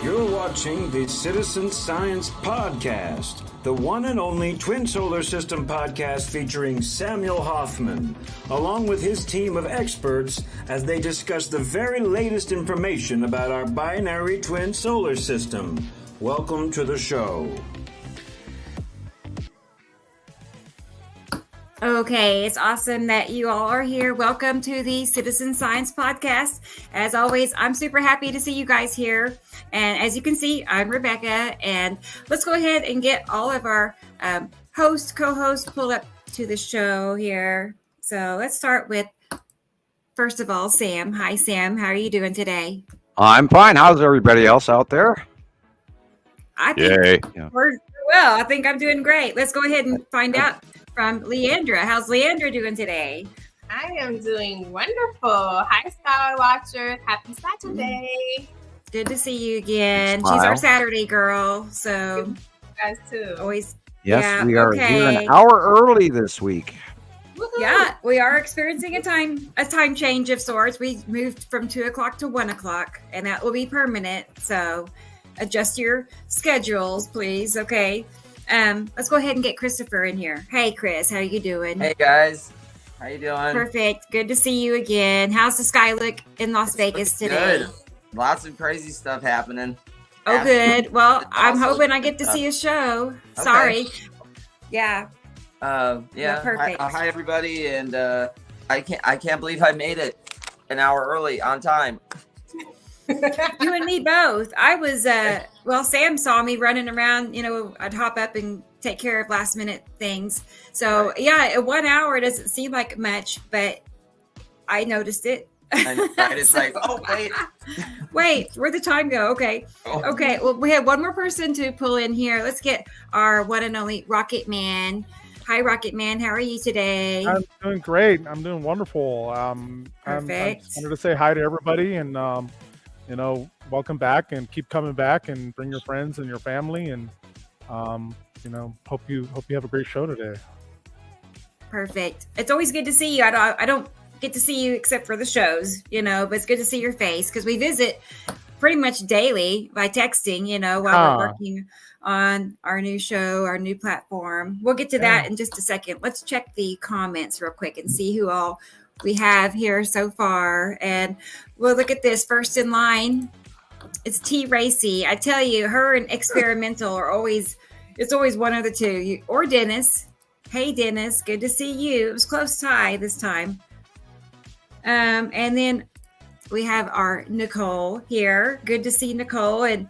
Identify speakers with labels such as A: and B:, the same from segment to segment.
A: You're watching the Citizen Science Podcast, the one and only twin solar system podcast featuring Samuel Hofman, along with his team of experts as they discuss the very latest information about our binary twin solar system. Welcome to the show.
B: Okay, it's awesome that you all are here. Welcome to the Citizen Science Podcast. As always, I'm super happy to see you guys here. And as you can see, I'm Rebecca. And let's go ahead and get all of our co-hosts pulled up to the show here. So let's start with, first of all, Sam. Hi, Sam. How are you doing today?
C: I'm fine. How's everybody else out there?
B: I think we're well. I think I'm doing great. Let's go ahead and find out from Leighandra. How's Leighandra doing today?
D: I am doing wonderful. Hi, Star Watchers. Happy Saturday.
B: Good to see you again.
C: Smile.
B: She's our Saturday girl. So
D: You guys too.
B: always.
C: Yes,
B: Yeah,
C: we are
B: okay.
C: here an hour early this week.
D: Woo-hoo.
B: Yeah, we are experiencing a time change of sorts. We moved from 2 o'clock to 1 o'clock, and that will be permanent. So adjust your schedules, please. Okay. Let's go ahead and get Christopher in here. Hey, Chris, how are you doing?
E: Hey guys, how you doing?
B: Perfect. Good to see you again. How's the sky look in Las Vegas today?
E: Good. Lots of crazy stuff happening.
B: Oh, good. Well, I'm
E: Also-
B: hoping I get to see a show. Sorry. Yeah.
E: Yeah.
B: perfect.
E: Hi everybody, and I can't believe I made it an hour early on time.
B: You and me both. I was, Sam saw me running around. You know, I'd hop up and take care of last minute things. So, yeah, 1 hour doesn't seem like much, but I noticed it.
E: And it's like, oh wait,
B: Wait, where'd the time go? Okay.
E: Oh.
B: Okay. Well, we have one more person to pull in here. Let's get our one and only Rocket Man. Hi, Rocket Man. How are you today?
F: I'm doing great. I'm doing wonderful. I
B: Perfect.
F: just wanted to say hi to everybody and, welcome back and keep coming back and bring your friends and your family. And, hope you have a great show today.
B: Perfect. It's always good to see you. I don't get to see you except for the shows, but it's good to see your face because we visit pretty much daily by texting, while we're working on our new show, our new platform. We'll get to that in just a second. Let's check the comments real quick and see who all we have here so far. And we'll look at this first in line. It's T. Racy. I tell you, her and Experimental it's always one of the two. Or Dennis. Hey, Dennis. Good to see you. It was close tie this time. And then we have our Nicole here. Good to see Nicole. And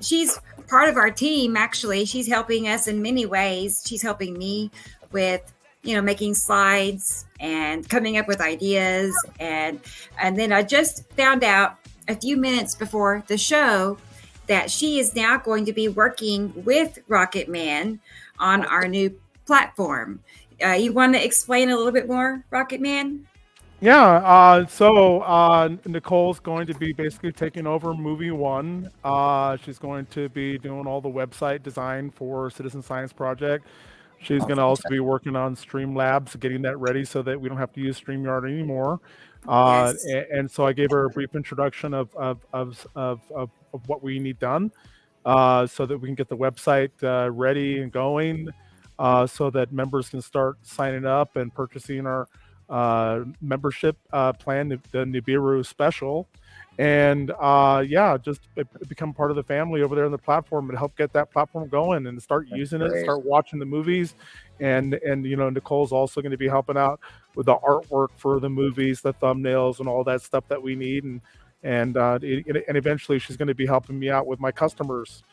B: she's part of our team, actually. She's helping us in many ways. She's helping me with making slides and coming up with ideas. And then I just found out a few minutes before the show that she is now going to be working with Rocket Man on our new platform. You want to explain a little bit more, Rocket Man?
F: Yeah. So Nicole's going to be basically taking over Movie One. She's going to be doing all the website design for Citizen Science Project. She's going to also be working on Streamlabs, getting that ready so that we don't have to use StreamYard anymore.
B: Yes.
F: And so I gave her a brief introduction of what we need done, so that we can get the website ready and going, so that members can start signing up and purchasing our membership plan, the Nibiru special. And just become part of the family over there on the platform and help get that platform going and start using it, start watching the movies. And Nicole's also going to be helping out with the artwork for the movies, the thumbnails, and all that stuff that we need. And eventually she's going to be helping me out with my customers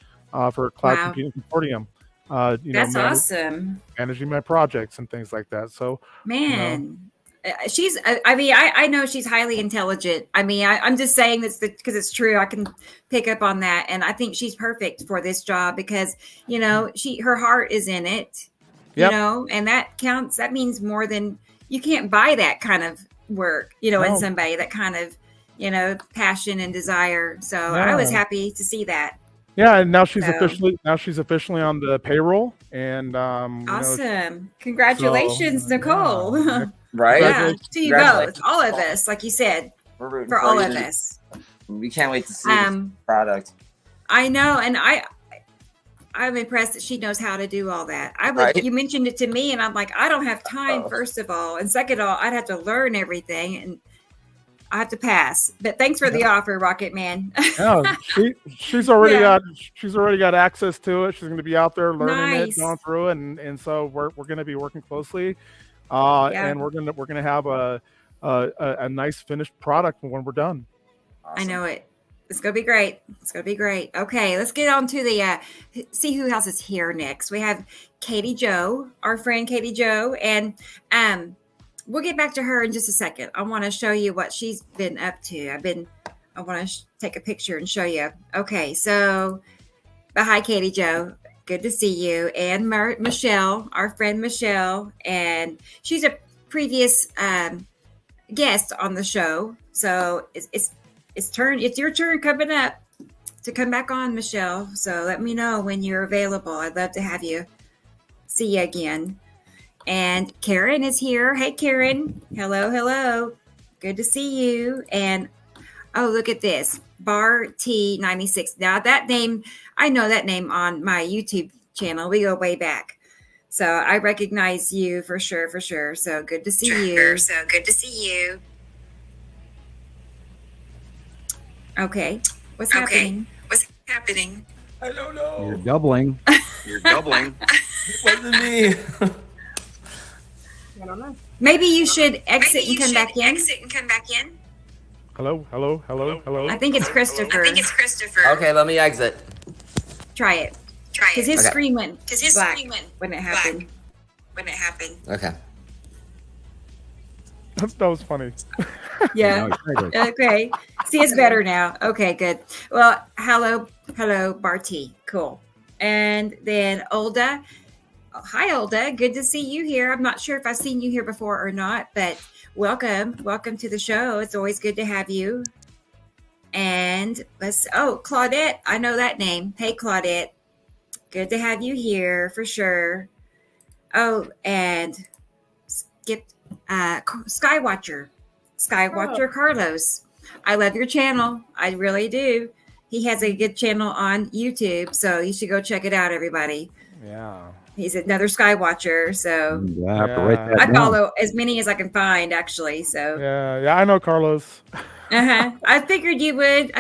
F: for Cloud Computing Consortium.
B: That's awesome.
F: Managing my projects and things like that. So,
B: man. I know she's highly intelligent. I'm just saying this because it's true. I can pick up on that. And I think she's perfect for this job because, her heart is in it, and that counts. That means more than you can't buy that kind of work, in somebody, that kind of, passion and desire. So I was happy to see that.
F: Yeah, and now she's officially on the payroll, and
B: awesome! Congratulations, Nicole.
E: Right?
B: Yeah, to you both, all of us, like you said,
E: We're rooting
B: for all
E: you.
B: of us.
E: We can't wait to see the product.
B: I know, and I'm impressed that she knows how to do all that. You mentioned it to me, and I'm like, I don't have time. First of all, and second of all, I'd have to learn everything, and I have to pass. But thanks for the offer, Rocket Man.
F: She's already got access to it. She's going to be out there learning it, going through it, and so we're going to be working closely, and we're going to have a nice finished product when we're done.
B: Awesome. I know it. It's going to be great. It's going to be great. Okay, let's get on to the see who else is here next. We have Katie Jo, our friend Katie Jo, and we'll get back to her in just a second. I want to show you what she's been up to. I want to take a picture and show you. Okay, so hi Katie Jo. Good to see you. And Michelle, our friend Michelle, and she's a previous guest on the show. So it's your turn coming up to come back on, Michelle. So let me know when you're available. I'd love to have you see you again. And Karen is here. Hey, Karen. Hello. Good to see you. And oh, look at this. Bar T96. Now that name, I know that name on my YouTube channel. We go way back. So I recognize you for sure. So good to see you. Okay. What's happening?
E: I don't know.
C: You're doubling.
E: It wasn't me.
D: I don't know.
B: Maybe you should exit and come back in.
F: Hello.
B: I think it's Christopher.
E: Okay, let me exit.
B: Try it. Because his screen went black when it happened.
E: Okay.
F: That was funny.
B: Yeah. Okay. See, it's better now. Okay, good. Well, hello, Barty. Cool. And then Olda. Oh, hi, Olda. Good to see you here. I'm not sure if I've seen you here before or not, but welcome. Welcome to the show. It's always good to have you. And Claudette. I know that name. Hey, Claudette. Good to have you here for sure. Oh, and Skywatcher Carlos. I love your channel. I really do. He has a good channel on YouTube, so you should go check it out, everybody.
F: Yeah.
B: He's another Skywatcher, so I follow as many as I can find, actually. So
F: yeah, I know Carlos.
B: I figured you would.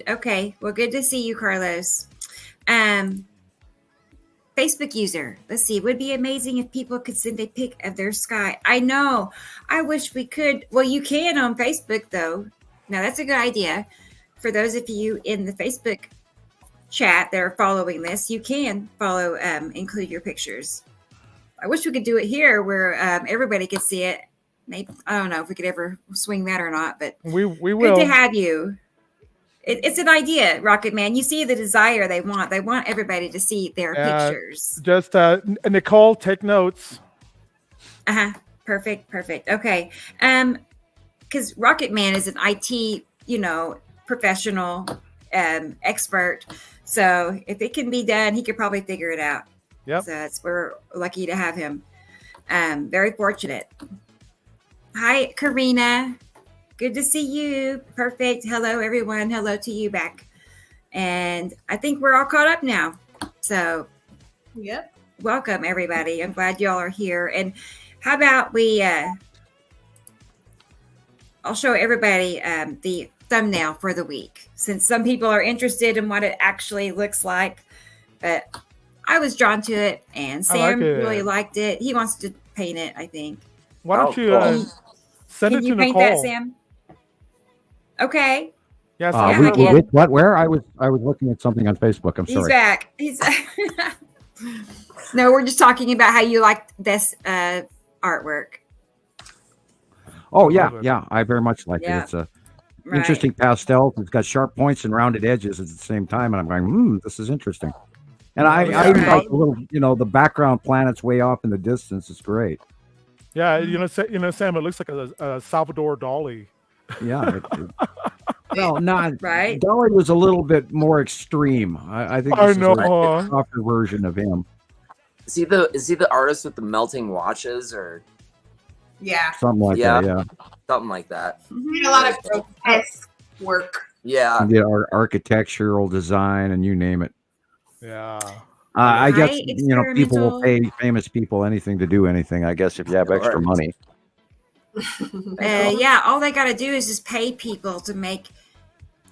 B: Okay, well, good to see you, Carlos. Facebook user. Let's see. It would be amazing if people could send a pic of their sky. I know. I wish we could. Well, you can on Facebook, though. Now, that's a good idea. For those of you in the Facebook chat that are following this, you can include your pictures. I wish we could do it here where everybody could see it. Maybe, I don't know if we could ever swing that or not, but
F: we will.
B: Good to have you. It's an idea, Rocket Man. You see the desire they want. They want everybody to see their pictures.
F: Just Nicole, take notes.
B: Perfect. Okay. Because Rocket Man is an IT, professional, expert. So if it can be done, he could probably figure it out.
F: Yep.
B: So we're lucky to have him. Very fortunate. Hi, Karina. Good to see you. Perfect. Hello, everyone. Hello to you back. And I think we're all caught up now. So,
D: yep.
B: Welcome, everybody. I'm glad y'all are here. And how about I'll show everybody the thumbnail for the week, since some people are interested in what it actually looks like. But I was drawn to it, and Sam really liked it. He wants to paint it, I think.
F: Why don't you send it to Nicole? Can you paint that, Sam?
B: Okay.
C: Yes. What? Where? I was looking at something on Facebook. I'm sorry.
B: He's back. No, we're just talking about how you like this artwork.
C: Oh yeah. I very much like it. It's a interesting pastel. It's got sharp points and rounded edges at the same time, and I'm going, this is interesting. And I like the little, the background planets way off in the distance. It's great.
F: Yeah, Sam. It looks like a Salvador Dali.
C: Yeah. Well, not right. Dolly was a little bit more extreme. I think this is a softer version of him.
E: Is he the artist with the melting watches, or
D: yeah,
C: something like that? Yeah,
E: something like that.
D: A lot of grotesque work.
E: Yeah.
C: You get architectural design and you name it.
F: Yeah.
C: I guess,
B: High
C: people will
B: experimental.
C: pay famous people anything to do anything, I guess, if you have extra
E: Sure.
C: money.
B: Yeah, all they got to do is just pay people to make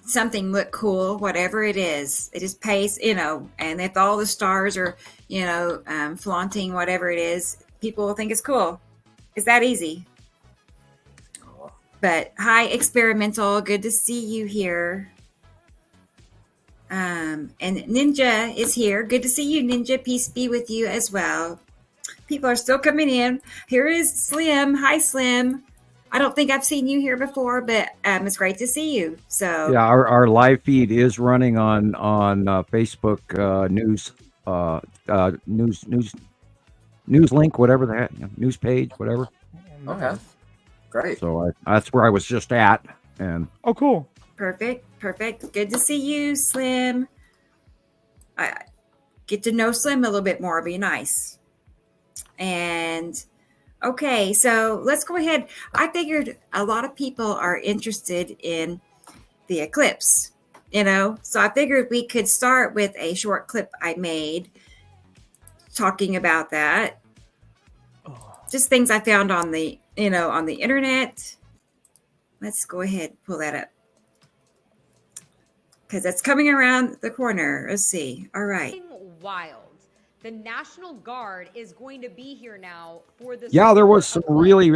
B: something look cool, whatever it is. It just pays, and if all the stars are, flaunting whatever it is, people will think it's cool. It's that easy. But hi, experimental. Good to see you here. And Ninja is here. Good to see you, Ninja. Peace be with you as well. People are still coming in. Here is Slim. Hi, Slim. I don't think I've seen you here before, but it's great to see you. So
C: Yeah, our live feed is running on Facebook news link, whatever that news page, whatever.
E: Okay. Great.
C: So that's where I was just at, and
F: Oh, cool.
B: perfect. Good to see you, Slim. I get to know Slim a little bit more. Be nice. And okay, so let's go ahead. I figured a lot of people are interested in the eclipse, so I figured we could start with a short clip I made talking about that. Just things I found on the internet. Let's go ahead and pull that up because it's coming around the corner. Let's see. All right.
G: Wild. The National Guard is going to be here now for the.
C: yeah, there was some really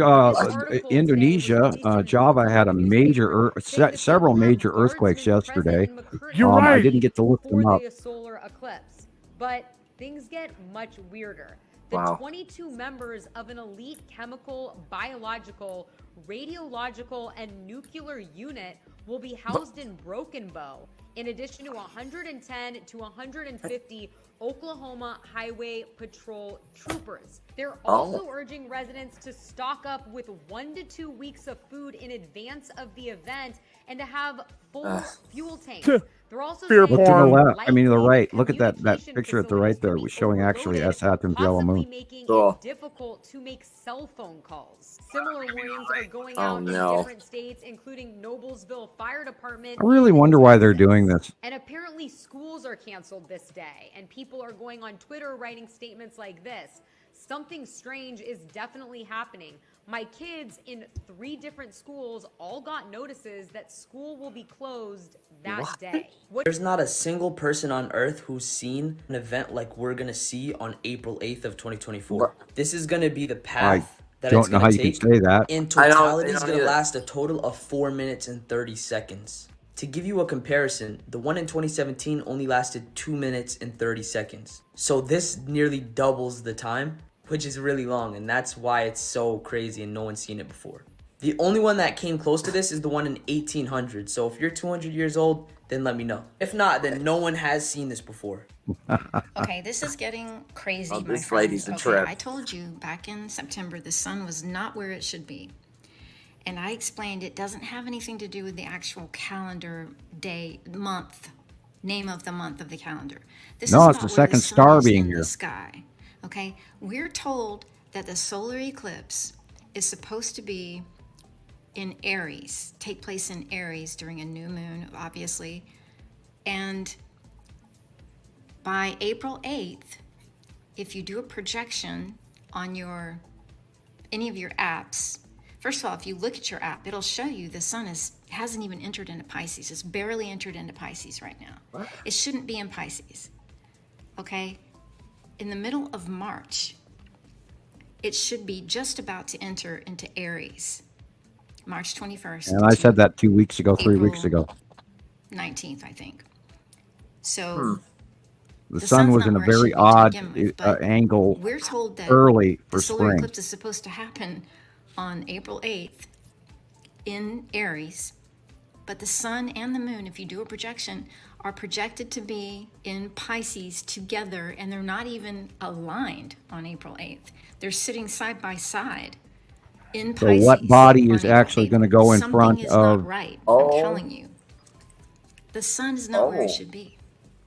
C: Indonesia, Java had a major several major earthquakes yesterday.
F: You're right.
C: I didn't get to look them up.
G: For the solar eclipse, but things get much weirder. The
E: Wow.
G: 22 members of an elite chemical, biological, radiological, and nuclear unit will be housed in Broken Bow, in addition to 110 to 150 Oklahoma Highway Patrol troopers. They're also urging residents to stock up with 1 to 2 weeks of food in advance of the event and to have full fuel tanks. They're also
F: Fear
G: saying
C: Look to the
F: porn.
C: left. I mean, the right. Look at that
G: communication
C: picture at the right there. It was showing actually
G: facilities
C: Esat and Yellow
G: possibly
C: Moon.
G: making
E: Cool.
G: it difficult to make cell phone calls. Similar warnings are going
E: Oh,
G: out in
E: no.
G: different states, including Noblesville Fire Department.
C: I really wonder why they're doing this.
G: And apparently schools are canceled this day, and people are going on Twitter writing statements like this. Something strange is definitely happening. My kids in 3 different schools all got notices that school will be closed that day.
H: There's not a single person on earth who's seen an event like we're going to see on April 8th of 2024. This is going to be the path that it's
C: Don't know
H: going
C: how
H: to
C: you can
H: take.
C: say that.
H: In
E: I don't
H: totality, it's going to
E: either.
H: last a total of 4 minutes and 30 seconds. To give you a comparison, the one in 2017 only lasted 2 minutes and 30 seconds. So this nearly doubles the time, which is really long, and that's why it's so crazy and no one's seen it before. The only one that came close to this is the one in 1800. So if you're 200 years old, then let me know. If not, then no one has seen this before.
I: Okay, this is getting crazy,
E: Oh,
I: my
E: this
I: friends.
E: lady's a
I: Okay,
E: trip.
I: I told you back in September the sun was not where it should be. And I explained it doesn't have anything to do with the actual calendar day, month, name of the month of the calendar. This
C: No,
I: is
C: it's
I: about
C: the
I: where
C: second
I: sun
C: star
I: is
C: being
I: in
C: here.
I: the sky. Okay, we're told that the solar eclipse is supposed to be in Aries, take place in Aries during a new moon, obviously. And by April 8th, if you do a projection on any of your apps, first of all, if you look at your app, it'll show you the sun hasn't even entered into Pisces. It's barely entered into Pisces right now.
E: What?
I: It shouldn't be in Pisces. Okay? In the middle of March, it should be just about to enter into Aries. March 21st.
C: And I said that 2 weeks ago, 3
I: April
C: weeks ago.
I: 19th, I think. So
C: The sun
I: sun's
C: was
I: not
C: in a
I: where it should
C: very
I: be to
C: odd
I: begin with, but
C: angle
I: we're told that
C: early for
I: the solar
C: spring.
I: eclipse is supposed to happen on April 8th in Aries, but the sun and the moon, if you do a projection, are projected to be in Pisces together, and they're not even aligned on April 8th. They're sitting side by side in
C: So
I: Pisces.
C: what body
I: on
C: is
I: April
C: actually
I: 8th.
C: going to go in
I: Something
C: front
I: is
C: of?
I: not right.
E: Oh.
I: I'm telling you. The sun is not where it
E: Oh.
I: should be.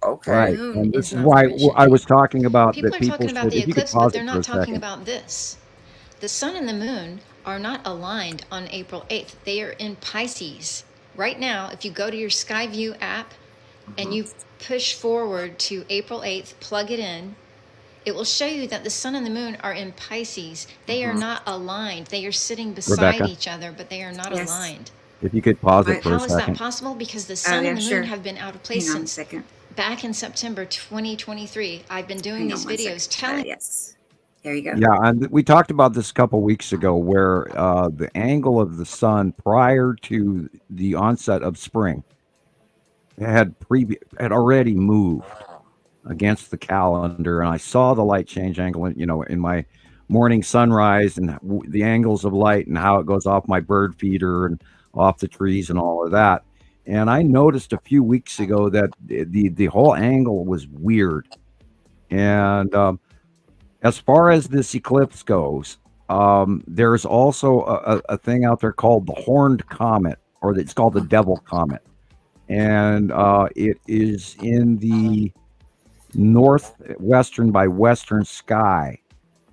E: Okay.
C: Right,
I: moon
C: and
I: is
C: this is
I: not
C: why
I: where it should
C: I
I: be.
C: was talking about
I: People
C: that.
I: are
C: People
I: talking about
C: should,
I: the
C: if you could
I: eclipse, but
C: pause
I: they're
C: it for
I: not
C: a
I: talking
C: second.
I: about this. The sun and the moon are not aligned on April 8th. They are in Pisces right now, if you go to your Skyview app and you push forward to April 8th, plug it in, it will show you that the sun and the moon are in Pisces. They are not aligned. They are sitting beside
C: Rebecca?
I: each other, but they are not
B: Yes.
I: aligned.
C: If you could pause it for
I: How
C: a
I: is that
C: second.
I: possible? Because the sun
B: yeah,
I: and the moon
B: sure.
I: have been out of place
B: Hang on a
I: since
B: second.
I: back in September 2023. I've been doing
B: Hang on
I: these
B: one
I: videos
B: second.
I: telling
B: Yes. There you go.
C: Yeah, and we talked about this a couple weeks ago, where the angle of the sun prior to the onset of spring had already moved against the calendar, and I saw the light change angle, in my morning sunrise, and the angles of light and how it goes off my bird feeder and off the trees and all of that. And I noticed a few weeks ago that the whole angle was weird. And as far as this eclipse goes, there's also a thing out there called the Horned Comet, or it's called the Devil Comet. And it is in the northwestern by western sky.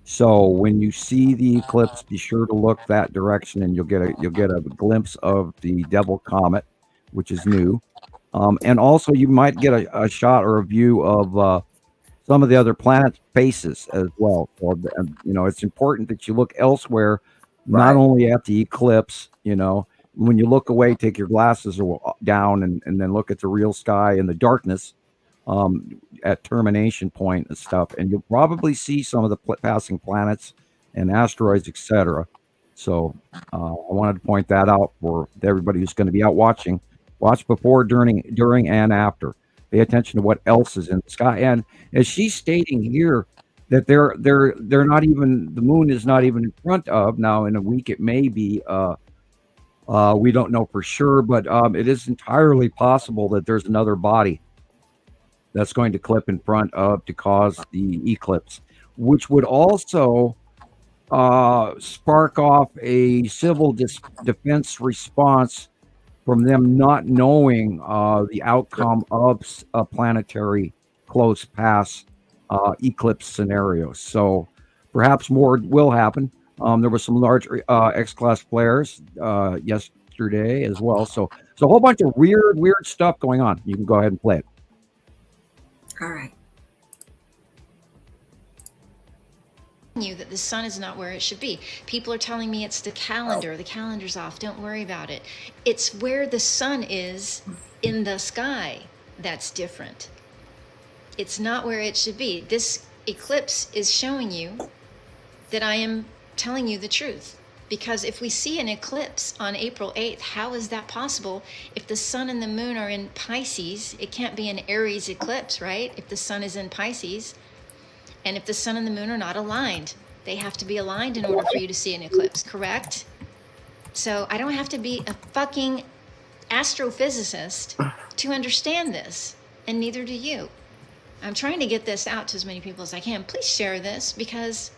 C: So when you see the eclipse, be sure to look that direction, and you'll get a glimpse of the Devil Comet, which is new. And also you might get a shot or a view of some of the other planets' faces as well. So, it's important that you look elsewhere, not only at the eclipse. When you look away, take your glasses down and then look at the real sky in the darkness at termination point and stuff, and you'll probably see some of the passing planets and asteroids, etc. So I wanted to point that out for everybody who's going to be out watching. Watch before, during, and after. Pay attention to what else is in the sky. And as she's stating here, that they're not even, the moon is not even in front of. Now in a week it may be. We don't know for sure, but it is entirely possible that there's another body that's going to clip in front of to cause the eclipse, which would also spark off a civil defense response from them not knowing the outcome of a planetary close pass eclipse scenarios. So perhaps more will happen. There was some large X-class flares yesterday as well. So a whole bunch of weird stuff going on. You can go ahead and play it.
B: All right.
I: You that the sun is not where it should be. People are telling me it's the calendar. The calendar's off. Don't worry about it. It's where the sun is in the sky that's different. It's not where it should be. This eclipse is showing you that I am telling you the truth. Because if we see an eclipse on April 8th, how is that possible? If the sun and the moon are in Pisces, it can't be an Aries eclipse, right? If the sun is in Pisces, and if the sun and the moon are not aligned, they have to be aligned in order for you to see an eclipse, correct? So I don't have to be a fucking astrophysicist to understand this, and neither do you. I'm trying to get this out to as many people as I can. Please share this, because,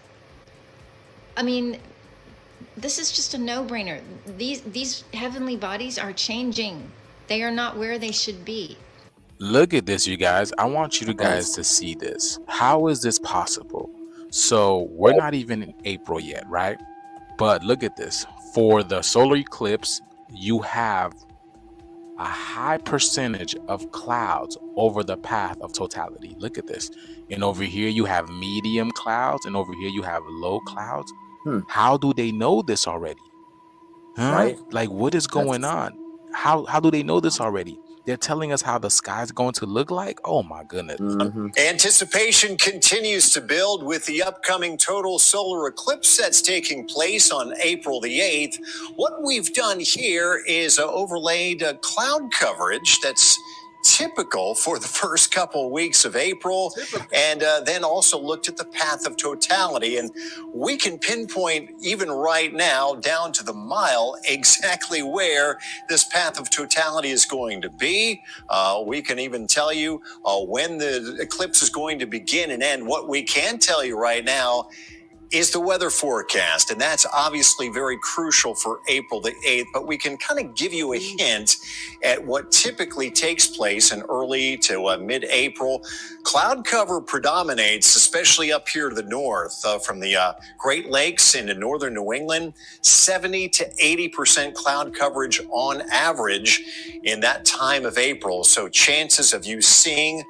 I: I mean, this is just a no-brainer. These heavenly bodies are changing. They are not where they should be.
J: Look at this, you guys. I want you guys to see this. How is this possible? So we're not even in April yet, right? But look at this. For the solar eclipse, you have a high percentage of clouds over the path of totality. Look at this. And over here you have medium clouds, and over here you have low clouds. How do they know this already? Right? Like, what is going on? How do they know this already? They're telling us how the sky's going to look like. Oh my goodness.
K: Anticipation continues to build with the upcoming total solar eclipse that's taking place on April the 8th. What we've done here is overlaid cloud coverage that's typical for the first couple of weeks of April, and then also looked at the path of totality. And we can pinpoint, even right now, down to the mile, exactly where this path of totality is going to be. We can even tell you when the eclipse is going to begin and end. What we can tell you right now is the weather forecast, and that's obviously very crucial for April the 8th, but we can kind of give you a hint at what typically takes place in early to mid-April. Cloud cover predominates, especially up here to the north, from the Great Lakes into northern New England, 70 to 80% cloud coverage on average in that time of April. So chances of you seeing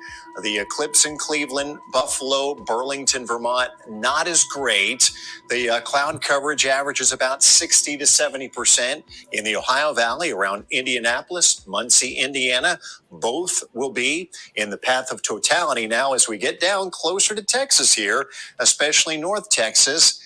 K: the eclipse in Cleveland, Buffalo, Burlington, Vermont, not as great. The cloud coverage averages about 60 to 70% in the Ohio Valley around Indianapolis, Muncie, Indiana. Both will be in the path of totality. Now, as we get down closer to Texas here, especially North Texas,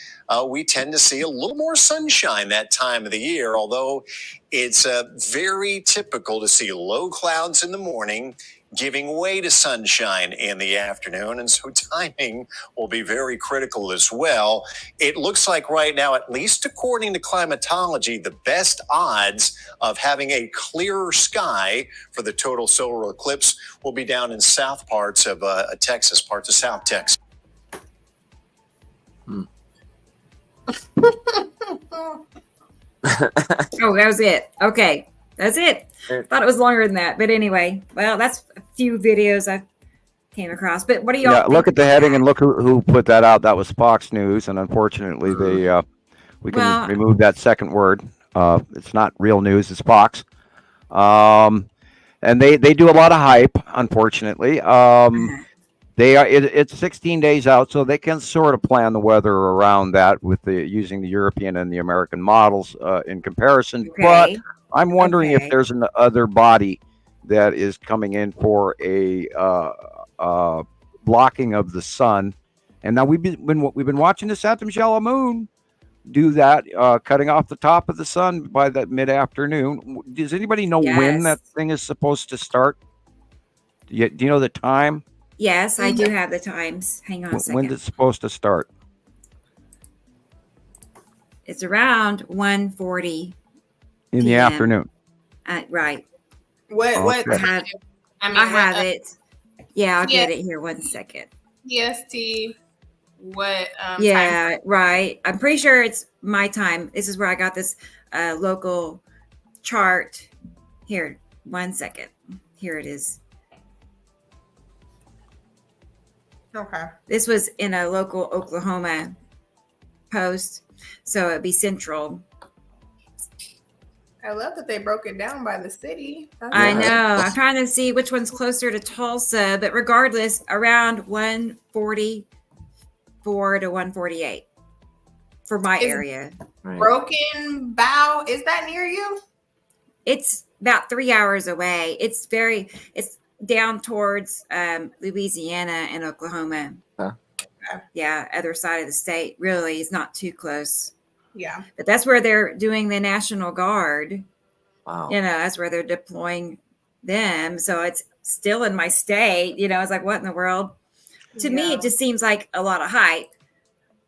K: we tend to see a little more sunshine that time of the year, although it's very typical to see low clouds in the morning, giving way to sunshine in the afternoon. And so timing will be very critical as well. It looks like right now, at least according to climatology, the best odds of having a clearer sky for the total solar eclipse will be down in south parts of Texas, parts of South Texas.
B: Oh, that was it. Okay. That's it. Thought it was longer than that. But anyway, well, that's a few videos I came across. But what do y'all think?
C: Look at the heading and look who put that out. That was Fox News. And unfortunately, we can remove that second word. It's not real news. It's Fox. And they do a lot of hype, unfortunately. It's 16 days out, so they can sort of plan the weather around that with using the European and the American models in comparison. Okay. But I'm wondering if there's an other body that is coming in for a blocking of the sun. And now we've been watching the Saturn shallow moon do that, cutting off the top of the sun by that mid-afternoon. Does anybody know when that thing is supposed to start? Do you know the time?
B: Yes, I do have the times. Hang on a second.
C: When's it supposed to start?
B: It's around 1:40
C: in the afternoon.
B: Right.
D: What?
B: I have it. Yeah, I'll get it here. 1 second.
D: EST. What?
B: Yeah, time? Right. I'm pretty sure it's my time. This is where I got this local chart. Here, 1 second. Here it is.
D: Okay.
B: This was in a local Oklahoma post, so it'd be central.
D: I love that they broke it down by the city.
B: I know. I'm trying to see which one's closer to Tulsa, but regardless, around 144 to 148 for my area.
D: Broken Bow, is that near you?
B: It's about 3 hours away. It's down towards Louisiana and Oklahoma.
E: Huh.
B: Yeah, other side of the state. Really, it's not too close.
D: Yeah.
B: But that's where they're doing the National Guard.
E: Wow.
B: That's where they're deploying them. So it's still in my state. It's like, what in the world? To me, it just seems like a lot of hype.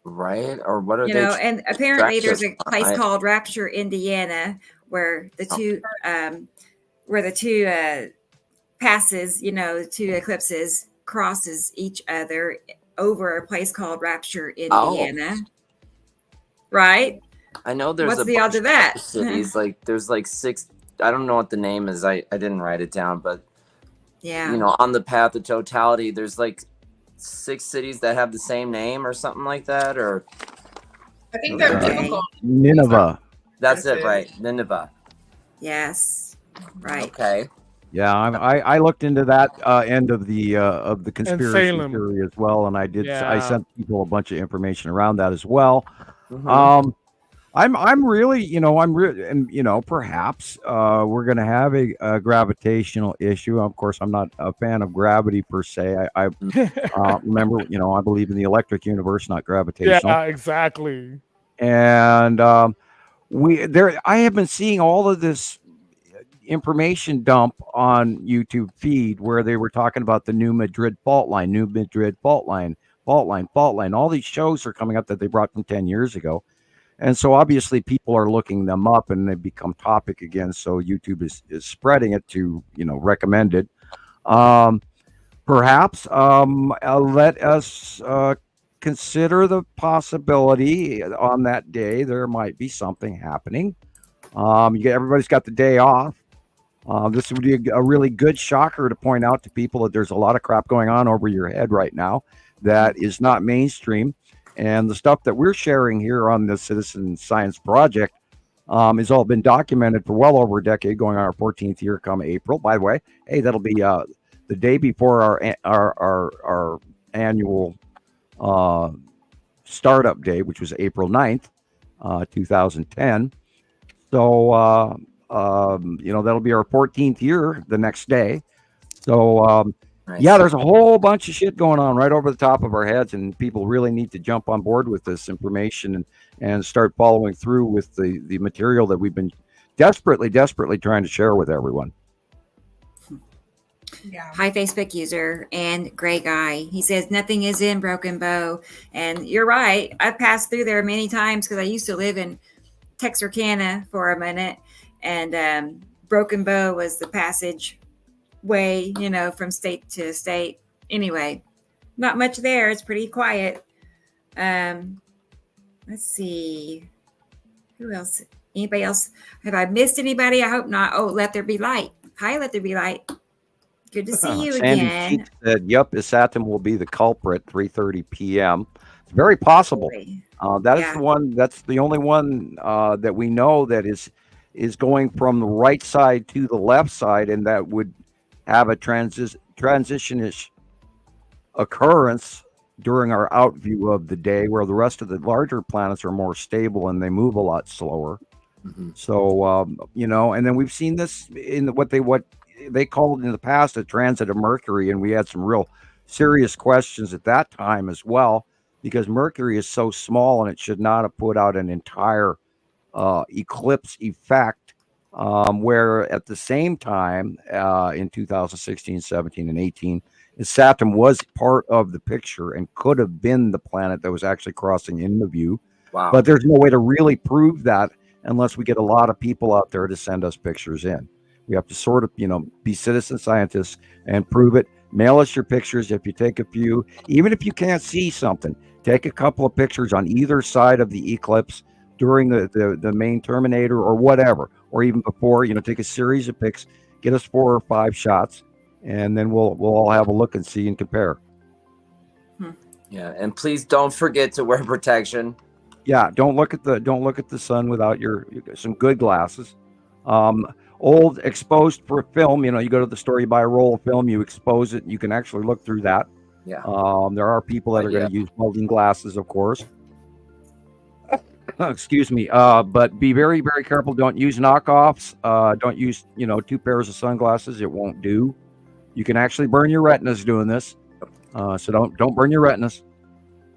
E: Right? Or what are they?
B: And apparently there's a place called Rapture, Indiana, where the two passes, the two eclipses crosses each other over a place called Rapture, Indiana. Oh. Right?
E: I know there's
B: What's the odds of that?
E: Cities there's 6. I don't know what the name is. I didn't write it down, but on the path of totality, there's 6 cities that have the same name or something like that, or
D: I think they're typical.
C: Nineveh.
E: That's it, right? Nineveh.
B: Yes. Right.
E: Okay.
C: Yeah, I looked into that end of the conspiracy theory as well, and I sent people a bunch of information around that as well. Mm-hmm. I'm really, perhaps we're going to have a gravitational issue. Of course, I'm not a fan of gravity per se. I remember, I believe in the electric universe, not gravitational.
F: Yeah, exactly.
C: And I have been seeing all of this information dump on YouTube feed where they were talking about the New Madrid fault line. All these shows are coming up that they brought from 10 years ago. And so obviously people are looking them up and they become topic again. So YouTube is spreading it to, recommend it. Perhaps let us consider the possibility on that day there might be something happening. Everybody's got the day off. This would be a really good shocker to point out to people that there's a lot of crap going on over your head right now that is not mainstream. And the stuff that we're sharing here on the Citizen Science Project has all been documented for well over a decade, going on our 14th year come April. By the way, hey, that'll be the day before our annual startup day, which was April 9th, 2010. So, that'll be our 14th year the next day. So, yeah, there's a whole bunch of shit going on right over the top of our heads, and people really need to jump on board with this information and start following through with the material that we've been desperately trying to share with everyone.
B: Yeah. Hi, Facebook user and Gray Guy. He says nothing is in Broken Bow, and you're right. I've passed through there many times because I used to live in Texarkana for a minute, and Broken Bow was the passage way, from state to state. Anyway, not much there. It's pretty quiet. Let's see. Who else? Anybody else? Have I missed anybody? I hope not. Oh, Let There Be Light. Hi, Let There Be Light. Good to see you
C: Sandy
B: again.
C: Said, "Yep, Isatim will be the culprit. 3:30 p.m. It's very possible. That is the one. That's the only one that we know that is going from the right side to the left side, and that would have a transition-ish occurrence during our out view of the day, where the rest of the larger planets are more stable and they move a lot slower." Mm-hmm. So, and then we've seen this in what they called in the past a transit of Mercury, and we had some real serious questions at that time as well, because Mercury is so small and it should not have put out an entire eclipse effect. Where at the same time, in 2016, 17, and 18, Saturn was part of the picture and could have been the planet that was actually crossing into view.
E: Wow.
C: But there's no way to really prove that unless we get a lot of people out there to send us pictures in. We have to sort of, be citizen scientists and prove it. Mail us your pictures if you take a few. Even if you can't see something, take a couple of pictures on either side of the eclipse during the main terminator or whatever, or even before, take a series of pics, get us 4 or 5 shots, and then we'll all have a look and see and compare.
E: Yeah, and please don't forget to wear protection.
C: Yeah, don't look at the sun without some good glasses. Old exposed for film, you go to the store, you buy a roll of film, you expose it, you can actually look through that.
E: Yeah.
C: There are people that are going to use welding glasses, of course. Excuse me. But be very, very careful. Don't use knockoffs. Don't use, 2 pairs of sunglasses. It won't do. You can actually burn your retinas doing this. So don't burn your retinas.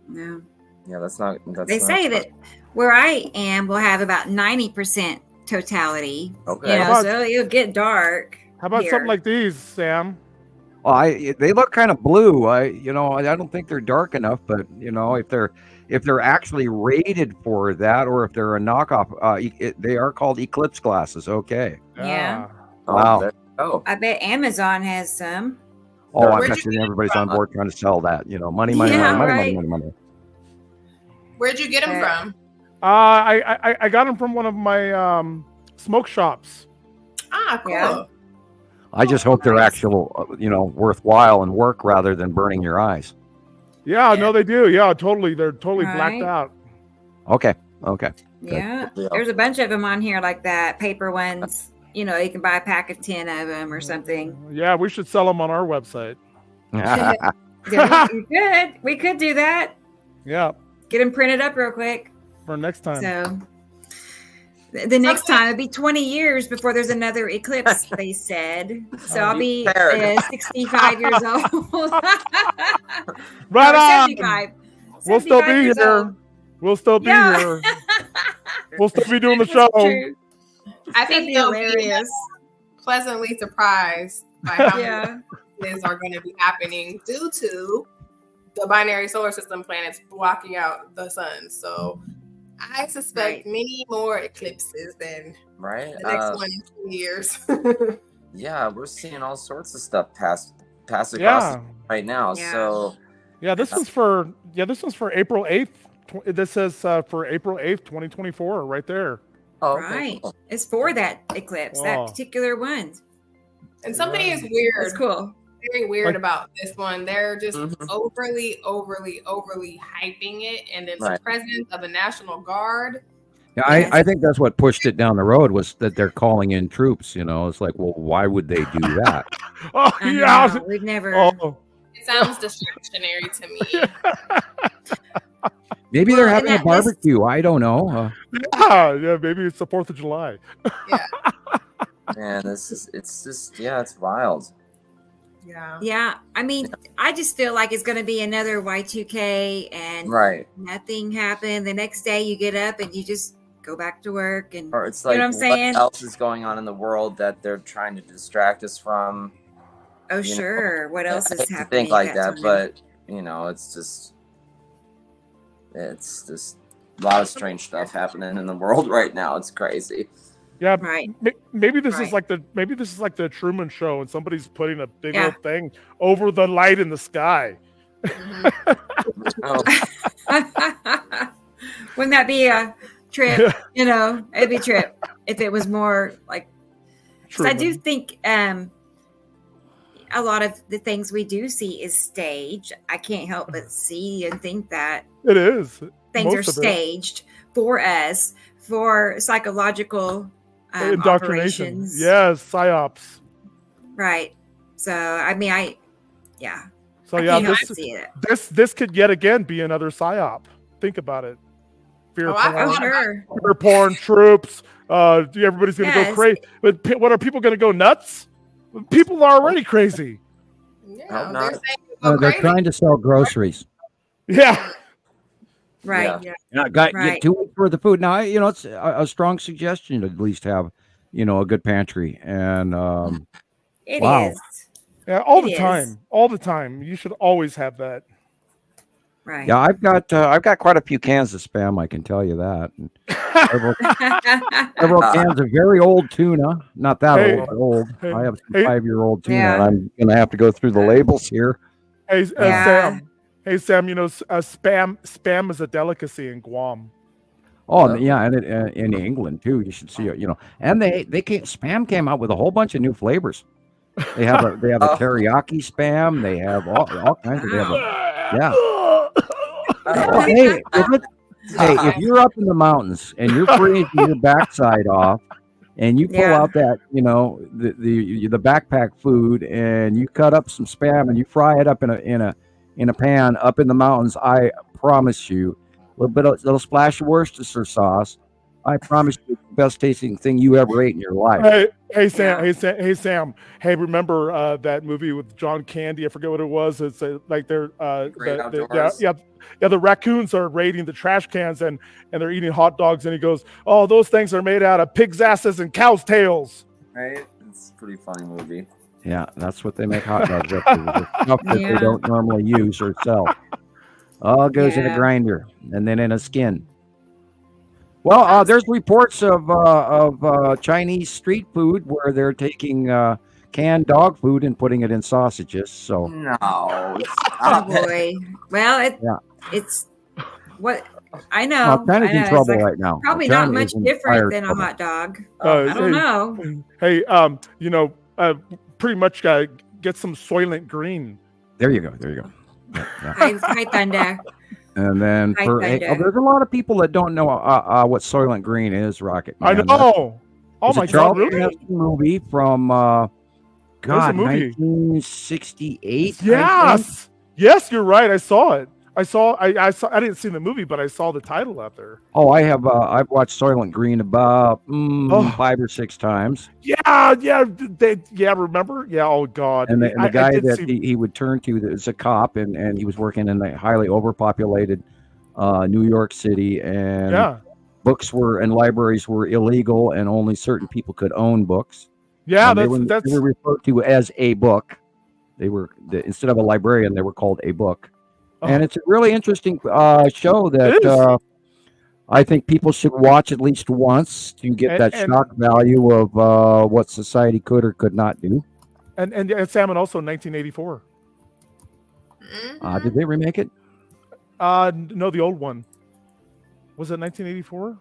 B: No.
E: Yeah, that's not.
B: They say that where I am, we'll have about 90% totality.
E: Okay.
B: So it'll get dark.
F: How about
B: here.
F: something like these, Sam?
C: Well, they look kind of blue. I don't think they're dark enough, but if they're actually rated for that, or if they're a knockoff, they are called eclipse glasses. Okay.
B: Yeah.
C: Wow.
E: Oh.
B: I bet Amazon has some.
C: Oh, I bet everybody's on board trying to sell that. Money.
D: Where'd you get them from?
F: I got them from one of my smoke shops.
D: Ah, cool.
B: Yeah.
C: I just hope they're actual, worthwhile and work rather than burning your eyes.
F: Yeah, no, they do. Yeah, totally. They're totally blacked out.
C: Okay.
B: Yeah. There's a bunch of them on here like that. Paper ones. You can buy a pack of 10 of them or something.
F: Yeah, we should sell them on our website.
B: We could do that.
F: Yeah.
B: Get them printed up real quick.
F: For next time.
B: So the next time it'll be 20 years before there's another eclipse, they said. So I'll be 65 years old.
F: Right on.
B: 75.
F: We'll still be here. We'll still be here. We'll still be doing the show.
D: I think they'll be pleasantly surprised by how many things are going to be happening due to the binary solar system planets blocking out the sun. So I suspect many more eclipses than the next one in 2 years.
E: Yeah, we're seeing all sorts of stuff pass across right now.
B: Yeah.
E: So
F: Yeah, this one's for April 8th. This says for April 8th, 2024, right there.
E: Oh,
B: right. Cool. It's for that eclipse, that particular one.
D: And something is weird.
B: That's cool.
D: Very weird about this one. They're just overly hyping it, and it's the presence of a National Guard.
C: Yeah, I think that's what pushed it down the road, was that they're calling in troops. It's like, well, why would they do that?
B: We've never.
D: Oh. It sounds distractionary to me.
C: Maybe they're having a barbecue. I don't know.
F: Yeah, maybe it's the 4th of July.
D: Yeah.
E: Man, it's wild.
B: Yeah. I mean, I just feel like it's going to be another Y2K and nothing happened. The next day you get up and you just go back to work, and
E: or it's like,
B: you know what I'm saying?
E: What else is going on in the world that they're trying to distract us from?
B: Oh, sure. What else is happening?
E: Think like that, but it's just a lot of strange stuff happening in the world right now. It's crazy.
F: Yeah, right. Maybe this is like the Truman Show, and somebody's putting a big old thing over the light in the sky.
B: Wouldn't that be a trip? It'd be a trip if it was more like. Because I do think a lot of the things we do see is staged. I can't help but see and think that
F: it is.
B: Things are staged for us, for psychological
F: indoctrination.
B: Operations.
F: Yes, psyops.
B: Right. So I mean,
F: So this could yet again be another psyop. Think about it. Fear porn, troops. Everybody's going to go crazy. But what are people going to go nuts? People are already crazy.
D: Yeah,
C: they're trying to sell groceries.
F: Yeah.
B: Right.
C: Yeah. Get 2 weeks worth of food. Now, it's a strong suggestion to at least have, a good pantry. And
B: it is.
F: Yeah, all the time. You should always have that.
B: Right.
C: Yeah, I've got quite a few cans of Spam. I can tell you that. Several cans of very old tuna. Not that old, but old. I have some 5-year-old tuna. And I'm gonna have to go through the labels here.
F: Hey, Sam. Hey, Sam. Spam is a delicacy in Guam.
C: Oh yeah, and in England too. You should see it. And Spam came out with a whole bunch of new flavors. They have a teriyaki Spam. They have all kinds of. If you're up in the mountains and you're freezing your backside off, and you pull out that the backpack food, and you cut up some Spam and you fry it up in a pan up in the mountains, I promise you, a little splash of Worcestershire sauce. I promise you, the best tasting thing you ever ate in your life.
F: Hey Sam. Hey, remember that movie with John Candy? I forget what it was. It's like they're the raccoons are raiding the trash cans and they're eating hot dogs, and he goes, "Oh, those things are made out of pigs' asses and cows' tails."
E: Right? It's a pretty funny movie.
C: Yeah, that's what they make hot dogs with. Stuff that they don't normally use or sell. All goes in a grinder and then in a skin. Well, there's reports of Chinese street food where they're taking canned dog food and putting it in sausages. So
E: no,
B: oh boy. Well, it's what I know.
C: Well, China's in trouble right now.
B: Probably not much different than a hot dog. I don't know.
F: Hey, pretty much get some Soylent Green.
C: There you go. Yeah.
B: Hi, Thunder.
C: And then there's a lot of people that don't know what Soylent Green is, Rocket Man.
F: I know. Oh my God!
C: Really? Movie from 1968.
F: Yes, you're right. I saw it. I didn't see the movie, but I saw the title out there.
C: Oh, I have. I've watched Soylent Green about 5 or 6 times.
F: Yeah. Remember? Yeah. Oh God.
C: And the guy that he would turn to is a cop, and he was working in the highly overpopulated New York City, and books and libraries were illegal, and only certain people could own books.
F: Yeah,
C: they were referred to as a book. They were instead of a librarian, they were called a book. And it's a really interesting show that I think people should watch at least once to get that shock value of what society could or could not do.
F: And Sam, and also 1984.
C: Did they remake it?
F: No, the old one. Was it 1984?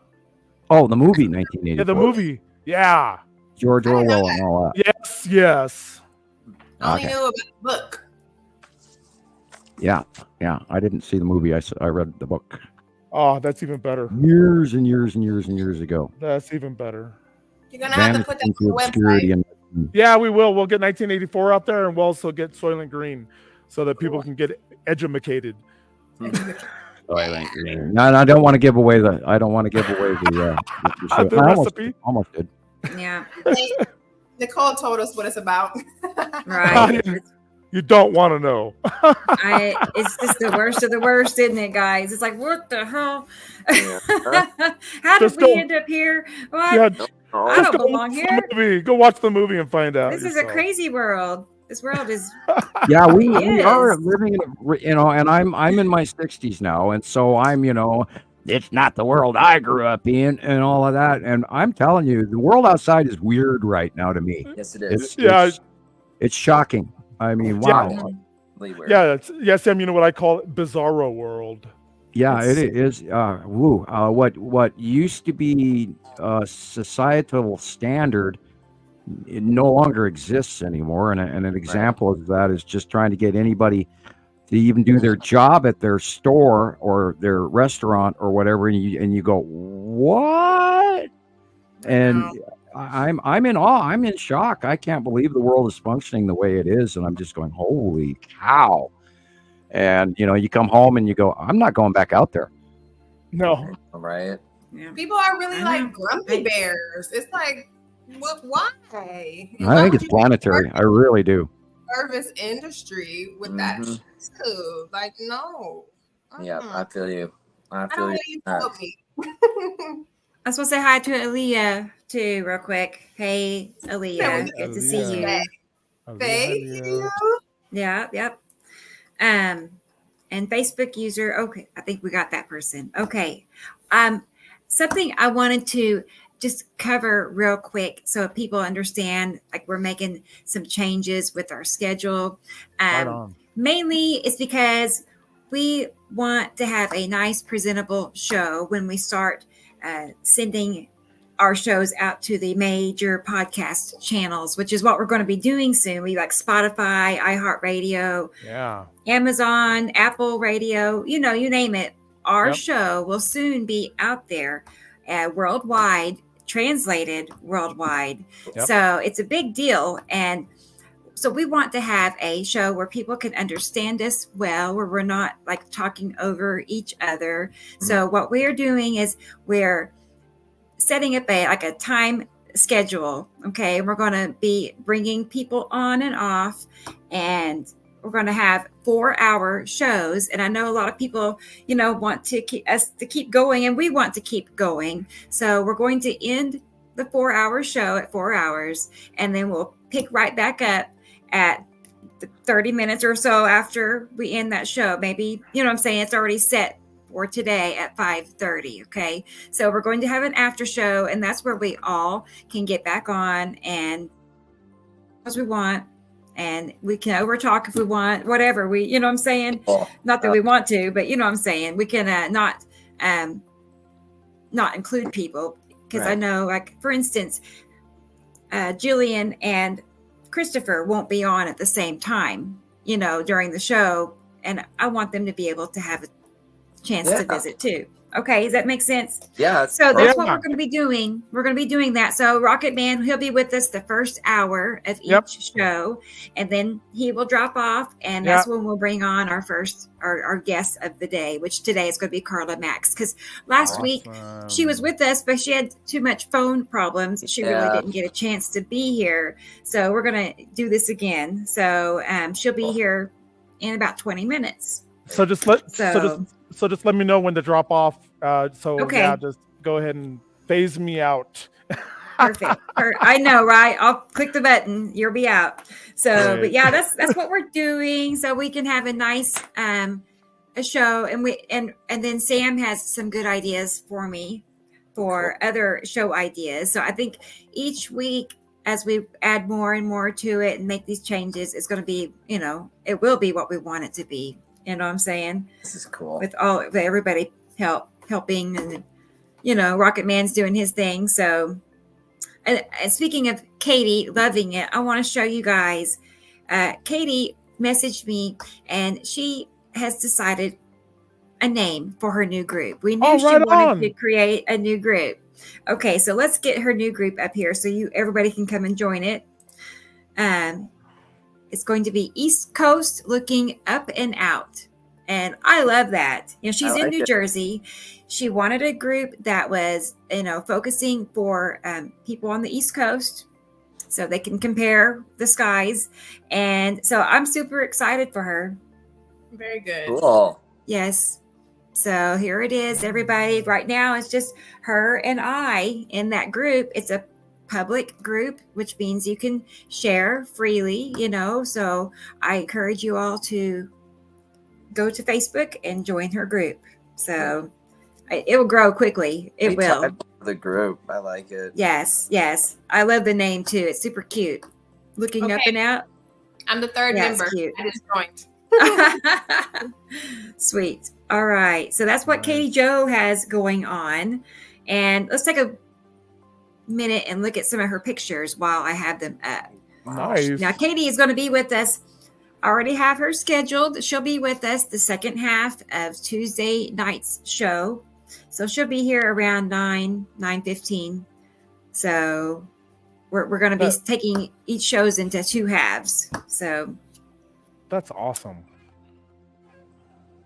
C: Oh, the movie 1984.
F: Yeah, the movie. Yeah.
C: George Orwell and all that.
F: Yes.
D: I only knew about the book.
C: Yeah. I didn't see the movie. I read the book.
F: Oh, that's even better.
C: Years and years and years and years ago.
F: That's even better.
D: You're gonna have to put that on the website.
F: Yeah, we will. We'll get 1984 out there, and we'll also get Soylent Green, so that people can get educated.
C: Soylent Green. No, I don't want to give away the. I don't want to give away the
F: recipe.
C: Almost did.
B: Yeah.
D: Nicole told us what it's about.
B: Right.
F: You don't want to know.
B: It's just the worst of the worst, isn't it, guys? It's like, what the hell? How did we end up here? What? I don't belong here.
F: Go watch the movie and find out.
B: This is a crazy world. This world is.
C: Yeah, we are living in and I'm in my 60s now, and so I'm it's not the world I grew up in and all of that. And I'm telling you, the world outside is weird right now to me.
E: Yes, it is.
C: It's shocking. I mean, wow.
F: Yeah, Sam, you know what I call it? Bizarro world.
C: Yeah, it is. What used to be societal standard, it no longer exists anymore. And an example of that is just trying to get anybody to even do their job at their store or their restaurant or whatever, and you go, what? And I'm in awe. I'm in shock. I can't believe the world is functioning the way it is, and I'm just going, holy cow. And you come home and you go, I'm not going back out there.
F: No.
E: Right.
B: Yeah.
D: People are really like grumpy bears. It's like, why?
C: I think it's planetary. I really do.
D: Service industry with that too. Like, no.
E: Yeah, I feel you. I
D: feel
E: you.
B: I was supposed to say hi to Aaliyah too, real quick. Hey, Aaliyah, good to see you.
D: Thank you.
B: Yeah, yep. And Facebook user. Okay, I think we got that person. Okay. Something I wanted to just cover real quick so people understand, like we're making some changes with our schedule. Mainly it's because we want to have a nice, presentable show when we start sending our shows out to the major podcast channels, which is what we're going to be doing soon. We like Spotify, iHeartRadio, Amazon, Apple Radio, you name it. Our show will soon be out there worldwide, translated worldwide. So it's a big deal. And so we want to have a show where people can understand us well, where we're not like talking over each other. So what we're doing is we're setting up a time schedule. Okay. And we're going to be bringing people on and off, and we're going to have 4-hour shows. And I know a lot of people, want to keep us to keep going, and we want to keep going. So we're going to end the 4-hour show at 4 hours, and then we'll pick right back up at 30 minutes or so after we end that show. Maybe, it's already set for today at 5:30. Okay. So we're going to have an after show, and that's where we all can get back on and as we want. And we can over talk if we want, whatever we, not that we want to, but we can not include people, because I know, like, for instance, Gillian and Christoper won't be on at the same time, during the show. And I want them to be able to have a chance to visit too. Okay, does that make sense?
E: Yeah.
B: So that's what we're going to be doing. We're going to be doing that. So Rocket Man, he'll be with us the first hour of each show, and then he will drop off, and that's when we'll bring on our guest of the day, which today is going to be Carla Max, because last week she was with us, but she had too much phone problems. She really didn't get a chance to be here. So we're going to do this again. So she'll be here in about 20 minutes.
F: So just let me know when to drop off. Just go ahead and phase me out.
B: Perfect. I know, right? I'll click the button. You'll be out. So, but yeah, that's what we're doing. So we can have a nice a show, and then Sam has some good ideas for me for other show ideas. So I think each week as we add more and more to it and make these changes, it's going to be, it will be what we want it to be. You know what I'm saying?
E: This is cool.
B: With everybody helping, and Rocket Man's doing his thing. So, and speaking of Katie loving it, I want to show you guys. Katie messaged me, and she has decided a name for her new group. We knew she wanted to create a new group. Okay, so let's get her new group up here so everybody can come and join it. It's going to be East Coast Looking Up and Out. And I love that. She's in New Jersey. She wanted a group that was, focusing for people on the East Coast so they can compare the skies. And so I'm super excited for her.
D: Very good.
E: Cool.
B: Yes. So here it is, everybody. Right now, it's just her and I in that group. It's a public group, which means you can share freely, So I encourage you all to go to Facebook and join her group. So it will grow quickly. It will.
E: The group. I like it.
B: Yes. I love the name too. It's super cute. Looking Up and Out.
D: I'm the third member.
B: Cute.
D: I just joined.
B: Sweet. All right. So that's what Katie Jo has going on. And let's take a minute and look at some of her pictures while I have them up.
F: Nice.
B: Now, Katie is going to be with us. I already have her scheduled. She'll be with us the second half of Tuesday night's show. So she'll be here around 9:15. So we're going to be taking each shows into two halves. So
F: that's awesome.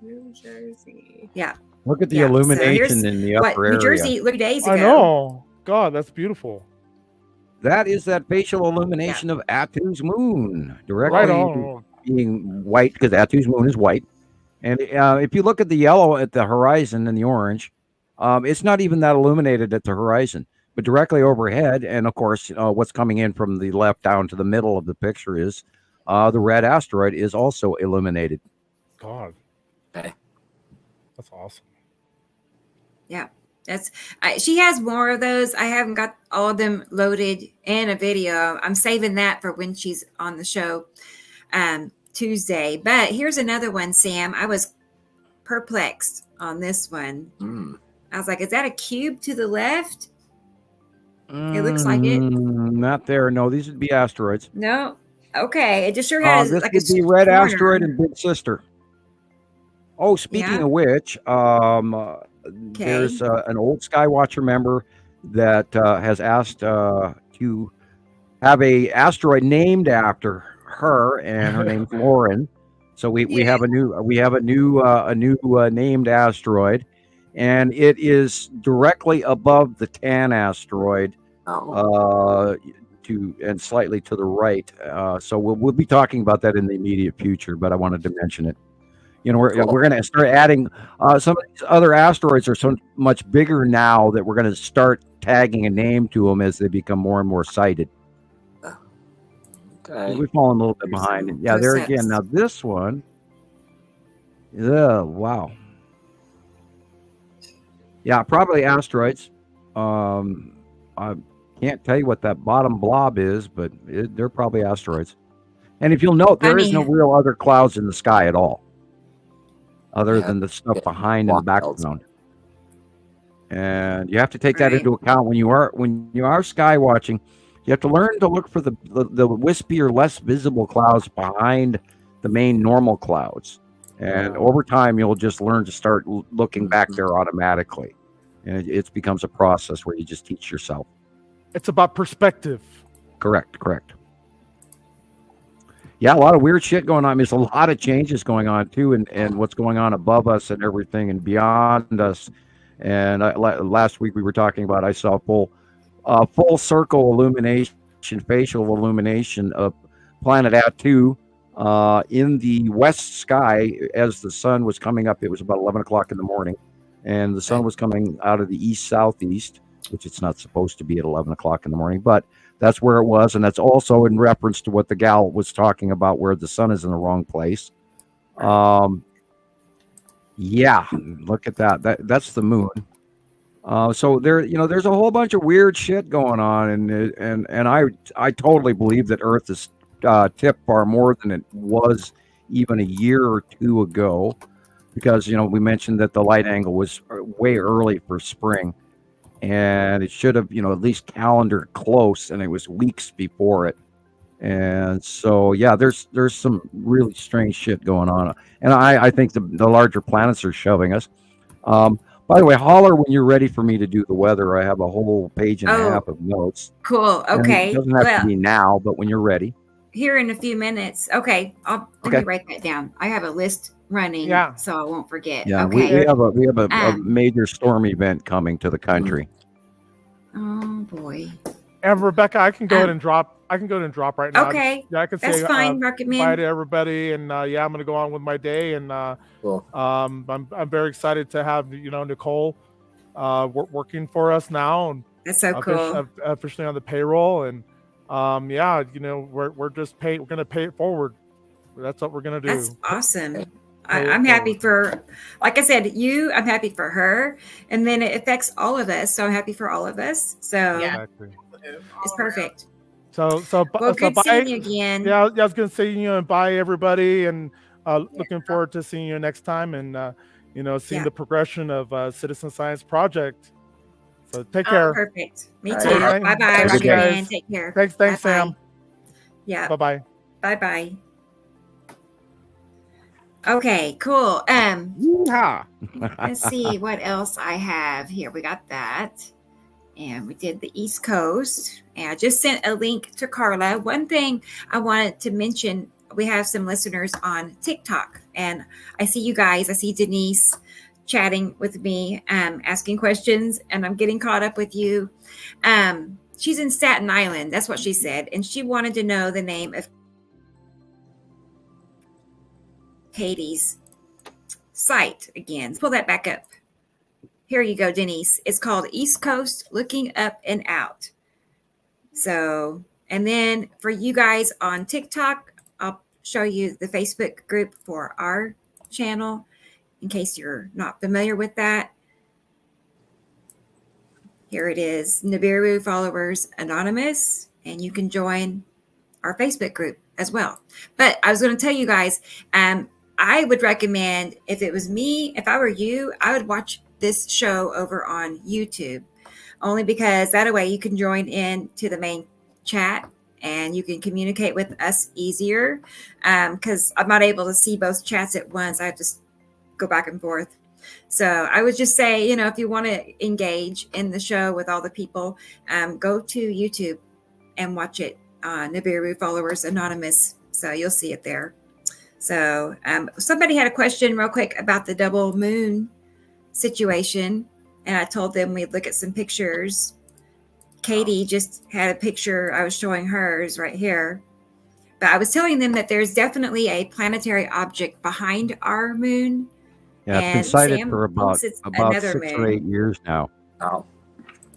D: New Jersey.
B: Yeah.
C: Look at the illumination in the upper area.
B: New Jersey, look days ago.
F: I know. God, that's beautiful.
C: That is that facial illumination of Atu's moon. Directly being white, because Atu's moon is white. And if you look at the yellow at the horizon and the orange, it's not even that illuminated at the horizon. But directly overhead, and of course, what's coming in from the left down to the middle of the picture is the red asteroid is also illuminated.
F: God. That's awesome.
B: Yeah, she has more of those. I haven't got all of them loaded in a video. I'm saving that for when she's on the show Tuesday. But here's another one, Sam. I was perplexed on this one. I was like, is that a cube to the left? It looks like it.
C: Not there. No, these would be asteroids.
B: No. Okay. It just sure has
C: this
B: like
C: would be red asteroid and big sister. Oh, speaking of which, there's an old Skywatcher member that has asked to have a asteroid named after her, and her name's Lauren. So we have a new named asteroid, and it is directly above the Tan asteroid, and slightly to the right. So we'll be talking about that in the immediate future, but I wanted to mention it. We're going to start adding some of these other asteroids are so much bigger now that we're going to start tagging a name to them as they become more and more sighted. Okay. We've fallen a little bit behind. Yeah, there again. Now this one. Wow. Yeah, probably asteroids. I can't tell you what that bottom blob is, but they're probably asteroids. And if you'll note, there is no real other clouds in the sky at all, other than the stuff behind in the background. And you have to take that into account when you are sky watching. You have to learn to look for the wispier, less visible clouds behind the main normal clouds. And over time, you'll just learn to start looking back there automatically. And it becomes a process where you just teach yourself.
F: It's about perspective.
C: Correct. Yeah, a lot of weird shit going on. There's a lot of changes going on too, and what's going on above us and everything and beyond us. And last week we were talking about, I saw full circle illumination, facial illumination of planet Atu in the west sky as the sun was coming up. It was about 11 o'clock in the morning, and the sun was coming out of the east-southeast, which it's not supposed to be at 11 o'clock in the morning, but that's where it was. And that's also in reference to what the gal was talking about, where the sun is in the wrong place. Yeah, look at that. That's the moon. So there's a whole bunch of weird shit going on, and I totally believe that Earth is tipped far more than it was even a year or two ago, because we mentioned that the light angle was way early for spring, and it should have at least calendared close, and it was weeks before it. And so there's some really strange shit going on, and I think the larger planets are shoving us. By the way, holler when you're ready for me to do the weather. I have a whole page and a half of notes.
B: Cool. Okay.
C: It doesn't have to be now, but when you're ready.
B: Here in a few minutes. Okay. Let me write that down. I have a list running, so I won't forget.
C: Yeah,
B: okay.
C: we have a major storm event coming to the country.
B: Oh boy.
F: And Rebecca, I can go ahead and drop. I can go ahead and drop right now.
B: Okay.
F: I can say
B: that's fine. Recommend.
F: Bye to everybody, and I'm going to go on with my day. And
E: cool.
F: I'm very excited to have Nicole working for us now, and
B: that's so cool.
F: Officially on the payroll, and we're just we're going to pay it forward. That's what we're going to do.
B: That's awesome. I'm happy for, like I said, I'm happy for her, and then it affects all of us. So I'm happy for all of us. So
F: exactly.
B: It's perfect.
F: So
B: good
F: bye.
B: seeing you again.
F: Yeah, I was going to say and bye everybody, and looking forward to seeing you next time, and seeing the progression of Citizen Science Project. So take care.
B: Perfect. Me too. Bye bye. Take care.
F: Thanks,
B: Bye-bye.
F: Sam.
B: Yeah.
F: Bye bye.
B: Bye bye. Okay, cool. Let's see what else I have here. We got that. And we did the East Coast. And I just sent a link to Carla. One thing I wanted to mention, we have some listeners on TikTok. And I see you guys. I see Denise chatting with me, asking questions. And I'm getting caught up with you. She's in Staten Island. That's what she said. And she wanted to know the name of Katie's site again. Let's pull that back up. Here you go, Denise. It's called East Coast Looking Up and Out. So, and then for you guys on TikTok, I'll show you the Facebook group for our channel in case you're not familiar with that. Here it is, Nibiru Followers Anonymous, and you can join our Facebook group as well. But I was going to tell you guys, I would recommend, if it was me, if I were you, I would watch this show over on YouTube, only because that way you can join in to the main chat and you can communicate with us easier, because I'm not able to see both chats at once. I have to go back and forth. So I would just say, if you want to engage in the show with all the people, go to YouTube and watch it on Nibiru Followers Anonymous. So you'll see it there. So somebody had a question real quick about the double moon situation, and I told them we'd look at some pictures. Katie just had a picture. I was showing hers right here. But I was telling them that there's definitely a planetary object behind our moon.
C: Yeah, it's been sighted for about 6 or 8 years now.
E: Oh.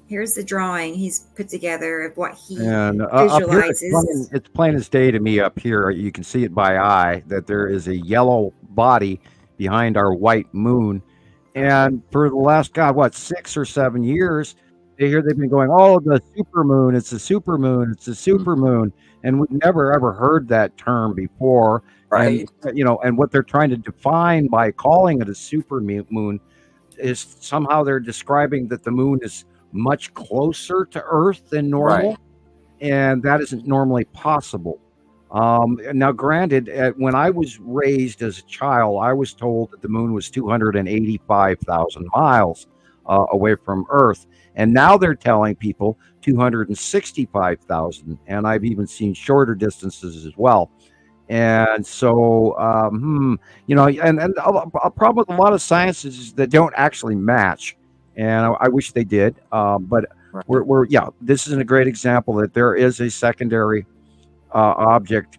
B: Here's the drawing he's put together of what he
C: visualizes.
B: Up
C: here it's plain as day to me up here. You can see it by eye that there is a yellow body behind our white moon. And for the last, 6 or 7 years, they've been going, oh, the supermoon, it's a supermoon, it's a supermoon. And we've never, ever heard that term before.
E: Right.
C: And, and what they're trying to define by calling it a supermoon is somehow they're describing that the moon is much closer to Earth than normal. Right. And that isn't normally possible. Now, granted, when I was raised as a child, I was told that the moon was 285,000 miles away from Earth. And now they're telling people 265,000. And I've even seen shorter distances as well. And so, and a problem with a lot of sciences is that don't actually match. And I wish they did. But this is a great example that there is a secondary object,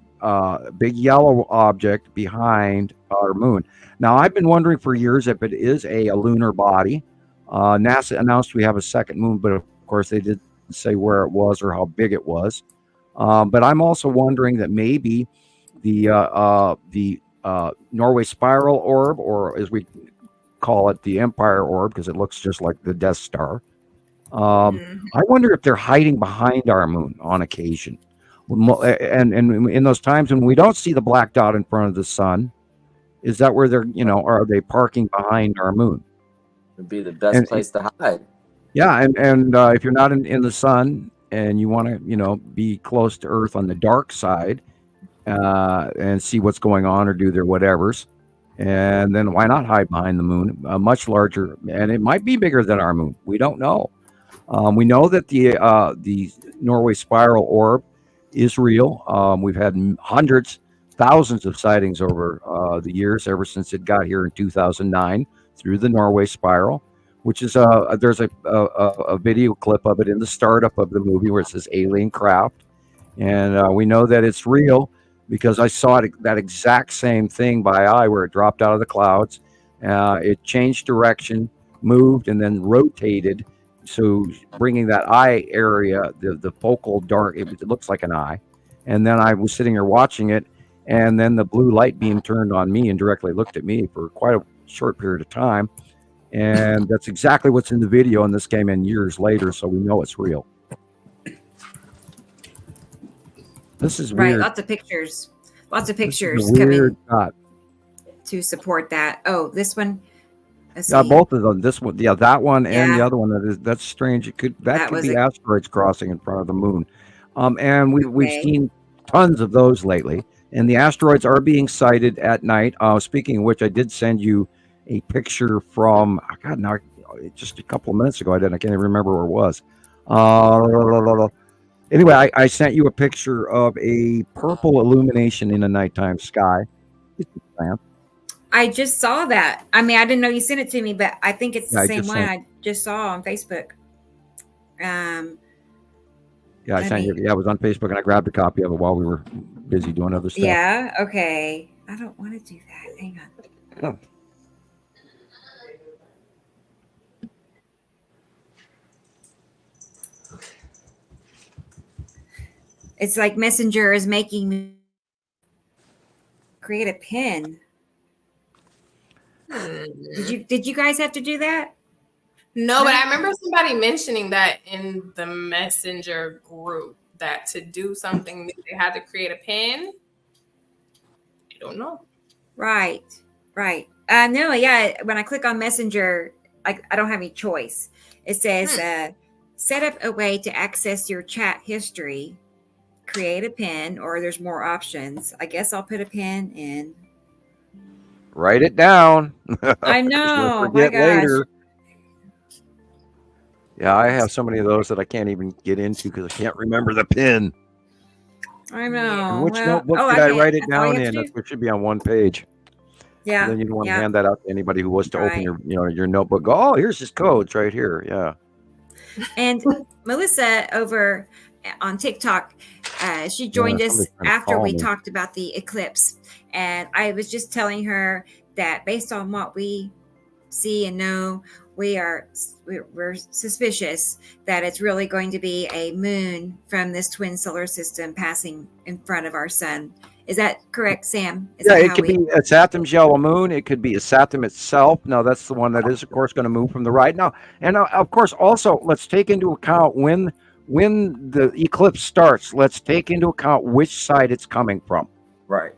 C: big yellow object behind our moon. Now, I've been wondering for years if it is a lunar body. NASA announced we have a second moon, but of course they didn't say where it was or how big it was. But I'm also wondering that maybe the Norway spiral orb, or as we call it the Empire Orb because it looks just like the Death Star. I wonder if they're hiding behind our moon on occasion. And in those times when we don't see the black dot in front of the sun, is that where they're, are they parking behind our moon?
E: Would be the best place to hide.
C: Yeah, and if you're not in the sun and you want to, be close to Earth on the dark side and see what's going on or do their whatevers, and then why not hide behind the moon? Much larger, and it might be bigger than our moon. We don't know. We know that the Norway spiral orb is real. We've had hundreds, thousands of sightings over the years, ever since it got here in 2009 through the Norway spiral, which is there's a video clip of it in the startup of the movie where it says alien craft, and we know that it's real because I saw that exact same thing by eye where it dropped out of the clouds. It changed direction, moved, and then rotated. So bringing that eye area, the focal dark, it looks like an eye. And then I was sitting here watching it, and then the blue light beam turned on me and directly looked at me for quite a short period of time. And that's exactly what's in the video. And this came in years later, so we know it's real. This is weird.
B: Right, lots of pictures coming to support that. Oh, this one.
C: Yeah, both of them. This one, that one, and the other one. That's strange. It could be asteroids crossing in front of the moon, and we've seen tons of those lately. And the asteroids are being sighted at night. Speaking of which, I did send you a picture from just a couple of minutes ago. I can't even remember where it was. Anyway, I sent you a picture of a purple illumination in a nighttime sky. It's a lamp.
B: I just saw that. I mean, I didn't know you sent it to me, but I think it's the same one I just saw on Facebook.
C: I sent you. Yeah, it was on Facebook, and I grabbed a copy of it while we were busy doing other stuff.
B: Yeah. Okay. I don't want to do that. Hang on.
C: Oh.
B: It's like Messenger is making me create a pin. Did you guys have to do that?
D: No, but I remember somebody mentioning that in the Messenger group that to do something they had to create a pin. I don't know.
B: Right. No, yeah. When I click on Messenger, I don't have any choice. It says set up a way to access your chat history, create a pin, or there's more options. I guess I'll put a pin in.
C: Write it down.
B: I know.
C: My gosh. Later. Yeah, I have so many of those that I can't even get into because I can't remember the pin.
B: I know.
C: And which notebook did I write it down in? It should be on one page.
B: Yeah.
C: And then you don't want to hand that out to anybody who wants to open your notebook. Go, oh, here's his codes right here. Yeah.
B: And Melissa over on TikTok, she joined us after we talked about the eclipse. And I was just telling her that based on what we see and know, we're suspicious that it's really going to be a moon from this twin solar system passing in front of our sun. Is that correct, Sam?
C: It could be a Saturn's yellow moon. It could be a Saturn itself. No, that's the one that is, of course, going to move from the right. Now, and of course, also, let's take into account when the eclipse starts, let's take into account which side it's coming from.
E: Right.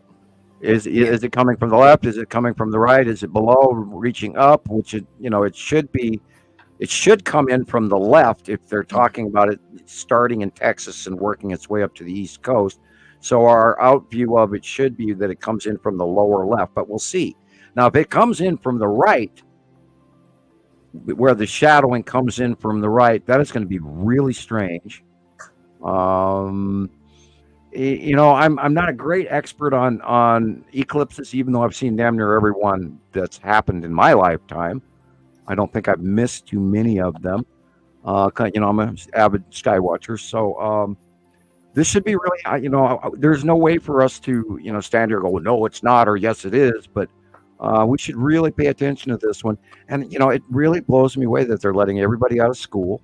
C: Is it coming from the left? Is it coming from the right? Is it below, reaching up? Which it should be. It should come in from the left if they're talking about it starting in Texas and working its way up to the East Coast. So our out view of it should be that it comes in from the lower left, but we'll see. Now, if it comes in from the right, where the shadowing comes in from the right, that is going to be really strange. I'm not a great expert on eclipses, even though I've seen damn near every one that's happened in my lifetime. I don't think I've missed too many of them. I'm an avid sky watcher, so this should be really. There's no way for us to stand here and go, no, it's not, or yes, it is. But we should really pay attention to this one. And it really blows me away that they're letting everybody out of school.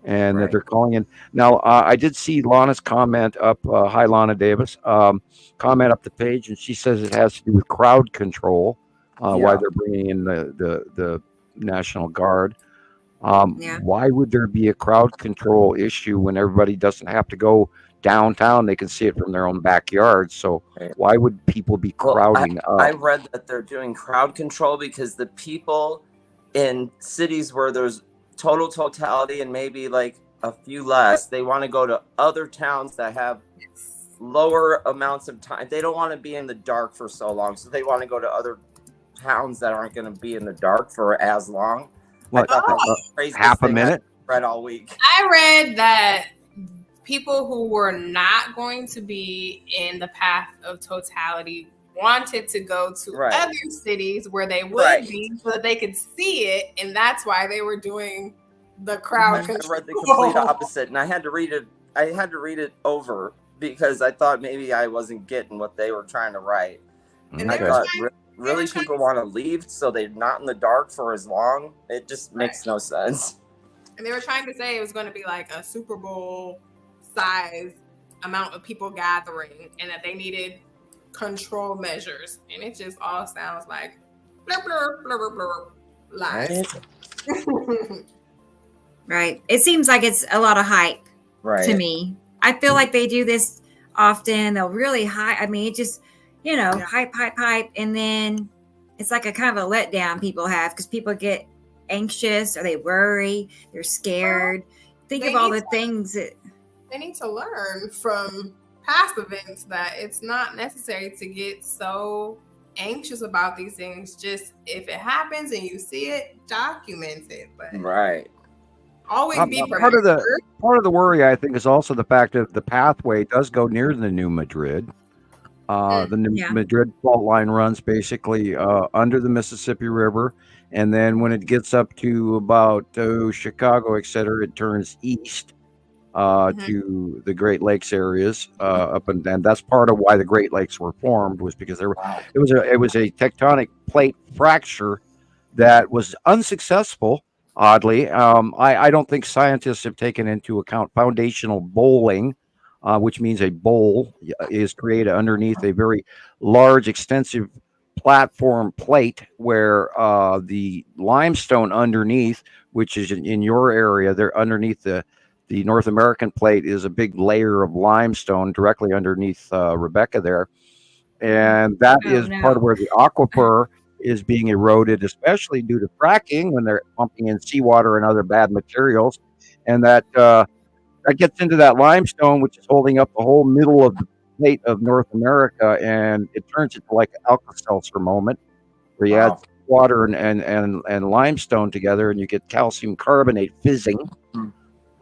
C: And that they're calling in. Now, I did see Lana's comment up. Hi, Lana Davis. Comment up the page, and she says it has to do with crowd control. why they're bringing in the National Guard. Why would there be a crowd control issue when everybody doesn't have to go downtown? They can see it from their own backyard. So why would people be crowding up?
E: I read that they're doing crowd control because the people in cities where there's totality and maybe like a few less, they want to go to other towns that have lower amounts of time. They don't want to be in the dark for so long, so they want to go to other towns that aren't going to be in the dark for as long.
C: What, half a minute?
E: Read all week.
D: I read that people who were not going to be in the path of totality wanted to go to other cities where they would be so that they could see it, and that's why they were doing the crowd control.
E: I read the complete opposite, and I had to read it. I had to read it over because I thought maybe I wasn't getting what they were trying to write. And I thought, really, people want to leave so they're not in the dark for as long? It just makes no sense.
D: And they were trying to say it was going to be like a Super Bowl size amount of people gathering, and that they needed control measures, and it just all sounds like blur blur blur blur lies.
B: Right. It seems like it's a lot of hype to me. I feel like they do this often. They'll really hype. I mean, it just, hype, and then it's like a kind of a letdown people have because people get anxious or they worry, they're scared. Think of all the things that
D: they need to learn from past events, that it's not necessary to get so anxious about these things. Just if it happens and you see it, document it. But always be prepared.
C: Part of the worry, I think, is also the fact that the pathway does go near the New Madrid. The New Madrid fault line runs basically under the Mississippi River, and then when it gets up to about Chicago, etc., it turns east to the Great Lakes areas up, and that's part of why the Great Lakes were formed, was because it was a tectonic plate fracture that was unsuccessful. Oddly, I don't think scientists have taken into account foundational bowling, which means a bowl is created underneath a very large, extensive platform plate where the limestone underneath, which is in your area, there underneath the North American plate, is a big layer of limestone directly underneath Rebecca there. And that is part of where the aquifer is being eroded, especially due to fracking when they're pumping in seawater and other bad materials. And that gets into that limestone, which is holding up the whole middle of the plate of North America, and it turns into like an Alka-Seltzer moment where you add water and limestone together and you get calcium carbonate fizzing.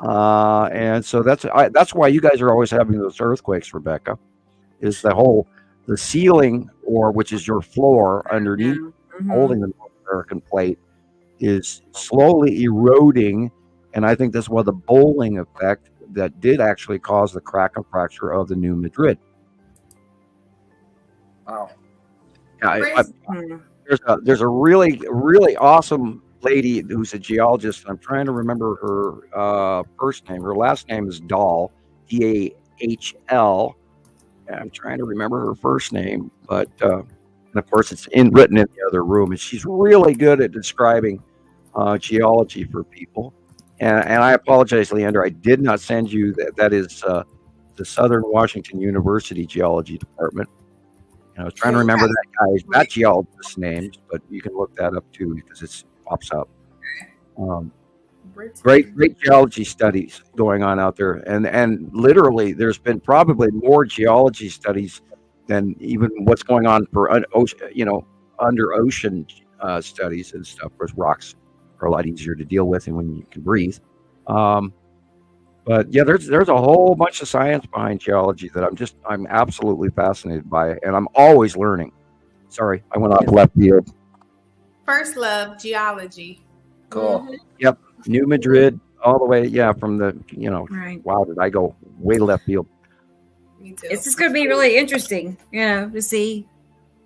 C: And so that's why you guys are always having those earthquakes, Rebecca, is the ceiling, or which is your floor underneath holding the North American plate, is slowly eroding. And I think that's why the bowling effect that did actually cause the crack and fracture of the New Madrid.
E: Wow.
C: Yeah, there's a really, really awesome lady who's a geologist. I'm trying to remember her first name. Her last name is Dahl, D-A-H-L. I'm trying to remember her first name, but and of course it's written in the other room. And she's really good at describing geology for people. And I apologize, Leighandra, I did not send you that. That is the Southern Washington University Geology Department. And I was trying to remember that geologist's names, but you can look that up too because it pops up. Great geology studies going on out there, and literally there's been probably more geology studies than even what's going on for under ocean studies and stuff, because rocks are a lot easier to deal with and when you can breathe. But yeah, there's a whole bunch of science behind geology that I'm absolutely fascinated by, and I'm always learning. Sorry, I went off left field.
D: First love, geology.
E: Cool.
D: Mm-hmm.
C: Yep. New Madrid, all the way, from the, wow, did I go way left field?
D: Me too.
B: It's just going to be really interesting, to see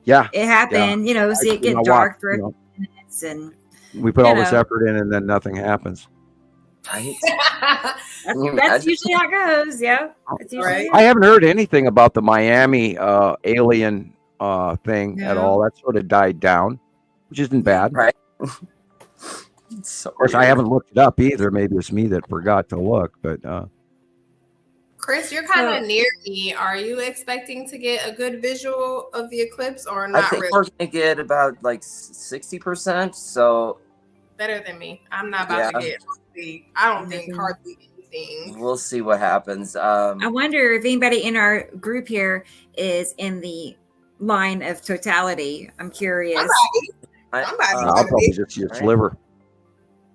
B: it happen, see it get dark for a few minutes. And
C: we put all this effort in and then nothing happens.
E: Right?
B: That's usually how it goes,
C: I haven't heard anything about the Miami alien thing at all. That sort of died down. which isn't bad.
E: Right.
C: So of course, weird. I haven't looked it up either. Maybe it's me that forgot to look, but.
D: Chris, you're kind of near me. Are you expecting to get a good visual of the eclipse or not?
E: I think we're gonna get about like 60%. So
D: better than me. I'm not about to get. I don't think hardly anything.
E: We'll see what happens.
B: I wonder if anybody in our group here is in the line of totality. I'm curious.
C: I'll probably just see its liver.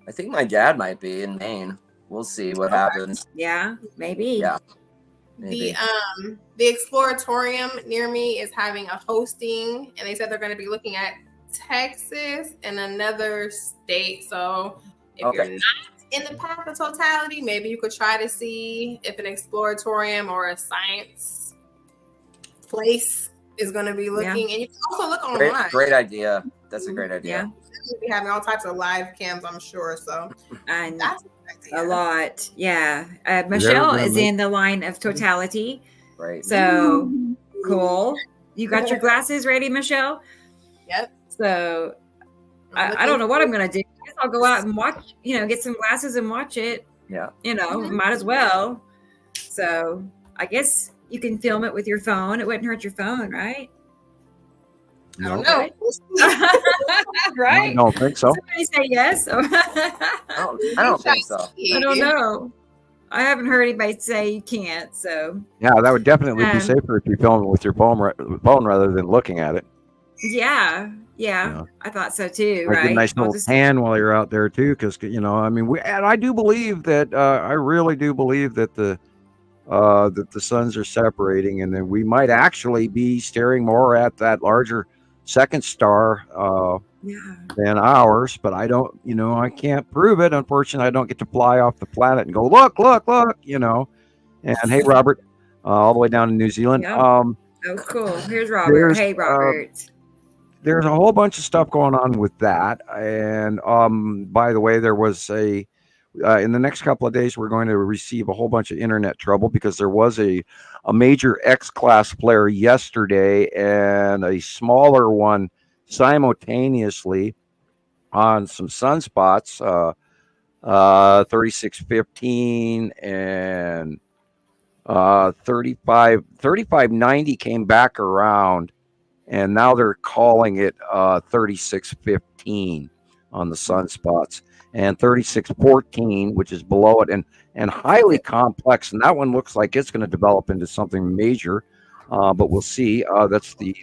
E: I think my dad might be in Maine. We'll see what happens.
B: Yeah, maybe.
E: Yeah.
D: Maybe. The Exploratorium near me is having a hosting, and they said they're going to be looking at Texas and another state. So if you're not in the path of totality, maybe you could try to see if an Exploratorium or a science place is going to be looking. And you can also look online.
E: Great idea. That's a great idea.
D: We'll be having all types of live cams, I'm sure. So that's
B: a lot. Yeah. Michelle is in the line of totality.
E: Right.
B: So cool. You got your glasses ready, Michelle?
D: Yep.
B: So I don't know what I'm going to do. I guess I'll go out and watch, get some glasses and watch it.
E: Yeah.
B: Might as well. So I guess you can film it with your phone. It wouldn't hurt your phone, right?
C: No.
D: I don't know.
B: Right?
C: I don't think so.
B: Somebody say yes.
E: I don't think so.
B: I don't know. I haven't heard anybody say you can't. So
C: yeah, that would definitely be safer if you film it with your phone rather than looking at it.
B: Yeah. I thought so too. Right.
C: Get a nice little tan while you're out there too, because I do believe that I really do believe that the suns are separating, and then we might actually be staring more at that larger second star than ours, but I don't, I can't prove it. Unfortunately, I don't get to fly off the planet and go, look, and hey, Robert, all the way down in New Zealand.
B: Yep. Oh, cool. Here's Robert. Hey, Robert.
C: There's a whole bunch of stuff going on with that. And by the way, there was in the next couple of days, we're going to receive a whole bunch of internet trouble because there was a major X-class flare yesterday and a smaller one simultaneously on some sunspots, 3615 and 3590 came back around, and now they're calling it 3615 on the sunspots. And 3614, which is below it, and highly complex. And that one looks like it's going to develop into something major, but we'll see. That's the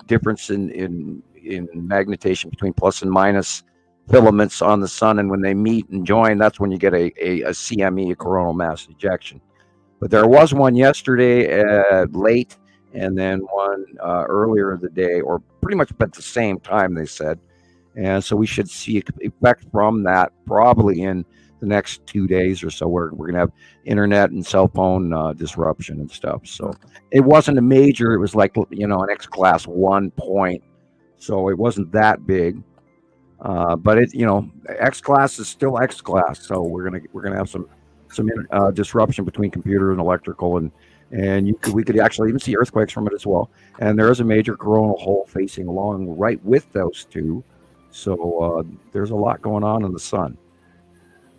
C: difference in magnetation between plus and minus filaments on the sun, and when they meet and join, that's when you get a CME, a coronal mass ejection. But there was one yesterday late, and then one earlier in the day, or pretty much at the same time, they said. And so we should see effect from that probably in the next 2 days or so. We're going to have internet and cell phone disruption and stuff. So it wasn't a major. It was like, an X-class 1 point. So it wasn't that big. But it, X-class is still X-class. So we're gonna have some disruption between computer and electrical, and we could actually even see earthquakes from it as well. And there is a major coronal hole facing along right with those two. So there's a lot going on in the sun.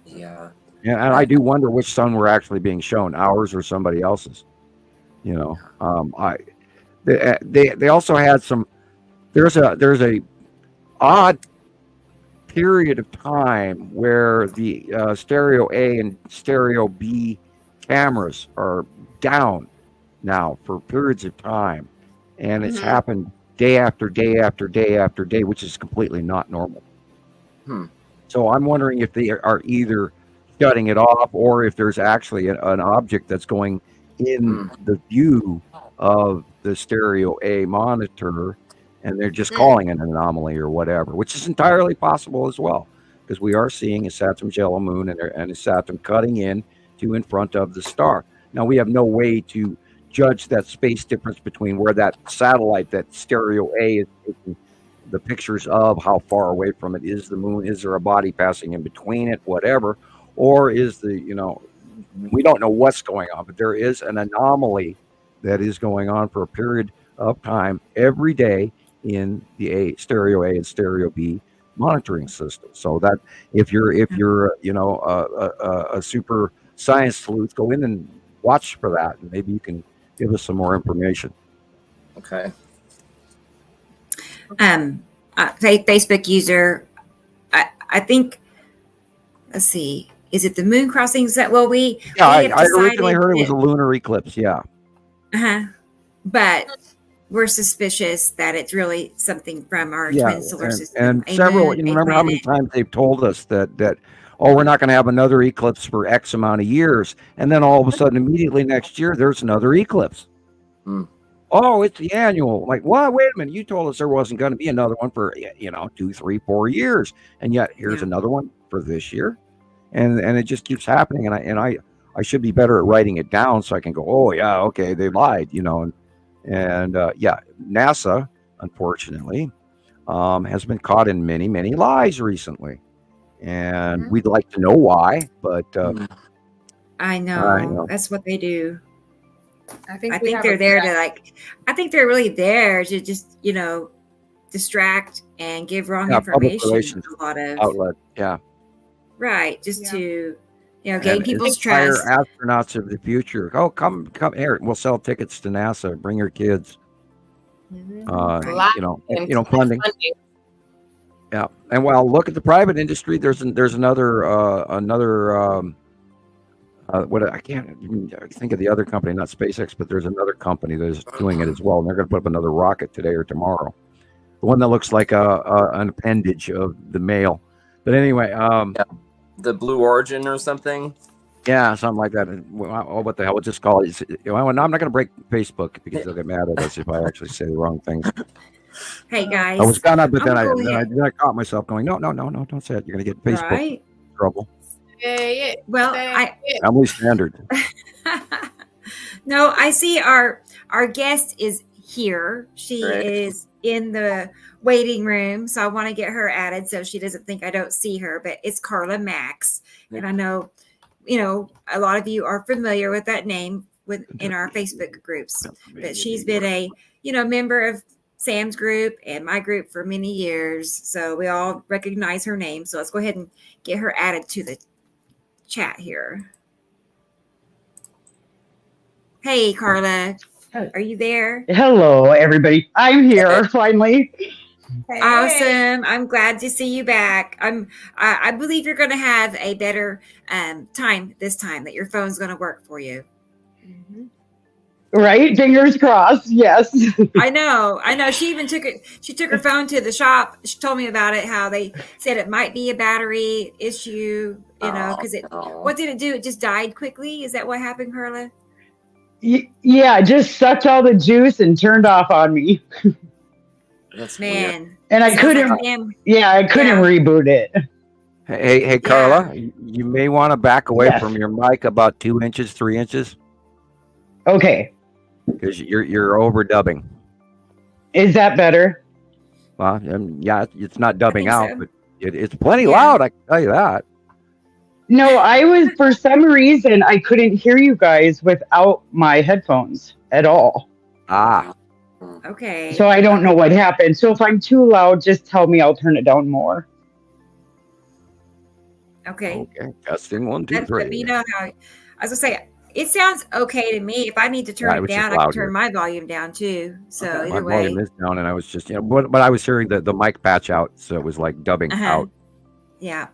E: Yeah.
C: And I do wonder which sun we're actually being shown, ours or somebody else's. They also had some. There's a odd period of time where the stereo A and stereo B cameras are down now for periods of time, and it's happened day after day after day after day, which is completely not normal. So I'm wondering if they are either shutting it off, or if there's actually an object that's going in the view of the stereo A monitor, and they're just calling it an anomaly or whatever, which is entirely possible as well, because we are seeing a Saturn's yellow moon and a Saturn cutting in front of the star. Now, we have no way to judge that space difference between where that satellite, that stereo A, is taking the pictures of, how far away from it is the moon, is there a body passing in between it, whatever, or is we don't know what's going on, but there is an anomaly that is going on for a period of time every day in the stereo A and stereo B monitoring system. So that if you're a super science sleuth, go in and watch for that, and maybe you can give us some more information.
E: Okay.
B: Facebook user, I think. Let's see. Is it the moon crossings that
C: I originally heard it was a lunar eclipse. Yeah.
B: But we're suspicious that it's really something from our twin solar system.
C: And several, remember how many times they've told us that we're not going to have another eclipse for X amount of years. And then all of a sudden, immediately next year, there's another eclipse. Oh, it's the annual. Like, what? Wait a minute. You told us there wasn't going to be another one for, 2, 3, 4 years. And yet here's another one for this year. And it just keeps happening. And I should be better at writing it down so I can go, oh, yeah, okay, they lied, And NASA, unfortunately, has been caught in many, many lies recently. And we'd like to know why, but
B: I know. That's what they do. I think they're there to I think they're really there to just, distract and give wrong information. A lot of
C: outlet. Yeah.
B: Right. Just to, gain people's trust.
C: Astronauts of the future. Oh, come here. We'll sell tickets to NASA. Bring your kids. Funding. Yeah. And look at the private industry. There's another what I can't even think of the other company, not SpaceX, but there's another company that is doing it as well. And they're going to put up another rocket today or tomorrow. The one that looks like an appendage of the male. But anyway,
E: the Blue Origin or something.
C: Yeah, something like that. What the hell? We'll just call it. I'm not going to break Facebook because they'll get mad at us if I actually say the wrong things.
B: Hey guys,
C: I was gonna, but then I caught myself going, no, don't say it. You're going to get Facebook trouble.
B: Well,
C: family standard.
B: No, I see our guest is here. She is in the waiting room, so I want to get her added so she doesn't think I don't see her. But it's Carla Max, and I know, a lot of you are familiar with that name in our Facebook groups. But she's been a member of Sam's group and my group for many years, so we all recognize her name. So let's go ahead and get her added to the chat here. Hey, Carla, are you there?
L: Hello, everybody. I'm here finally.
B: Awesome. I'm glad to see you back. I believe you're going to have a better time this time, that your phone's going to work for you.
L: Right? Fingers crossed. Yes.
B: I know. She even took her phone to the shop. She told me about it, how they said it might be a battery issue, because what did it do? It just died quickly. Is that what happened, Carla?
L: Yeah, it just sucked all the juice and turned off on me.
E: That's
B: man.
E: Weird.
L: And I couldn't reboot it.
C: Hey, Carla, you may want to back away from your mic about 2 inches, 3 inches.
L: Okay.
C: Because you're overdubbing.
L: Is that better?
C: Well, it's not dubbing out, but it's plenty loud. I can tell you that.
L: No, for some reason, I couldn't hear you guys without my headphones at all.
B: Okay.
L: So I don't know what happened. So if I'm too loud, just tell me. I'll turn it down more.
B: Okay.
C: Testing 1, 2, 3.
B: Let me know how. I was gonna say, it sounds okay to me. If I need to turn it down, I can turn my volume down too. So either way, my
C: volume is down, and I was just, but I was hearing the mic patch out, so it was like dubbing out.
B: Yeah.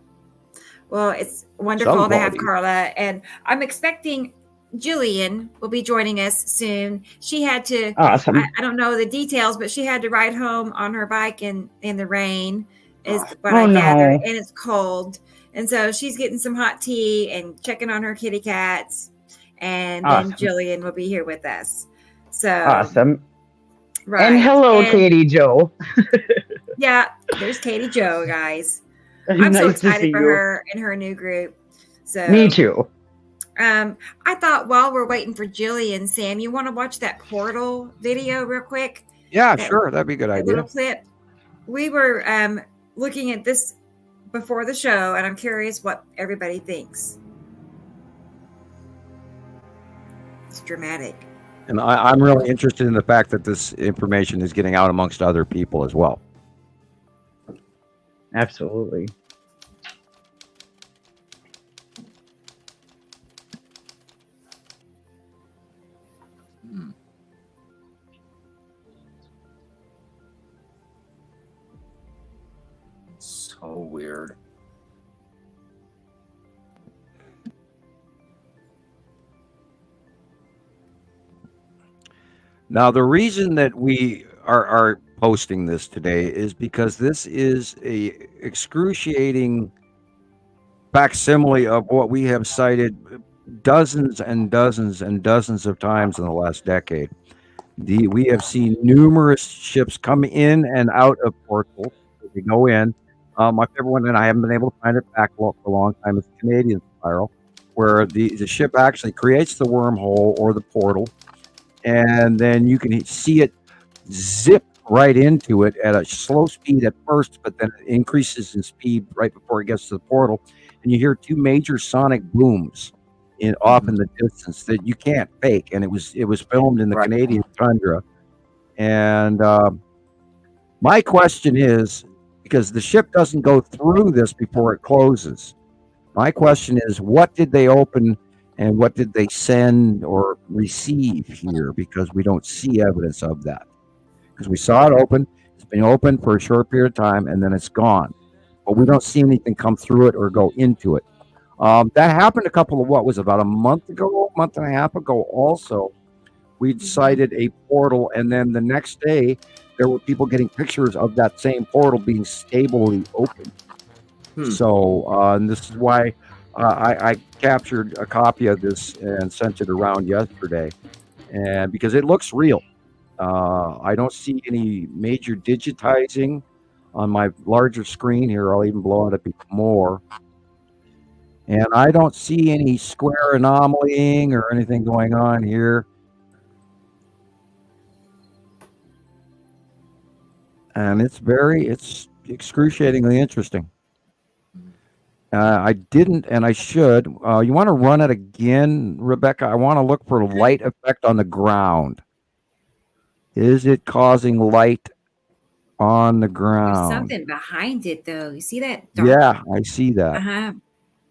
B: Well, it's wonderful to have Carla, and I'm expecting Gillian will be joining us soon. She had to.
L: Awesome.
B: I don't know the details, but she had to ride home on her bike in the rain, is what I gathered, and it's cold, and so she's getting some hot tea and checking on her kitty cats. And then Gillian will be here with us. So
L: awesome.
B: Right.
L: And hello, Katie Joe.
B: Yeah, there's Katie Joe, guys. I'm so excited for her and her new group. So
L: me too.
B: I thought while we're waiting for Gillian, Sam, you want to watch that portal video real quick?
C: Yeah, sure. That'd be a good idea.
B: Little clip. We were looking at this before the show, and I'm curious what everybody thinks. It's dramatic.
C: And I'm really interested in the fact that this information is getting out amongst other people as well.
L: Absolutely.
E: So weird.
C: Now, the reason that we are posting this today is because this is a excruciating facsimile of what we have cited dozens and dozens and dozens of times in the last decade. We have seen numerous ships come in and out of portals. They go in. My favorite one, and I haven't been able to find it back for a long time, is the Canadian spiral, where the ship actually creates the wormhole or the portal, and then you can see it zip right into it at a slow speed at first, but then it increases in speed right before it gets to the portal, and you hear two major sonic booms off in the distance that you can't fake. And it was filmed in the Canadian tundra. And my question is, because the ship doesn't go through this before it closes, my question is, what did they open and what did they send or receive here? Because we don't see evidence of that. Because we saw it open, it's been open for a short period of time, and then it's gone. But we don't see anything come through it or go into it. That happened about a month and a half ago also. We cited a portal, and then the next day, there were people getting pictures of that same portal being stably open. So, and this is why I captured a copy of this and sent it around yesterday, and because it looks real. I don't see any major digitizing on my larger screen here. I'll even blow it up more. And I don't see any square anomalying or anything going on here. And it's excruciatingly interesting. I didn't, and I should. You want to run it again, Rebecca? I want to look for light effect on the ground. Is it causing light on the ground?
B: There's something behind it, though. You see that? Dark?
C: Yeah, I see that.
B: Uh-huh.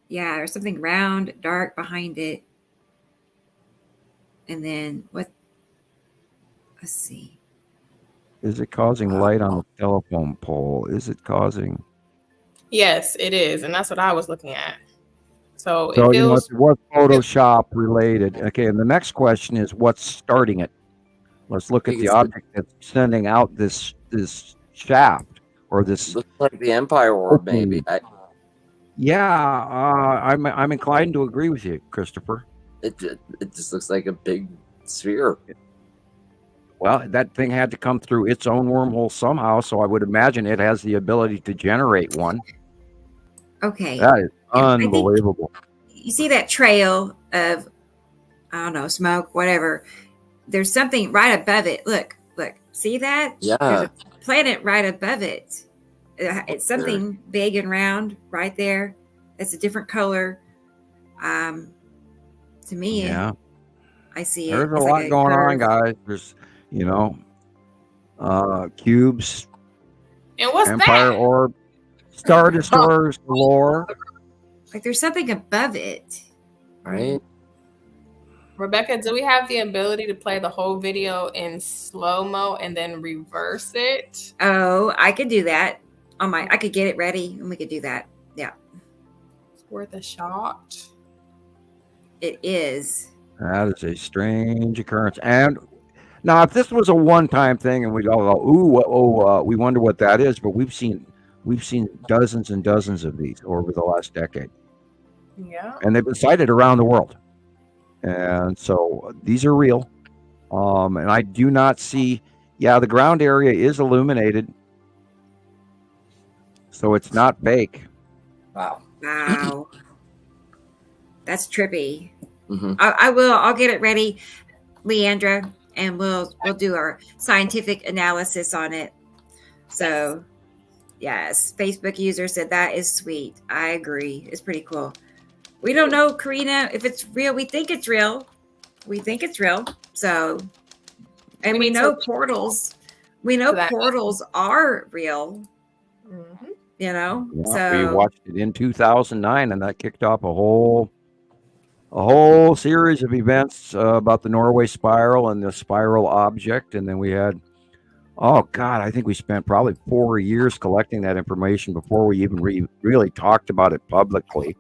B: Yeah, there's something round, dark behind it. And then what? Let's see.
C: Is it causing light on the telephone pole? Is it causing?
D: Yes, it is. And that's what I was looking at. So
C: it feels... what's Photoshop related? Okay, and the next question is what's starting it? Let's look at the object that's sending out this shaft or this.
E: Looks like the Empire Orb, maybe.
C: Yeah, I'm inclined to agree with you, Christopher.
E: It just looks like a big sphere.
C: Well, that thing had to come through its own wormhole somehow, so I would imagine it has the ability to generate one.
B: Okay.
C: That is unbelievable.
B: You see that trail of, I don't know, smoke, whatever. There's something right above it. Look. See that?
E: Yeah.
B: There's a planet right above it. It's something big and round right there. It's a different color. To me,
C: yeah,
B: I see it.
C: There's a lot going on, guys. There's, cubes.
D: And what's
C: Empire
D: that?
C: Orb, Star Destroyers galore.
B: Like there's something above it.
E: Right.
D: Rebecca, do we have the ability to play the whole video in slow-mo and then reverse it?
B: Oh, I could do that. I could get it ready and we could do that. Yeah.
D: It's worth a shot.
B: It is.
C: That is a strange occurrence. And now, if this was a one-time thing and we go, we wonder what that is, but we've seen dozens and dozens of these over the last decade.
D: Yeah.
C: And they've been sighted around the world. And so these are real. And I do not see, the ground area is illuminated. So it's not fake.
E: Wow.
B: That's trippy.
E: Mm-hmm.
B: I'll get it ready, Leighandra, and we'll do our scientific analysis on it. So yes, Facebook user said that is sweet. I agree. It's pretty cool. We don't know, Karina, if it's real. We think it's real. we think it's real. So, and we know portals. We know portals are real.
D: Mm-hmm.
B: You know,
C: Yeah,
B: so
C: we watched it in 2009, and that kicked off a whole series of events about the Norway spiral and the spiral object. And then we had, oh God, I think we spent probably 4 years collecting that information before we even really talked about it publicly.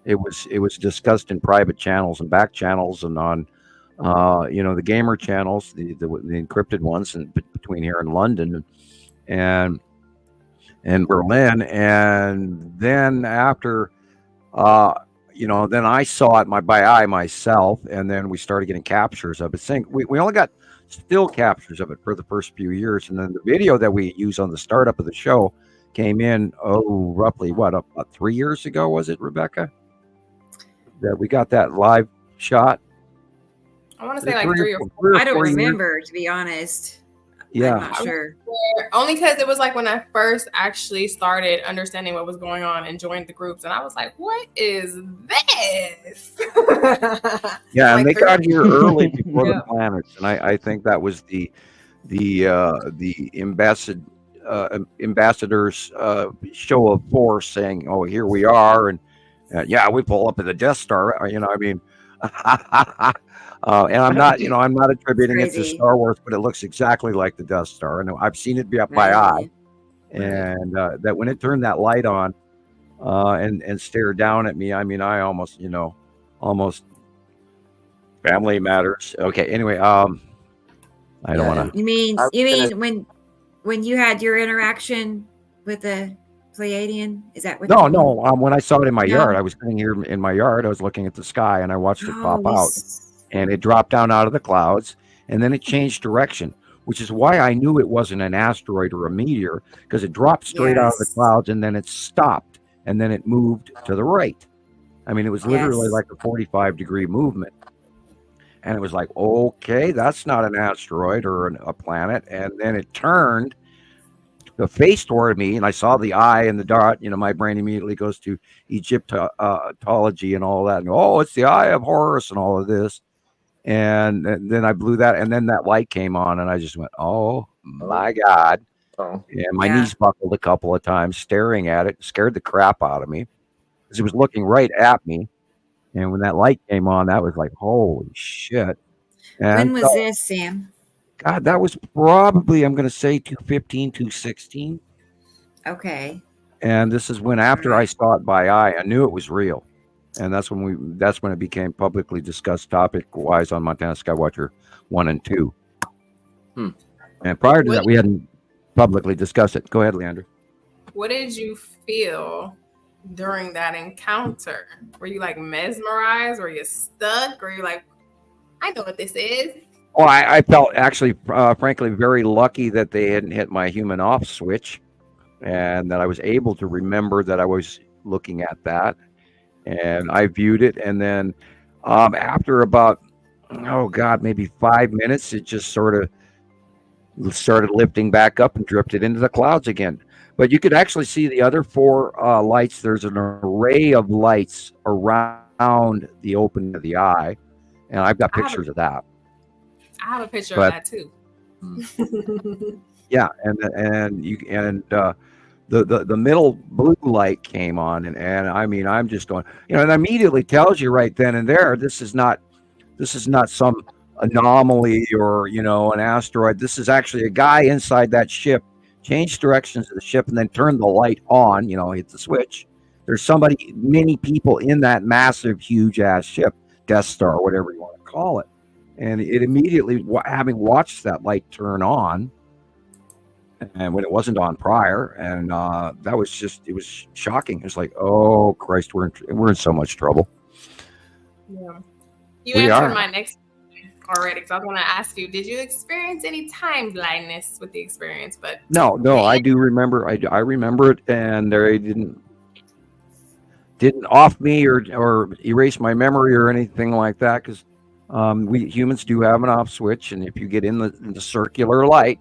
C: It was discussed in private channels and back channels and on, the gamer channels, the encrypted ones, and between here and London and Berlin. And then after, then I saw it by eye myself, and then we started getting captures of it. Saying we only got still captures of it for the first few years, and then the video that we use on the startup of the show came in roughly about 3 years ago, was it, Rebecca? That we got that live shot.
D: I want to say like 3 or 4.
B: I don't remember, to be honest.
C: Yeah,
B: I'm not sure.
D: Only because it was like when I first actually started understanding what was going on and joined the groups, and I was like, "What is this?"
C: Yeah, and they got here early before the planets, and I think that was the ambassadors show of force, saying, "Oh, here we are," and we pull up at the Death Star. And I'm not attributing it to Star Wars, but it looks exactly like the Death Star. And I've seen it by eye, and that when it turned that light on and stared down at me, I almost family matters. Okay, anyway, I don't want to.
B: You mean when you had your interaction with the Pleiadian? Is that what?
C: No. When I saw it in my yard, I was sitting here in my yard. I was looking at the sky, and I watched it pop out. And it dropped down out of the clouds, and then it changed direction, which is why I knew it wasn't an asteroid or a meteor, because it dropped straight out of the clouds, and then it stopped, and then it moved to the right. It was literally like a 45-degree movement. And it was like, okay, that's not an asteroid or a planet. And then it turned the face toward me, and I saw the eye and the dot. My brain immediately goes to Egyptology and all that. And, it's the Eye of Horus and all of this. And then I blew that, and then that light came on, and I just went, "Oh my God!" And my knees buckled a couple of times, staring at it. Scared the crap out of me because it was looking right at me. And when that light came on, that was like, "Holy shit!" And
B: when was this, Sam?
C: God, that was probably, I'm going to say 2015, 2016.
B: Okay.
C: And this is when, after I saw it by eye, I knew it was real. And that's when it became publicly discussed topic-wise on Montana Skywatcher 1 and 2. And prior to that, we hadn't publicly discussed it. Go ahead, Leighandra.
D: What did you feel during that encounter? Were you like mesmerized? Were you stuck? Or you like, I know what this is?
C: Oh, I felt actually, frankly, very lucky that they hadn't hit my human off switch, and that I was able to remember that I was looking at that. And I viewed it, and then after about, maybe 5 minutes, it just sort of started lifting back up and drifted into the clouds again. But you could actually see the other 4 lights. There's an array of lights around the opening of the eye, and I've got pictures of that.
D: I have a picture of that too.
C: Yeah, the middle blue light came on, and I'm just going, it immediately tells you right then and there, this is not some anomaly or an asteroid. This is actually a guy inside that ship changed directions of the ship and then turned the light on. Hit the switch. There's many people in that massive, huge ass ship, Death Star, whatever you want to call it, and it immediately, having watched that light turn on. And when it wasn't on prior, and that was it was shocking. It was like, oh Christ, we're in so much trouble.
D: Yeah, you answered my next question already, because I was going to ask you, did you experience any time blindness with the experience? But
C: no, I do remember. I remember it, and they didn't off me or erase my memory or anything like that, because we humans do have an off switch, and if you get in the circular light.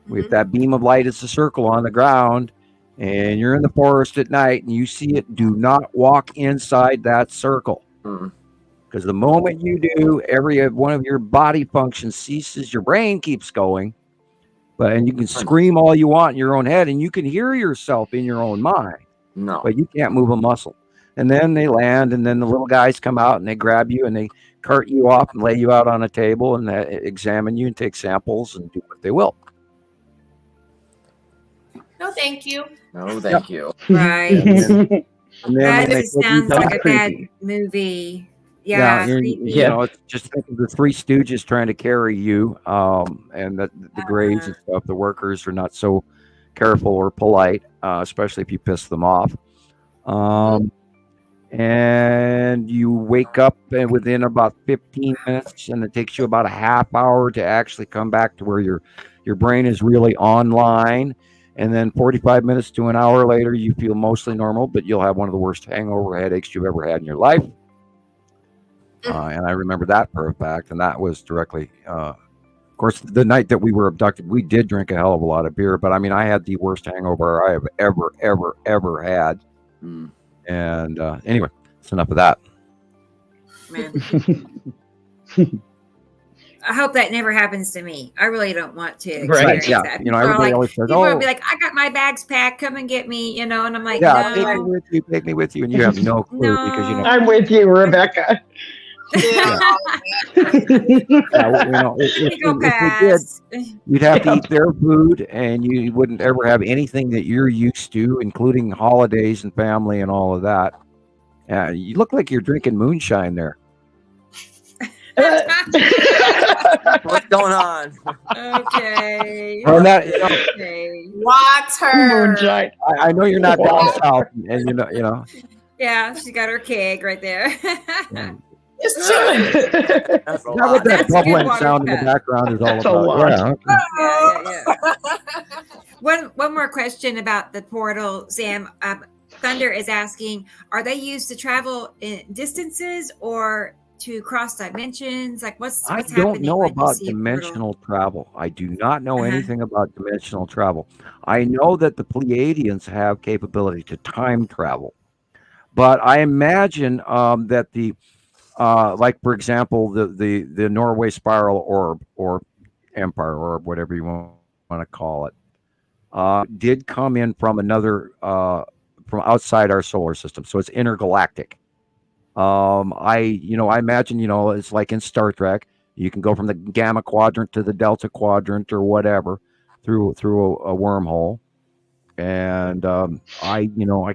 C: If that beam of light is a circle on the ground and you're in the forest at night and you see it, do not walk inside that circle, Because the moment you do, every one of your body functions ceases. Your brain keeps going, and you can scream all you want in your own head, and you can hear yourself in your own mind.
E: No,
C: but you can't move a muscle. And then they land, and then the little guys come out and they grab you and they cart you off and lay you out on a table and examine you and take samples and do what they will.
D: No, thank you.
E: No, thank you.
B: Right.
C: And then
B: that just sounds like a bad movie. Yeah,
C: you know, it's just think of the Three Stooges trying to carry you, and the graves and stuff. The workers are not so careful or polite, especially if you piss them off. And you wake up within about 15 minutes, and it takes you about a half hour to actually come back to where your brain is really online. And then 45 minutes to an hour later, you feel mostly normal, but you'll have one of the worst hangover headaches you've ever had in your life. And I remember that for a fact, and that was directly, of course, the night that we were abducted. We did drink a hell of a lot of beer, but I mean, I had the worst hangover I have ever had. And anyway, it's enough of that.
B: Man. I hope that never happens to me. I really don't want to.
C: Right? Yeah.
B: That.
C: You know, everybody always says,
B: people will be like, "I got my bags packed. Come and get me." You know, and I'm like,
C: "Yeah,
B: no.
C: take me with you," and you have no clue because you know.
L: I'm with you, Rebecca.
C: Yeah. You know, if we did, you'd have to eat their food, and you wouldn't ever have anything that you're used to, including holidays and family and all of that. You look like you're drinking moonshine there.
E: What's going on?
B: Okay.
C: Well, that,
D: Water.
L: Moonshine.
C: I know you're not down south, and you know.
B: Yeah, she got her keg right there.
D: It's chilling.
C: That's what that bubbling sound in the background is all about.
B: Yeah. One more question about the portal, Sam. Thunder is asking: are they used to travel in distances or to cross dimensions? Like, what's
C: I
B: happening?
C: don't know about dimensional travel. I do not know anything about dimensional travel. I know that the Pleiadians have capability to time travel, but I imagine that the like, for example, the Norway spiral orb or empire orb, whatever you want to call it, did come in from another from outside our solar system, so it's intergalactic. I imagine, it's like in Star Trek, you can go from the Gamma quadrant to the Delta quadrant or whatever through a wormhole. And I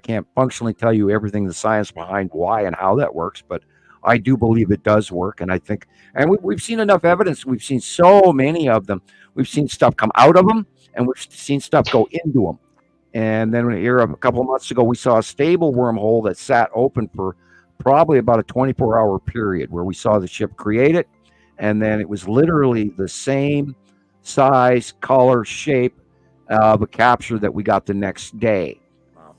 C: can't functionally tell you everything, the science behind why and how that works, but I do believe it does work. And I think, and we've seen enough evidence. We've seen so many of them. We've seen stuff come out of them, and we've seen stuff go into them. And then here a couple of months ago, we saw a stable wormhole that sat open for probably about a 24-hour period where we saw the ship create it. And then it was literally the same size, color, shape of a capture that we got the next day.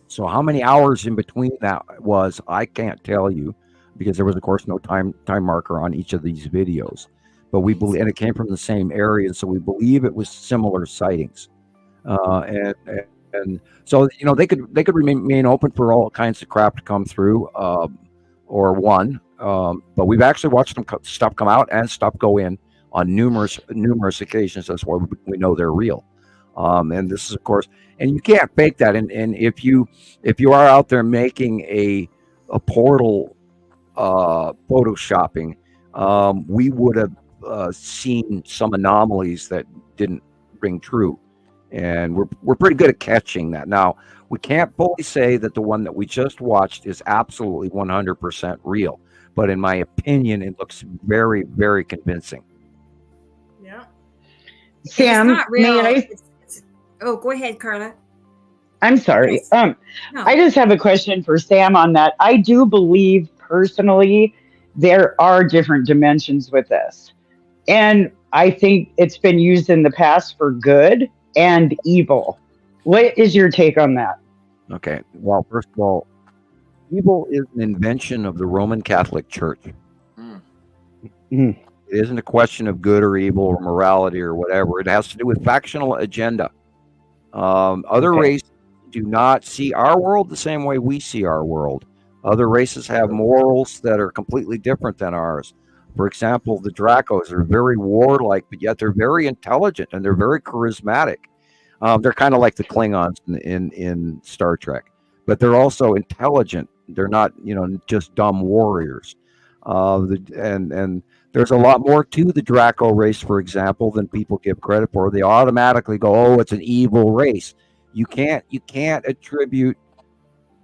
C: So how many hours in between that was, I can't tell you, because there was, of course, no time marker on each of these videos. But we believe, and it came from the same area, so we believe it was similar sightings. And so, they could remain open for all kinds of crap to come through, or one. But we've actually watched stuff come out and stuff go in on numerous occasions. That's why we know they're real. And this is, of course, and you can't fake that. And if you are out there making a portal photoshopping, we would have seen some anomalies that didn't ring true. And we're pretty good at catching that. Now, we can't fully say that the one that we just watched is absolutely 100% real. But in my opinion, it looks very, very convincing.
D: Yeah.
L: Sam, may I?
B: Oh, go ahead, Carla.
L: I'm sorry.
B: No.
L: I just have a question for Sam on that. I do believe personally there are different dimensions with this. And I think it's been used in the past for good and evil. What is your take on that?
C: Okay. Well, first of all, evil is an invention of the Roman Catholic Church. It isn't a question of good or evil or morality or whatever. It has to do with factional agenda. Other races do not see our world the same way we see our world. Other races have morals that are completely different than ours. For example, the Dracos are very warlike, but yet they're very intelligent and they're very charismatic. They're kind of like the Klingons in Star Trek, but they're also intelligent. They're not, just dumb warriors. And there's a lot more to the Draco race, for example, than people give credit for. They automatically go, "Oh, it's an evil race." You can't attribute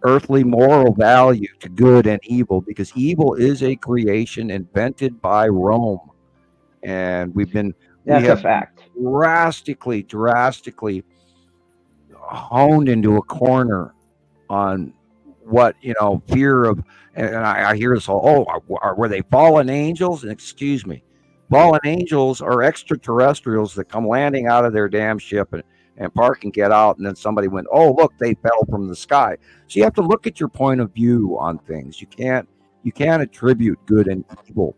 C: earthly moral value to good and evil, because evil is a creation invented by Rome, and we have
L: a fact.
C: drastically honed into a corner on what fear of, and I hear this all, were they fallen angels? And excuse me, fallen angels are extraterrestrials that come landing out of their damn ship and park and get out, and then somebody went, "Oh, look, they fell from the sky." So you have to look at your point of view on things. You can't attribute good and evil.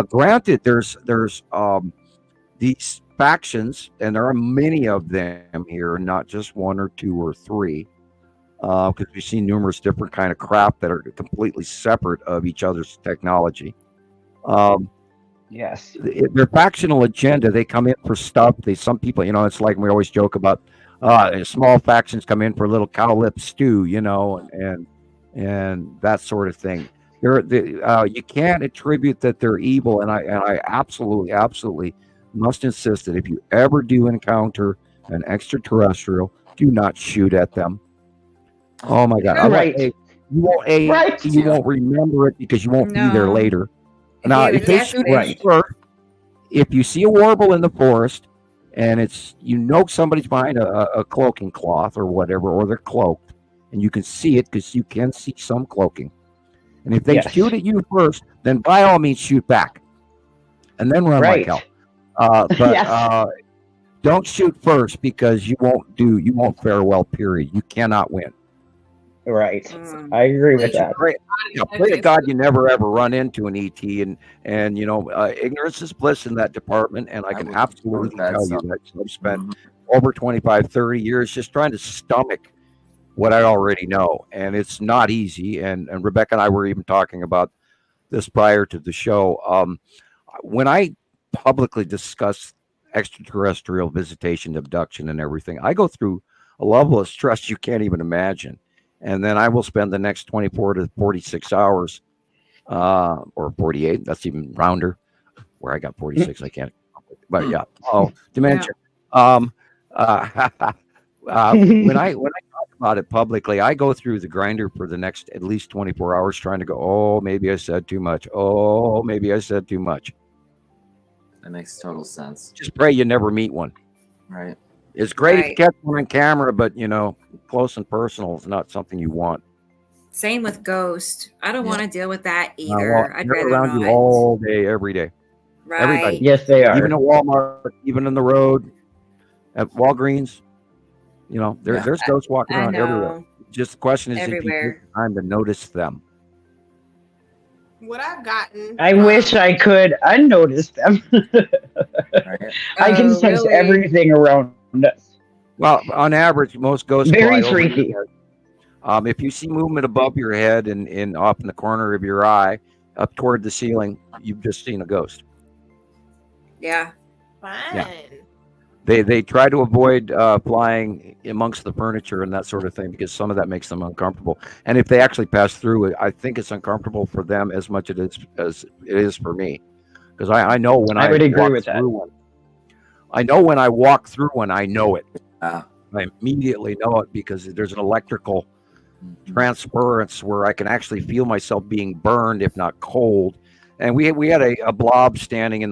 C: Granted, there's these factions, and there are many of them here, not just one or two or three, because we've seen numerous different kind of craft that are completely separate of each other's technology.
L: Yes,
C: their factional agenda. They come in for stuff. Some people, it's like we always joke about. Small factions come in for a little cow lip stew, and that sort of thing. You can't attribute that they're evil, and I absolutely must insist that if you ever do encounter an extraterrestrial, do not shoot at them. Oh my God!
L: Right.
C: You won't remember it because you won't be there later. Now, if you see a warble in the forest and it's somebody's behind a cloaking cloth or whatever, or they're cloaked, and you can see it because you can see some cloaking. And if they shoot at you first, then by all means shoot back, and then run like hell. But don't shoot first, because you won't fare well. Period. You cannot win.
L: Right. I agree with that.
C: Pray to God you never ever run into an ET, and ignorance is bliss in that department, and I can absolutely tell you that I've spent over 25, 30 years just trying to stomach what I already know, and it's not easy. And Rebecca and I were even talking about this prior to the show. When I publicly discuss extraterrestrial visitation, abduction, and everything, I go through a level of stress you can't even imagine. And then I will spend the next 24 to 46 hours, or 48. That's even rounder. Where I got 46, I can't. But yeah. Oh, dimension. When I talk about it publicly, I go through the grinder for the next at least 24 hours, trying to go, "Oh, maybe I said too much. Oh, maybe I said too much."
E: That makes total sense.
C: Just pray you never meet one.
E: Right.
C: It's great if you catch one on camera, but close and personal is not something you want.
B: Same with ghost. I don't want to deal with that either. I'd
C: they're
B: rather
C: around
B: not.
C: you all day, every day.
B: Right.
C: Everybody.
L: Yes, they are.
C: Even at Walmart, even on the road, at Walgreens. There's ghosts walking around everywhere. Just the question is, if you take time to notice them.
D: What I've gotten.
L: I wish I could unnotice them. I can sense everything around us.
C: Well, on average, most ghosts
L: very
C: fly
L: freaky.
C: If you see movement above your head and off in the corner of your eye, up toward the ceiling, you've just seen a ghost.
B: Yeah.
D: Fun.
C: Yeah. They try to avoid flying amongst the furniture and that sort of thing, because some of that makes them uncomfortable. And if they actually pass through it, I think it's uncomfortable for them as much as it is for me, because I know when I
L: would agree with that.
C: I know when I walk through one, I know it. I immediately know it, because there's an electrical transference where I can actually feel myself being burned, if not cold. And we had a blob standing in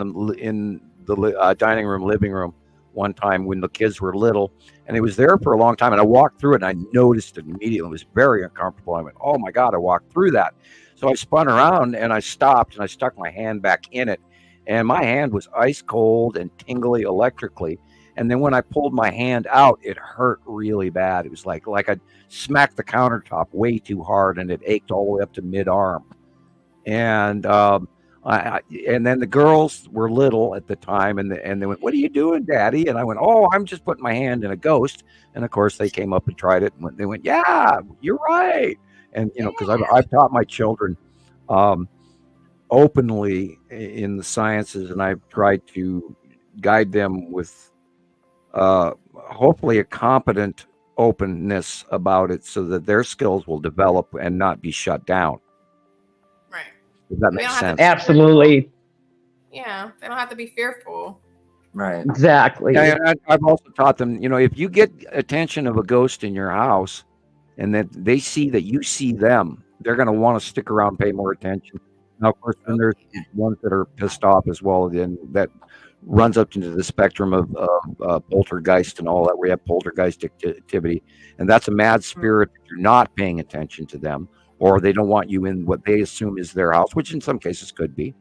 C: the dining room, living room one time when the kids were little, and it was there for a long time. And I walked through it, and I noticed it immediately. It was very uncomfortable. I went, "Oh my God!" I walked through that. So I spun around and I stopped, and I stuck my hand back in it, and my hand was ice cold and tingly electrically. And then when I pulled my hand out, it hurt really bad. It was like I'd smacked the countertop way too hard, and it ached all the way up to mid-arm. And and then the girls were little at the time, and they went, "What are you doing, Daddy?" And I went, "Oh, I'm just putting my hand in a ghost." And of course, they came up and tried it, and they went, "Yeah, you're right." And because I've taught my children openly in the sciences, and I've tried to guide them with hopefully a competent openness about it, so that their skills will develop and not be shut down.
D: Right.
C: Does that make sense?
L: Absolutely.
D: Yeah, they don't have to be fearful.
E: Right.
L: Exactly.
C: Yeah, and I've also taught them, if you get attention of a ghost in your house and that they see that you see them, they're going to want to stick around and pay more attention. Now, of course, then there's ones that are pissed off as well. Then that runs up into the spectrum of poltergeist and all that, where you have poltergeist activity. And that's a mad spirit if you're not paying attention to them, or they don't want you in what they assume is their house, which in some cases could be.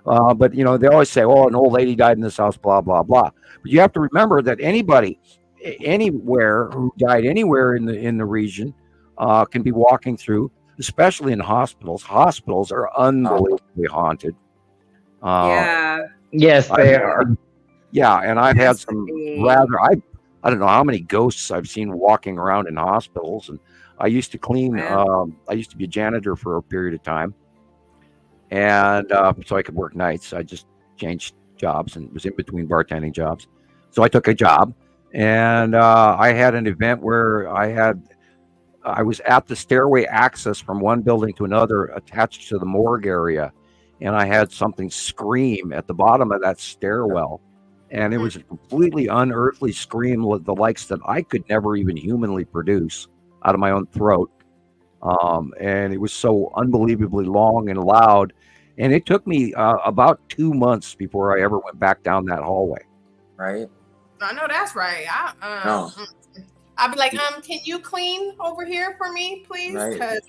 C: But they always say, "Oh, an old lady died in this house," blah blah blah. But you have to remember that anybody, anywhere who died anywhere in the region, can be walking through, especially in hospitals. Hospitals are unbelievably haunted.
L: Yes, they are.
C: Yeah, and I've had some rather. I don't know how many ghosts I've seen walking around in hospitals. And I used to clean. I used to be a janitor for a period of time. And so I could work nights. I just changed jobs and was in between bartending jobs. So I took a job, and I had an event where I was at the stairway access from one building to another attached to the morgue area. And I had something scream at the bottom of that stairwell. And it was a completely unearthly scream, with the likes that I could never even humanly produce out of my own throat. And it was so unbelievably long and loud. And it took me about 2 months before I ever went back down that hallway.
E: Right.
D: I know that's right. I'll be like, can you clean over here for me, please? Because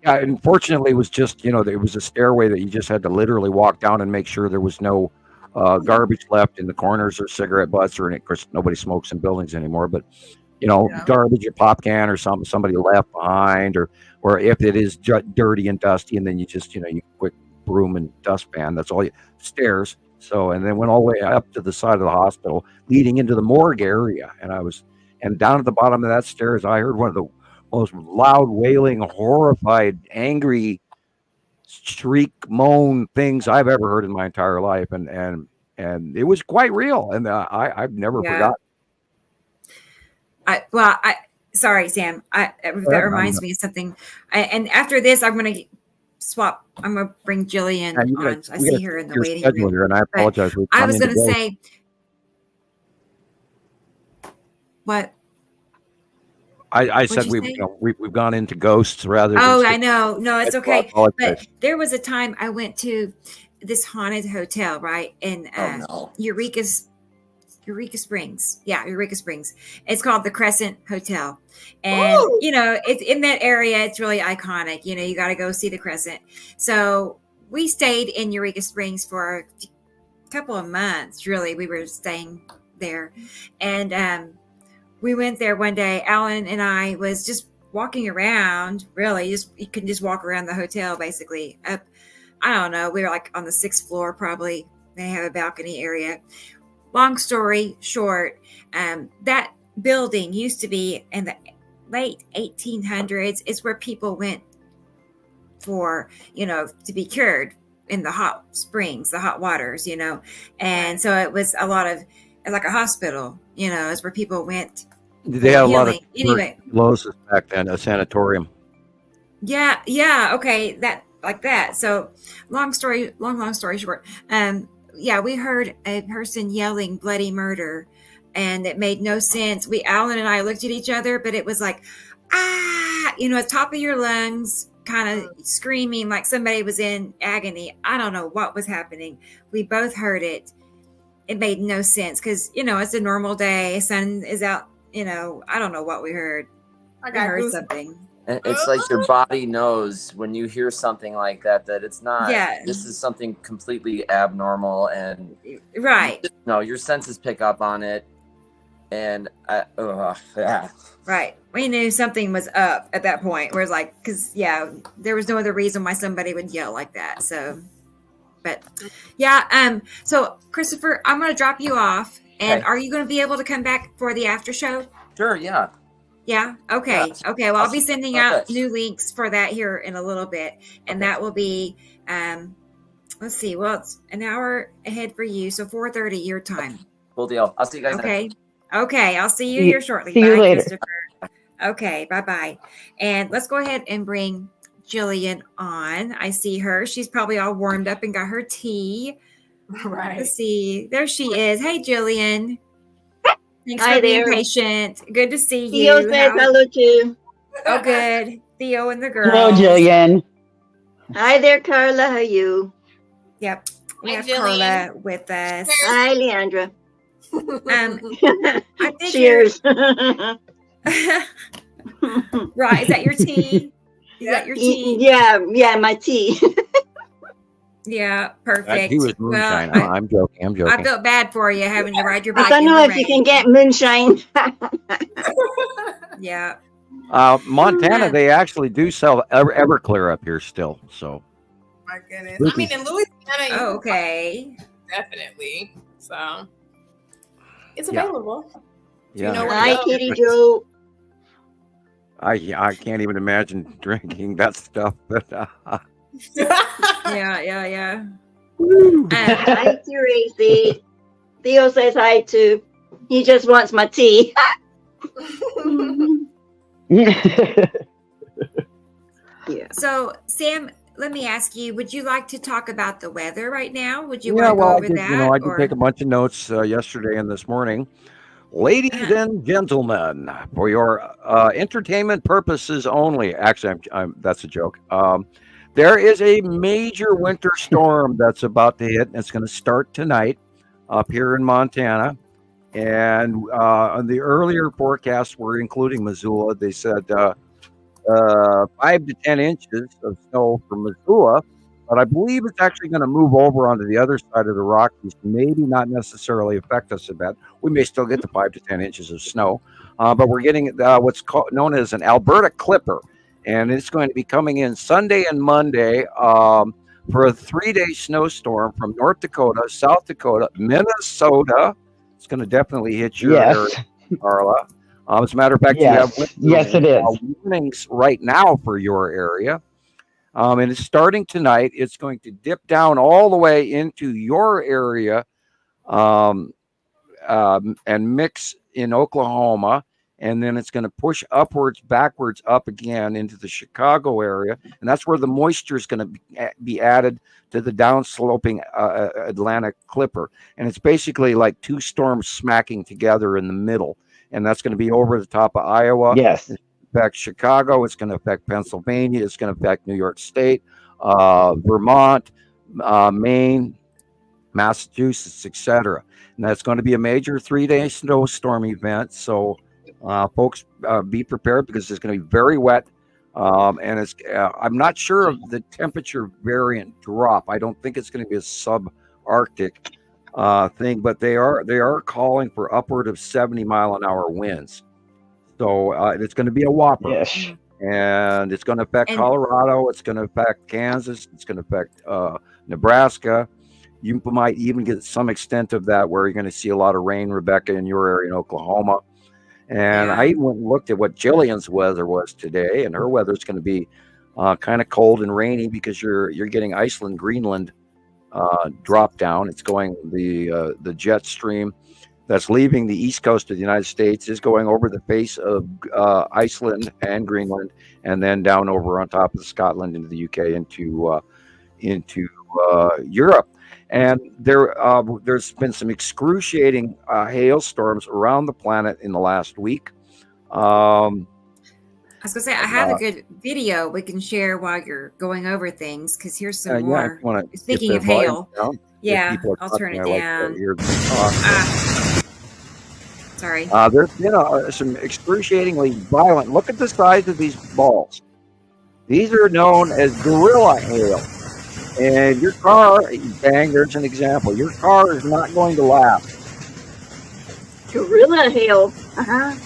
C: unfortunately, it was just, there was a stairway that you just had to literally walk down and make sure there was no garbage left in the corners or cigarette butts, or, of course, nobody smokes in buildings anymore. But garbage, a pop can or something somebody left behind, or if it is dirty and dusty, and then you just, you quick broom and dustpan. That's all stairs. So, and then went all the way up to the side of the hospital leading into the morgue area. And down at the bottom of that stairs, I heard one of the most loud, wailing, horrified, angry shriek, moan things I've ever heard in my entire life. And it was quite real. And I've never forgotten.
B: Sorry, Sam. That reminds me of something. And after this, I'm going to swap. I'm going to bring Gillian on. I see her in the waiting room.
C: Here, and I apologize.
B: I was going to say, what?
C: I said we've gone into ghosts rather than.
B: Oh, I know. No, it's okay. But there was a time I went to this haunted hotel, right? In Eureka Springs. Yeah, Eureka Springs. It's called the Crescent Hotel. And, it's in that area. It's really iconic. You got to go see the Crescent. So we stayed in Eureka Springs for a couple of months, really. We were staying there. And we went there one day. Alan and I was just walking around, really. You can just walk around the hotel, basically. Up, I don't know. We were like on the 6th floor, probably. They have a balcony area. Long story short, that building used to be in the late 1800s. It's where people went for, to be cured in the hot springs, the hot waters, And so it was a lot of, like a hospital, it's where people went.
C: They had a lot of tuberculosis back then, a sanatorium.
B: Yeah. Okay. That. So long story short, we heard a person yelling bloody murder, and it made no sense. Alan and I looked at each other, but it was like, at top of your lungs, kind of screaming like somebody was in agony. I don't know what was happening. We both heard it. It made no sense because, it's a normal day. Sun is out, I don't know what we heard. I heard something.
E: And it's like your body knows when you hear something like that it's not, this is something completely abnormal. And your senses pick up on it. And
B: right. We knew something was up at that point. Where it's like, because there was no other reason why somebody would yell like that. So, but so Christoper, I'm going to drop you off. And are you going to be able to come back for the after show?
E: Sure. Yeah.
B: Yeah. Okay.
E: Yeah.
B: Okay. Well, I'll be sending out new links for that here in a little bit, and that will be. Let's see. Well, it's an hour ahead for you, so 4:30 your time.
E: Cool deal. I'll see you guys.
B: Okay. Okay. I'll see you here shortly.
L: See you
B: Bye,
L: later.
B: Christoper. Okay. Bye. And let's go ahead and bring Gillian on. I see her. She's probably all warmed up and got her tea.
D: Right.
B: Let's see. There she is. Hey, Gillian. Thanks
M: Hi
B: for being
M: there.
B: patient. Good to see you.
M: Theo says hello too.
B: Oh, good. Theo and the girls.
L: Hello, Gillian.
M: Hi there, Carla. How are you?
B: Yep. We
D: Hi,
B: have
D: Gillian.
B: Carla with us.
M: Hi, Leighandra.
B: I think
M: Cheers.
B: Right. Is that your tea? Is that your tea?
M: Yeah, my tea.
B: Yeah,
C: That
B: perfect.
C: tea was moonshine.
B: Well,
C: I'm joking.
B: I felt bad for you having to ride your
M: I
B: bike
M: don't
B: in
M: know
B: the
M: if you
B: rain.
M: can get moonshine.
B: Yeah.
C: Montana, they actually do sell Everclear up here still. So
D: My goodness. I mean, in Louisiana,
B: Oh, okay.
D: definitely. So it's
C: Yeah.
D: available.
C: yeah,
D: You know where
M: Hi,
D: to go.
M: Kitty Joe.
C: I can't even imagine drinking that stuff. But
B: Yeah.
M: Hi, Tracy. Theo says hi too. He just wants my tea. Yeah.
B: So, Sam, let me ask you, would you like to talk about the weather right now? Would you
C: yeah,
B: want to
C: well,
B: go
C: I
B: over
C: did,
B: that?
C: I did take a bunch of notes yesterday and this morning. Ladies and gentlemen, for your entertainment purposes only. Actually, that's a joke. There is a major winter storm that's about to hit, and it's going to start tonight up here in Montana. And on the earlier forecasts were including Missoula. They said 5 to 10 inches of snow for Missoula, but I believe it's actually going to move over onto the other side of the Rockies, maybe not necessarily affect us a bit. We may still get the 5 to 10 inches of snow, but we're getting what's known as an Alberta Clipper, and it's going to be coming in Sunday and Monday for a 3-day snowstorm from North Dakota, South Dakota, Minnesota. It's going to definitely hit your area, Carla. As a matter of fact,
L: Yes.
C: you have
L: Yes, it is.
C: warnings right now for your area. And it's starting tonight. It's going to dip down all the way into your area and mix in Oklahoma. And then it's going to push backwards up again into the Chicago area. And that's where the moisture is going to be added to the downsloping Atlantic Clipper. And it's basically like two storms smacking together in the middle. And that's going to be over the top of Iowa.
L: Yes.
C: Affect Chicago. It's going to affect Pennsylvania. It's going to affect New York State, Vermont, Maine, Massachusetts, etc. And that's going to be a major 3-day snowstorm event. So folks, be prepared because it's going to be very wet. And it's I'm not sure of the temperature variant drop. I don't think it's going to be a subarctic thing, but they are calling for upward of 70-mile-an-hour winds. So it's going to be a whopper.
L: Yes.
C: And it's going to affect Colorado. It's going to affect Kansas. It's going to affect Nebraska. You might even get some extent of that where you're going to see a lot of rain, Rebecca, in your area in Oklahoma. And I even went and looked at what Jillian's weather was today, and her weather is going to be kind of cold and rainy because you're getting Iceland, Greenland drop down. It's going the jet stream that's leaving the east coast of the United States is going over the face of Iceland and Greenland, and then down over on top of Scotland into the UK into Europe. And there's been some excruciating hailstorms around the planet in the last week.
B: I was gonna say I have a good video we can share while you're going over things because here's some more. Speaking of hail, I'll turn it down. Sorry.
C: There's been some excruciatingly violent. Look at the size of these balls. These are known as gorilla hail. And your car, bang, there's an example. Your car is not going to last.
M: Gorilla hail.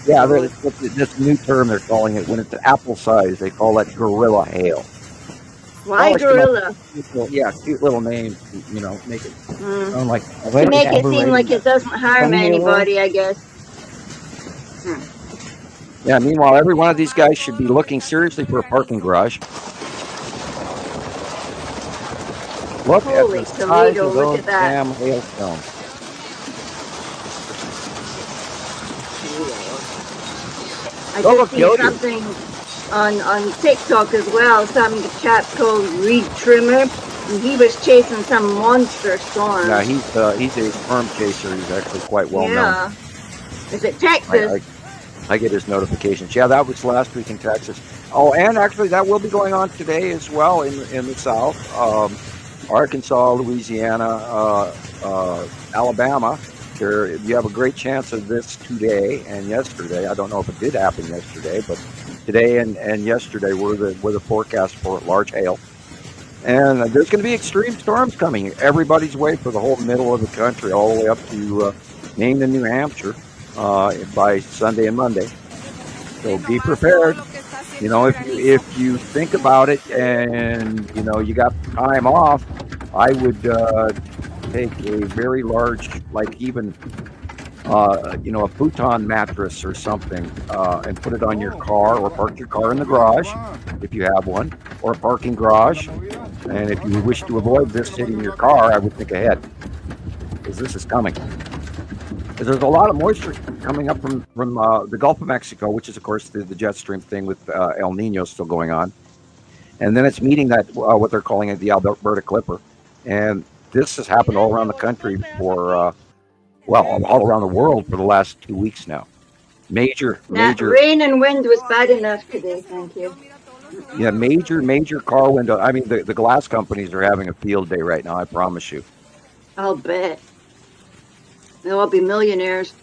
C: Yeah, this new term they're calling it. When it's apple size, they call that gorilla hail.
M: Why gorilla?
C: Cute little name, make it sound like...
M: To make it seem like it doesn't harm anybody, I guess.
C: Yeah, meanwhile, every one of these guys should be looking seriously for a parking garage. Look
M: Holy
C: at the size
M: Toledo,
C: of
M: look
C: those
M: at that.
C: damn hailstones.
M: I just seen something on TikTok as well. Some chap called Reed Trimmer, and he was chasing some monster storm.
C: Yeah, he's a storm chaser. He's actually quite well known.
M: Is it Texas?
C: I get his notifications. Yeah, that was last week in Texas. Oh, and actually that will be going on today as well in the South. Arkansas, Louisiana, Alabama. You have a great chance of this today and yesterday. I don't know if it did happen yesterday, but today and yesterday were the forecast for large hail. And there's going to be extreme storms coming everybody's way for the whole middle of the country, all the way up to Maine and New Hampshire by Sunday and Monday. So be prepared. You know, if you think about it and, you know, you got time off, I would take a very large, like even, you know, a futon mattress or something and put it on your car, or park your car in the garage if you have one, or a parking garage. And if you wish to avoid this hitting your car, I would think ahead, because this is coming. Because there's a lot of moisture coming up from the Gulf of Mexico, which is, of course, the jet stream thing with El Nino still going on. And then it's meeting that, what they're calling it, the Alberta Clipper. And this has happened all around the country for, well, all around the world for the last 2 weeks now. Major.
M: Rain and wind was bad enough today, thank you.
C: Yeah, major car window. I mean, the glass companies are having a field day right now, I promise you.
M: I'll bet. They'll all be millionaires.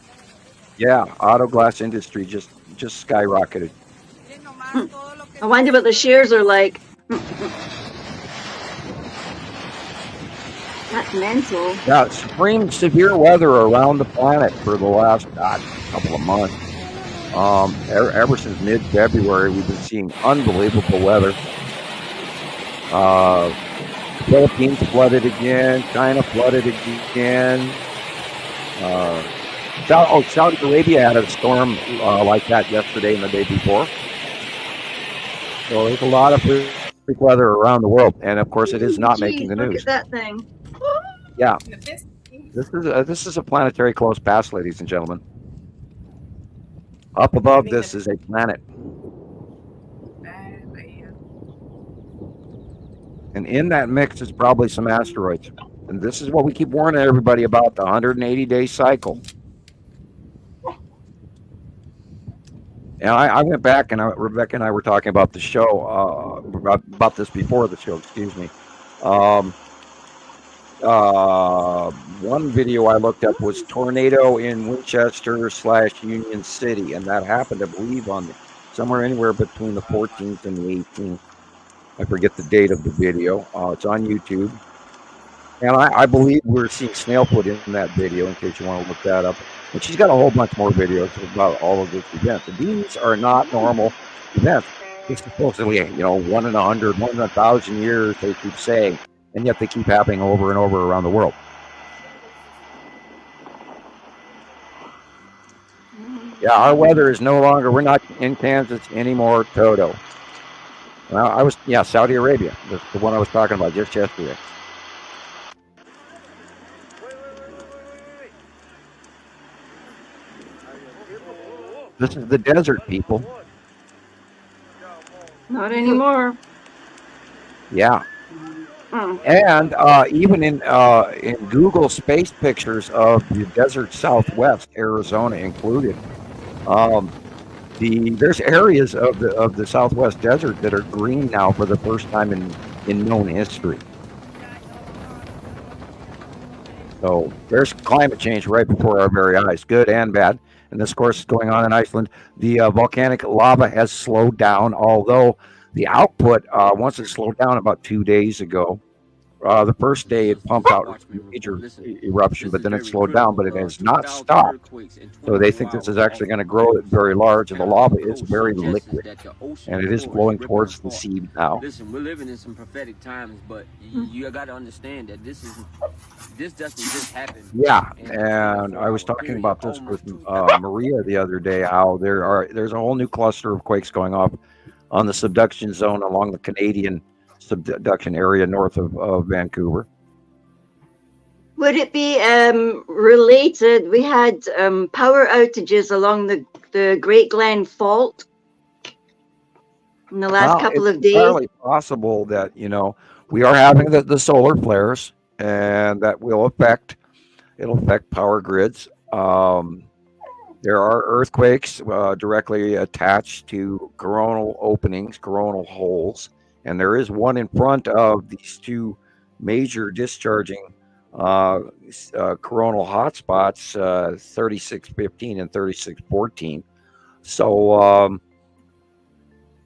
C: Yeah, auto glass industry just skyrocketed.
M: I wonder what the shares are like. That's mental.
C: Yeah, supreme severe weather around the planet for the last couple of months. Ever since mid-February, we've been seeing unbelievable weather. Philippines flooded again. China flooded again. Saudi Arabia had a storm like that yesterday and the day before. So there's a lot of freak weather around the world, and of course, it is not making the news.
M: Look at that thing.
C: Yeah, this is a planetary close pass, ladies and gentlemen. Up above this is a planet. And in that mix is probably some asteroids. And this is what we keep warning everybody about, the 180-day cycle. And I went back, and Rebecca and I were talking about the show, about this before the show, excuse me. One video I looked up was tornado in Winchester/Union City, and that happened, I believe, on somewhere anywhere between the 14th and the 18th. I forget the date of the video. It's on YouTube, and I believe we're seeing snailfoot in that video. In case you want to look that up, but she's got a whole bunch more videos about all of these events. And these are not normal events. It's supposedly, you know, 1 in 100, 1 in 1,000 years. They keep saying. And yet they keep happening over and over around the world. Yeah, our weather is no longer, we're not in Kansas anymore, Toto. Well, Saudi Arabia, the one I was talking about just yesterday. This is the desert, people.
M: Not anymore.
C: Yeah. And even in Google space pictures of the desert Southwest, Arizona included, there's areas of the Southwest desert that are green now for the first time in known history. So there's climate change right before our very eyes, good and bad. And this, of course, is going on in Iceland. The volcanic lava has slowed down, although the output, once it slowed down about 2 days ago, the first day it pumped out a major eruption, but then it slowed down, but it has not stopped. So they think this is actually going to grow it very large, and the lava is very liquid, and it is flowing towards the sea now.
N: Listen, we're living in some prophetic times, but you got to understand that this doesn't just happen.
C: Yeah, and I was talking about this with Maria the other day, how there's a whole new cluster of quakes going off on the subduction zone along the Canadian subduction area north of Vancouver.
M: Would it be related? We had power outages along the Great Glen Fault in the last couple of days.
C: It's entirely possible that, we are having the solar flares, and that will affect power grids. There are earthquakes directly attached to coronal openings, coronal holes, and there is one in front of these two major discharging coronal hotspots, 3615 and 3614. So,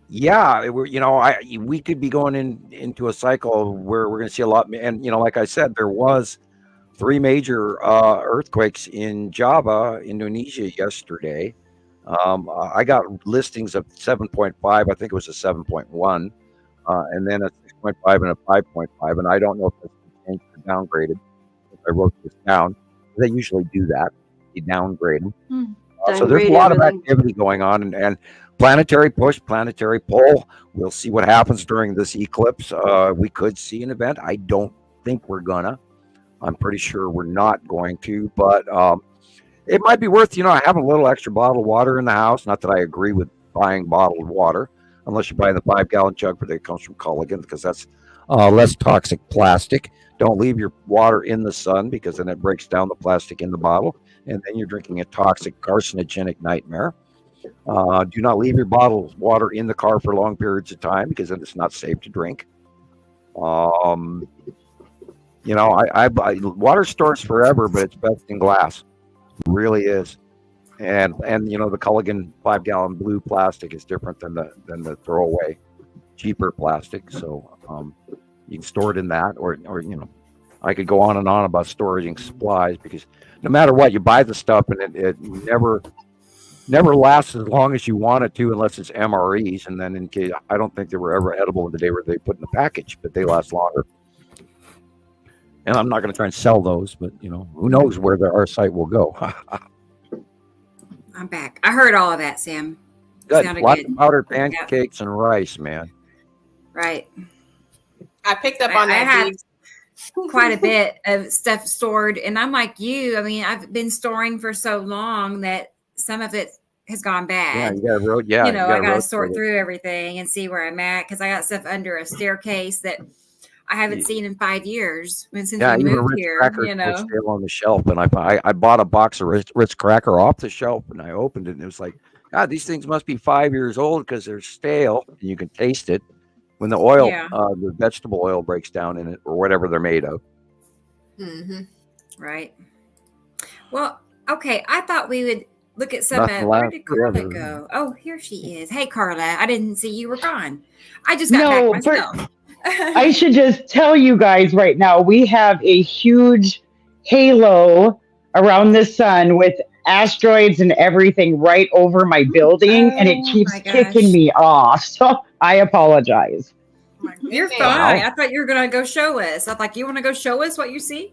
C: we could be going into a cycle where we're going to see a lot. And, like I said, there was 3 major earthquakes in Java, Indonesia yesterday. I got listings of 7.5. I think it was a 7.1, and then a 6.5 and a 5.5. And I don't know if that's changed or downgraded. I wrote this down. They usually do that. They downgrade them. So there's a lot of activity going on, and planetary push, planetary pull. We'll see what happens during this eclipse. We could see an event. I don't think we're gonna. I'm pretty sure we're not going to, but it might be worth, having a little extra bottled water in the house. Not that I agree with buying bottled water, unless you buy the 5-gallon jug that comes from Culligan, because that's less toxic plastic. Don't leave your water in the sun, because then it breaks down the plastic in the bottle, and then you're drinking a toxic, carcinogenic nightmare. Do not leave your bottled water in the car for long periods of time, because then it's not safe to drink. Water stores forever, but it's best in glass. It really is. And the Culligan 5-gallon blue plastic is different than the throwaway cheaper plastic. So you can store it in that, or I could go on and on about storing supplies, because no matter what, you buy the stuff and it never lasts as long as you want it to, unless it's MREs. And then in case, I don't think they were ever edible in the day where they put in the package, but they last longer. And I'm not going to try and sell those, but who knows where our site will go.
B: I'm back. I heard all of that, Sam.
C: Good. Lots of powdered pancakes and rice, man.
B: Right.
D: I picked up on that.
B: I had quite a bit of stuff stored, and I'm like you. I mean, I've been storing for so long that some of it has gone bad.
C: Yeah, I got to
B: sort through everything and see where I'm at, because I got stuff under a staircase that I haven't seen in 5 years since we moved here.
C: Still on the shelf, and I bought a box of Ritz cracker off the shelf, and I opened it, and it was like, God, these things must be 5 years old, because they're stale, and you can taste it when the oil, the vegetable oil breaks down in it, or whatever they're made of.
B: Mm-hmm. Right. Well, okay. I thought we would look at some. Where did Carla go? Oh, here she is. Hey, Carla. I didn't see you were gone. I just got back myself.
L: I should just tell you guys right now, we have a huge halo around the sun with asteroids and everything right over my building, and it keeps kicking me off. So I apologize.
B: You're fine. I thought you were going to go show us. I thought, you want to go show us what you see?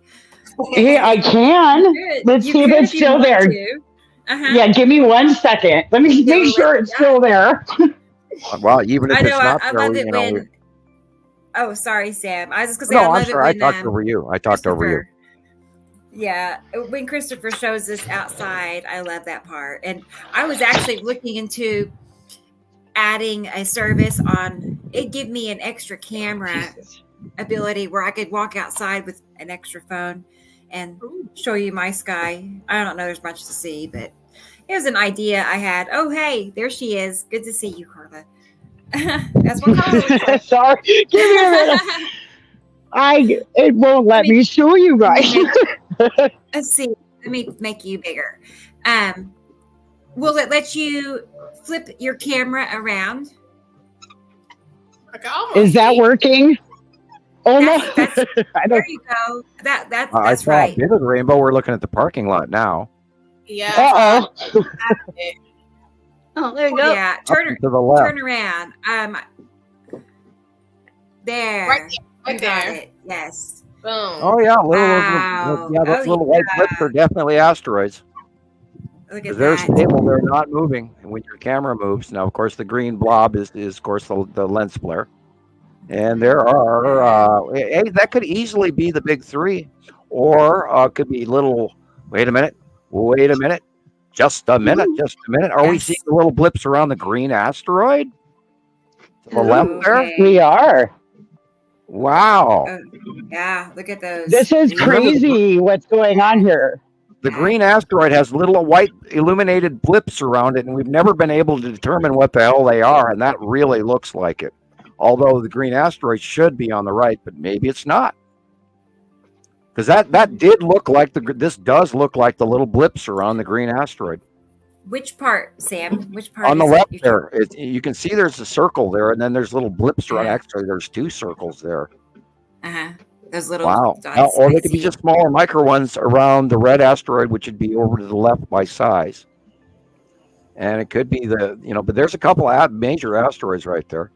L: Hey, I can. Let's see if it's still there. Yeah, give me 1 second. Let me make sure it's still there.
C: Well, even if it's not there,
B: oh, sorry, Sam. I was just going to say,
C: I'm sorry. I talked over you.
B: Yeah, when Christoper shows us outside, I love that part. And I was actually looking into adding a service on it. Give me an extra camera ability where I could walk outside with an extra phone and show you my sky. I don't know, there's much to see, but it was an idea I had. Oh, hey, there she is. Good to see you, Carla. That's what Carla looks like. Sorry.
L: Give me a minute. It won't let me show you guys.
B: Let's see. Let me make you bigger. Will it let you flip your camera around?
L: Is that working? Oh no!
B: There you go. That's
C: I saw
B: right.
C: a bit of the rainbow. We're looking at the parking lot now.
D: Yeah.
M: Oh, there you go.
B: Yeah,
C: to the left.
B: turn around. There.
D: Right there.
B: It. Yes.
D: Boom.
C: Oh yeah, those little white blips are definitely asteroids.
B: Look at
C: they're
B: that.
C: stable, they're not moving. And when your camera moves, now of course the green blob is of course the lens flare. And there are that could easily be the big three, or could be little. Wait a minute. Just a minute. Are we seeing the little blips around the green asteroid? To the left there?
L: We are.
C: Wow.
B: Yeah, look at those.
L: This is crazy what's going on here.
C: The green asteroid has little white illuminated blips around it, and we've never been able to determine what the hell they are, and that really looks like it. Although the green asteroid should be on the right, but maybe it's not. Because that did look like this does look like the little blips around the green asteroid.
B: Which part, Sam? Which part?
C: On the left there, you can see there's a circle there, and then there's little blips around. Actually, there's two circles there.
B: Those little
C: dots. Or they could be just smaller micro ones around the red asteroid, which would be over to the left by size. And it could be but there's a couple of major asteroids right there.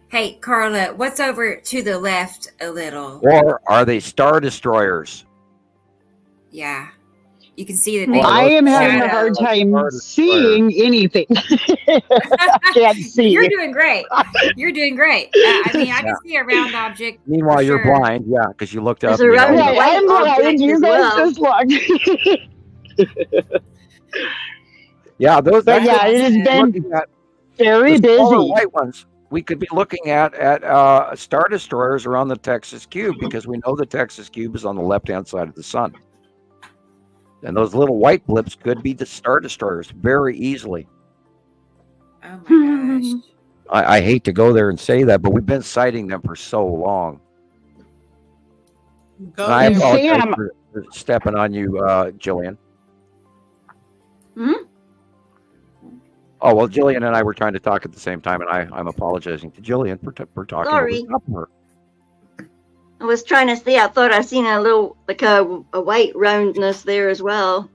B: Hey, Carla, what's over to the left a little?
C: Or are they star destroyers?
B: Yeah. You can see that.
L: I am having a hard time seeing anything. Can't see.
B: You're doing great. I mean, I can see a round object.
C: Meanwhile, you're blind, because you looked up.
L: I'm blind. You guys just look.
C: Yeah, those.
L: But yeah, it has been very busy.
C: White ones. We could be looking at star destroyers around the Texas cube, because we know the Texas cube is on the left-hand side of the sun. And those little white blips could be the star destroyers very easily.
B: Oh my gosh.
C: I hate to go there and say that, but we've been citing them for so long. I apologize for stepping on you, Gillian. Oh, well, Gillian and I were trying to talk at the same time, and I'm apologizing to Gillian for talking
M: Sorry.
C: over top of her.
M: I was trying to see. I thought I seen a little, like a white roundness there as well.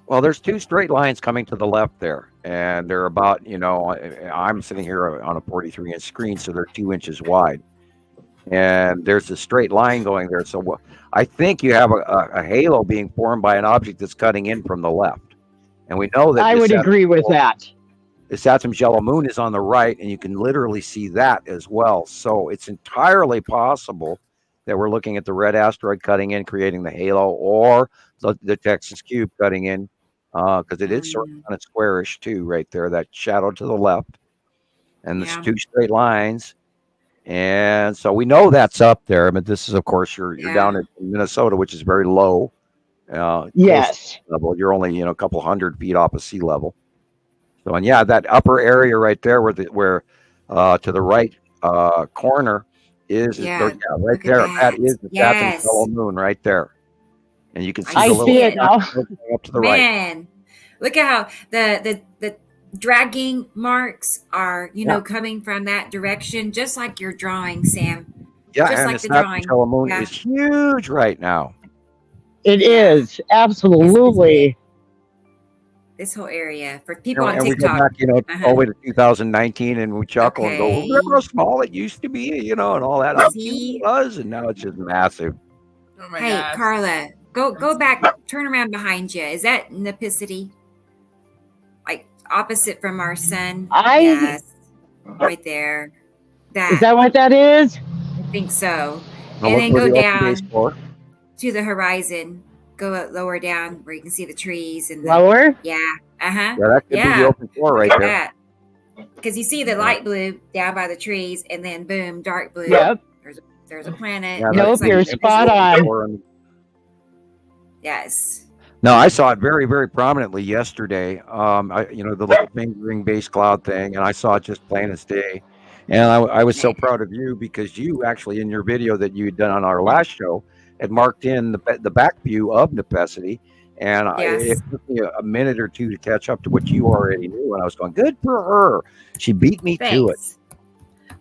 C: Well, there's two straight lines coming to the left there, and they're about, I'm sitting here on a 43-inch screen, so they're 2 inches wide. And there's a straight line going there. So I think you have a halo being formed by an object that's cutting in from the left. And we know that
L: I would agree with that.
C: The Saturn's yellow moon is on the right, and you can literally see that as well. So it's entirely possible that we're looking at the red asteroid cutting in, creating the halo, or the Texas cube cutting in, because it is sort of kind of squarish too, right there, that shadow to the left. And there's two straight lines. And so we know that's up there. But this is, of course, you're down in Minnesota, which is very low.
L: Yes.
C: Level. You're only, a couple 100 feet off of sea level. So, and that upper area right there where to the right corner is right there. That is the Saturn's yellow moon right there. And you can see the little up to the right.
B: Man, look at how the dragging marks are, coming from that direction, just like your drawing, Sam.
C: Yeah,
B: just
C: and
B: like
C: the Saturn's yellow moon is huge right now.
L: It is, absolutely.
B: This whole area for people on
C: and
B: TikTok.
C: We go back, all the way to 2019, and we chuckle and go, remember how small it used to be, and all that. How cute it was, and now it's just massive.
D: Oh my
B: hey,
D: gosh.
B: Carla, go back, turn around behind you. Is that Nipicity? Like opposite from our sun? Yes, right there.
L: Is that what that is?
B: I think so. And then go down to the horizon. Go lower down where you can see the trees and
L: lower.
B: Yeah.
C: Yeah, that could be the open floor right there.
B: Because you see the light blue down by the trees, and then boom, dark blue.
L: Yep.
B: There's a planet.
C: Yeah,
L: nope, you're spot on.
B: Yes.
C: No, I saw it very, very prominently yesterday. The little fingering base cloud thing, and I saw it just plain as day. And I was so proud of you, because you actually, in your video that you had done on our last show, had marked in the back view of Nipicity, and it took me a minute or two to catch up to what you already knew, and I was going, good for her. She beat me to it.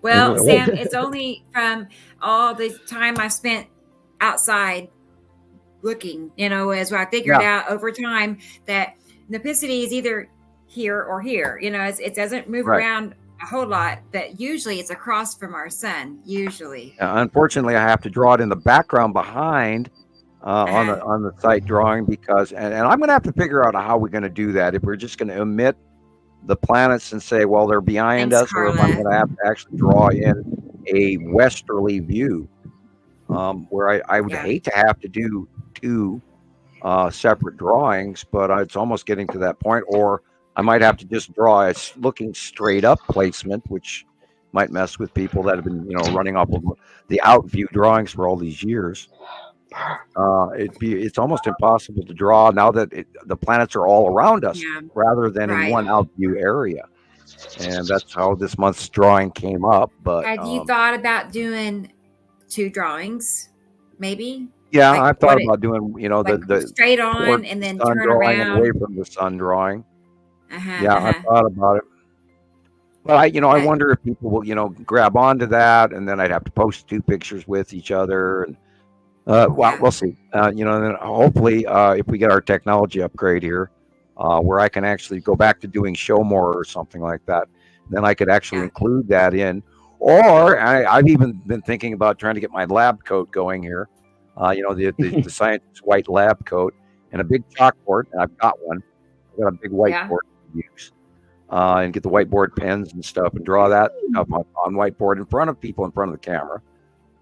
B: Well, Sam, it's only from all the time I spent outside looking, as I figured out over time that Nipicity is either here or here. It doesn't move around a whole lot, but usually it's across from our sun. Usually,
C: unfortunately, I have to draw it in the background behind on the site drawing because, and I'm going to have to figure out how we're going to do that. If we're just going to omit the planets and say, well, they're behind us,
B: Carla.
C: or if I'm going to have to actually draw in a westerly view, where I would hate to have to do two separate drawings, but it's almost getting to that point. Or I might have to just draw a looking straight up placement, which might mess with people that have been, running off of the out view drawings for all these years. It's almost impossible to draw now that the planets are all around us rather than in one out view area. And that's how this month's drawing came up. But
B: have you thought about doing two drawings, maybe?
C: Yeah, I've thought about doing, the
B: straight on and then turn around
C: away from the sun drawing. I've thought about it. But I wonder if people will, grab onto that, and then I'd have to post two pictures with each other. And we'll see. And then hopefully, if we get our technology upgrade here, where I can actually go back to doing show more or something like that, then I could actually include that in. Or I've even been thinking about trying to get my lab coat going here. The scientist's white lab coat and a big chalkboard. And I've got one. I've got a big whiteboard to use. And get the whiteboard pens and stuff and draw that up on whiteboard in front of people, in front of the camera.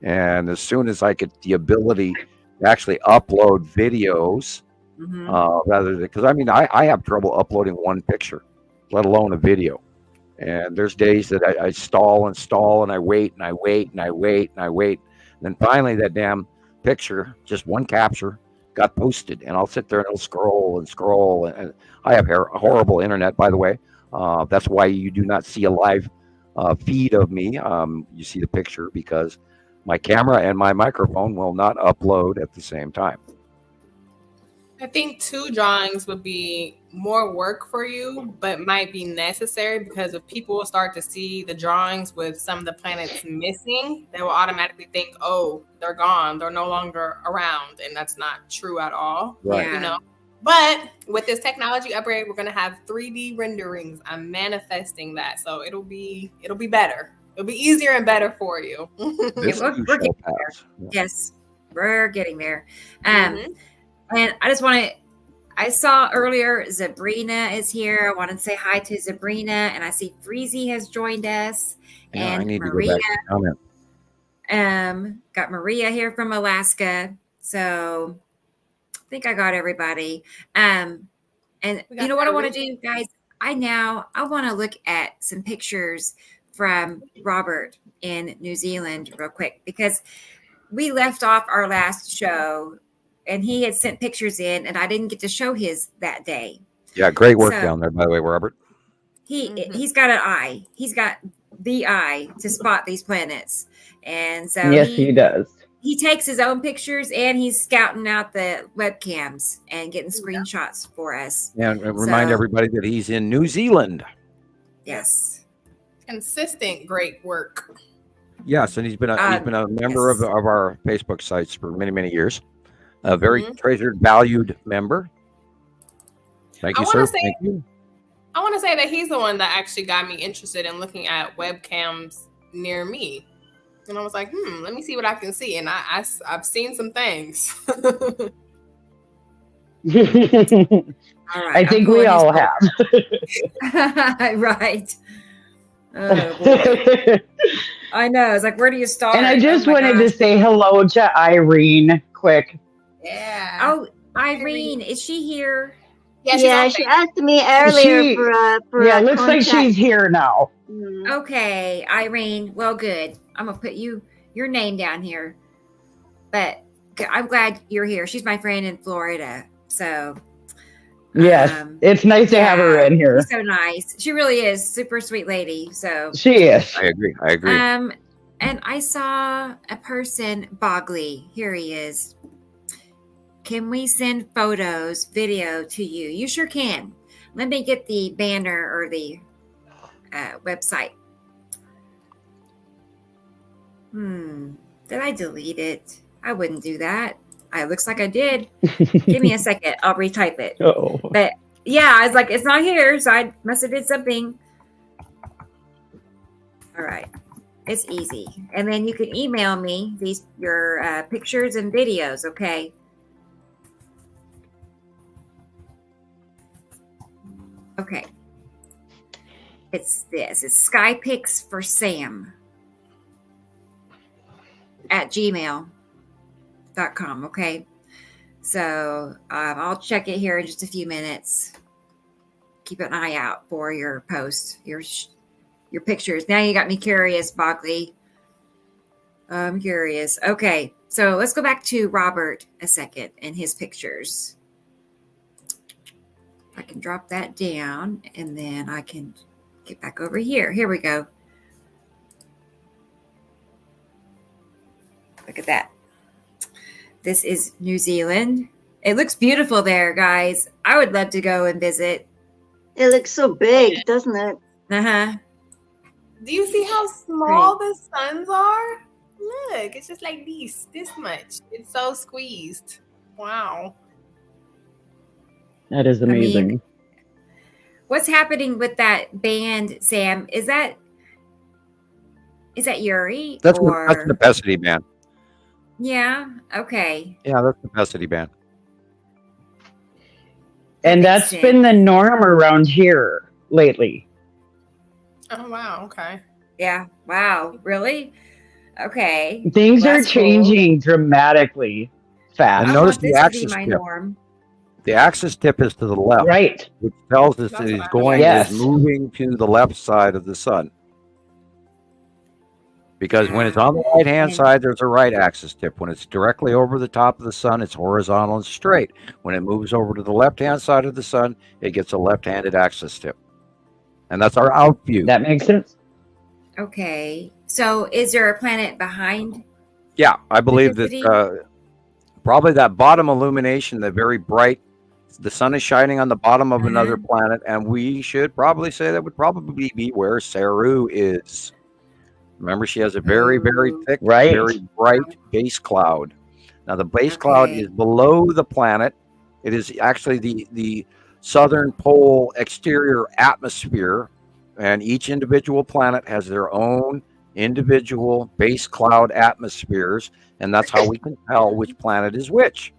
C: And as soon as I get the ability to actually upload videos, rather than, because I have trouble uploading one picture, let alone a video. And there's days that I stall and I wait and I wait and I wait and I wait. And then finally that damn picture, just one capture, got posted. And I'll sit there and I'll scroll and scroll. And I have horrible internet, by the way. That's why you do not see a live feed of me. You see the picture because my camera and my microphone will not upload at the same time.
D: I think two drawings would be more work for you, but might be necessary because if people start to see the drawings with some of the planets missing, they will automatically think, oh, they're gone. They're no longer around. And that's not true at all.
C: Right.
D: But with this technology upgrade, we're going to have 3D renderings. I'm manifesting that. So it'll be better. It'll be easier and better for you.
B: We're getting there. Yes, we're getting there. And I just want to, I saw earlier Sabrina is here. I want to say hi to Sabrina. And I see Freezy has joined us. And
C: I need
B: Maria.
C: to go back to comment.
B: Got Maria here from Alaska. So I think I got everybody. And you know what I want to do, guys? I want to look at some pictures from Robert in New Zealand real quick, because we left off our last show and he had sent pictures in and I didn't get to show his that day.
C: Yeah, great work down there, by the way, Robert.
B: He's got an eye. He's got the eye to spot these planets. And so
L: yes, he does.
B: He takes his own pictures and he's scouting out the webcams and getting screenshots for us.
C: And remind everybody that he's in New Zealand.
B: Yes.
D: Consistent great work.
C: Yes, and he's been a member of our Facebook sites for many, many years. A very treasured, valued member. Thank you, sir. Thank you.
D: I want to say that he's the one that actually got me interested in looking at webcams near me. And I was like, let me see what I can see. And I've seen some things.
B: All right,
L: I think we all have.
B: Right. Oh, boy. I know. It's like, where do you start?
L: And I just wanted to say hello to Irene quick.
B: Yeah. Oh, Irene, is she here?
M: Yeah, she asked me earlier for
L: yeah, looks like she's here now.
B: Okay, Irene. Well, good. I'm gonna put your name down here. But I'm glad you're here. She's my friend in Florida, so
L: yes, it's nice to have her in here.
B: She's so nice. She really is. Super sweet lady. So
L: she is.
C: I agree.
B: And I saw a person, Bogley. Here he is. Can we send photos, video to you? You sure can. Let me get the banner or the website. Did I delete it? I wouldn't do that. It looks like I did. Give me a second. I'll retype it.
L: Oh.
B: But yeah, I was like, it's not here, so I must have did something. All right. It's easy. And then you can email me your pictures and videos, okay? Okay. It's this. It's skypics for Sam at gmail.com, okay? So I'll check it here in just a few minutes. Keep an eye out for your post, your pictures. Now you got me curious, Bockley. I'm curious. Okay, so let's go back to Robert a second and his pictures. I can drop that down and then I can get back over here. Here we go. Look at that. This is New Zealand. It looks beautiful there, guys. I would love to go and visit.
M: It looks so big, doesn't it?
B: Uh-huh.
D: Do you see how small the suns are? Look, it's just like this much. It's so squeezed. Wow.
L: That is amazing.
B: I mean, what's happening with that band, Sam? Is that Yuri?
C: That's the Necessity Band.
B: Yeah. Okay.
C: Yeah, that's the Necessity Band.
L: And that's been the norm around here lately.
D: Oh, wow. Okay.
B: Yeah. Wow. Really? Okay.
L: Things are changing dramatically fast.
C: And notice the axis tip. The axis tip is to the left.
L: Right.
C: Which tells us that it's moving to the left side of the sun. Because when it's on the right-hand side, there's a right axis tip. When it's directly over the top of the sun, it's horizontal and straight. When it moves over to the left-hand side of the sun, it gets a left-handed axis tip. And that's our out view.
L: That makes sense.
B: Okay. So is there a planet behind?
C: Yeah, I believe that probably that bottom illumination, the very bright, the sun is shining on the bottom of another planet, and we should probably say that would probably be where Saru is. Remember, she has a very, very thick, very bright base cloud. Now, the base cloud is below the planet. It is actually the southern pole exterior atmosphere, and each individual planet has their own individual base cloud atmospheres, and that's how we can tell which planet is which,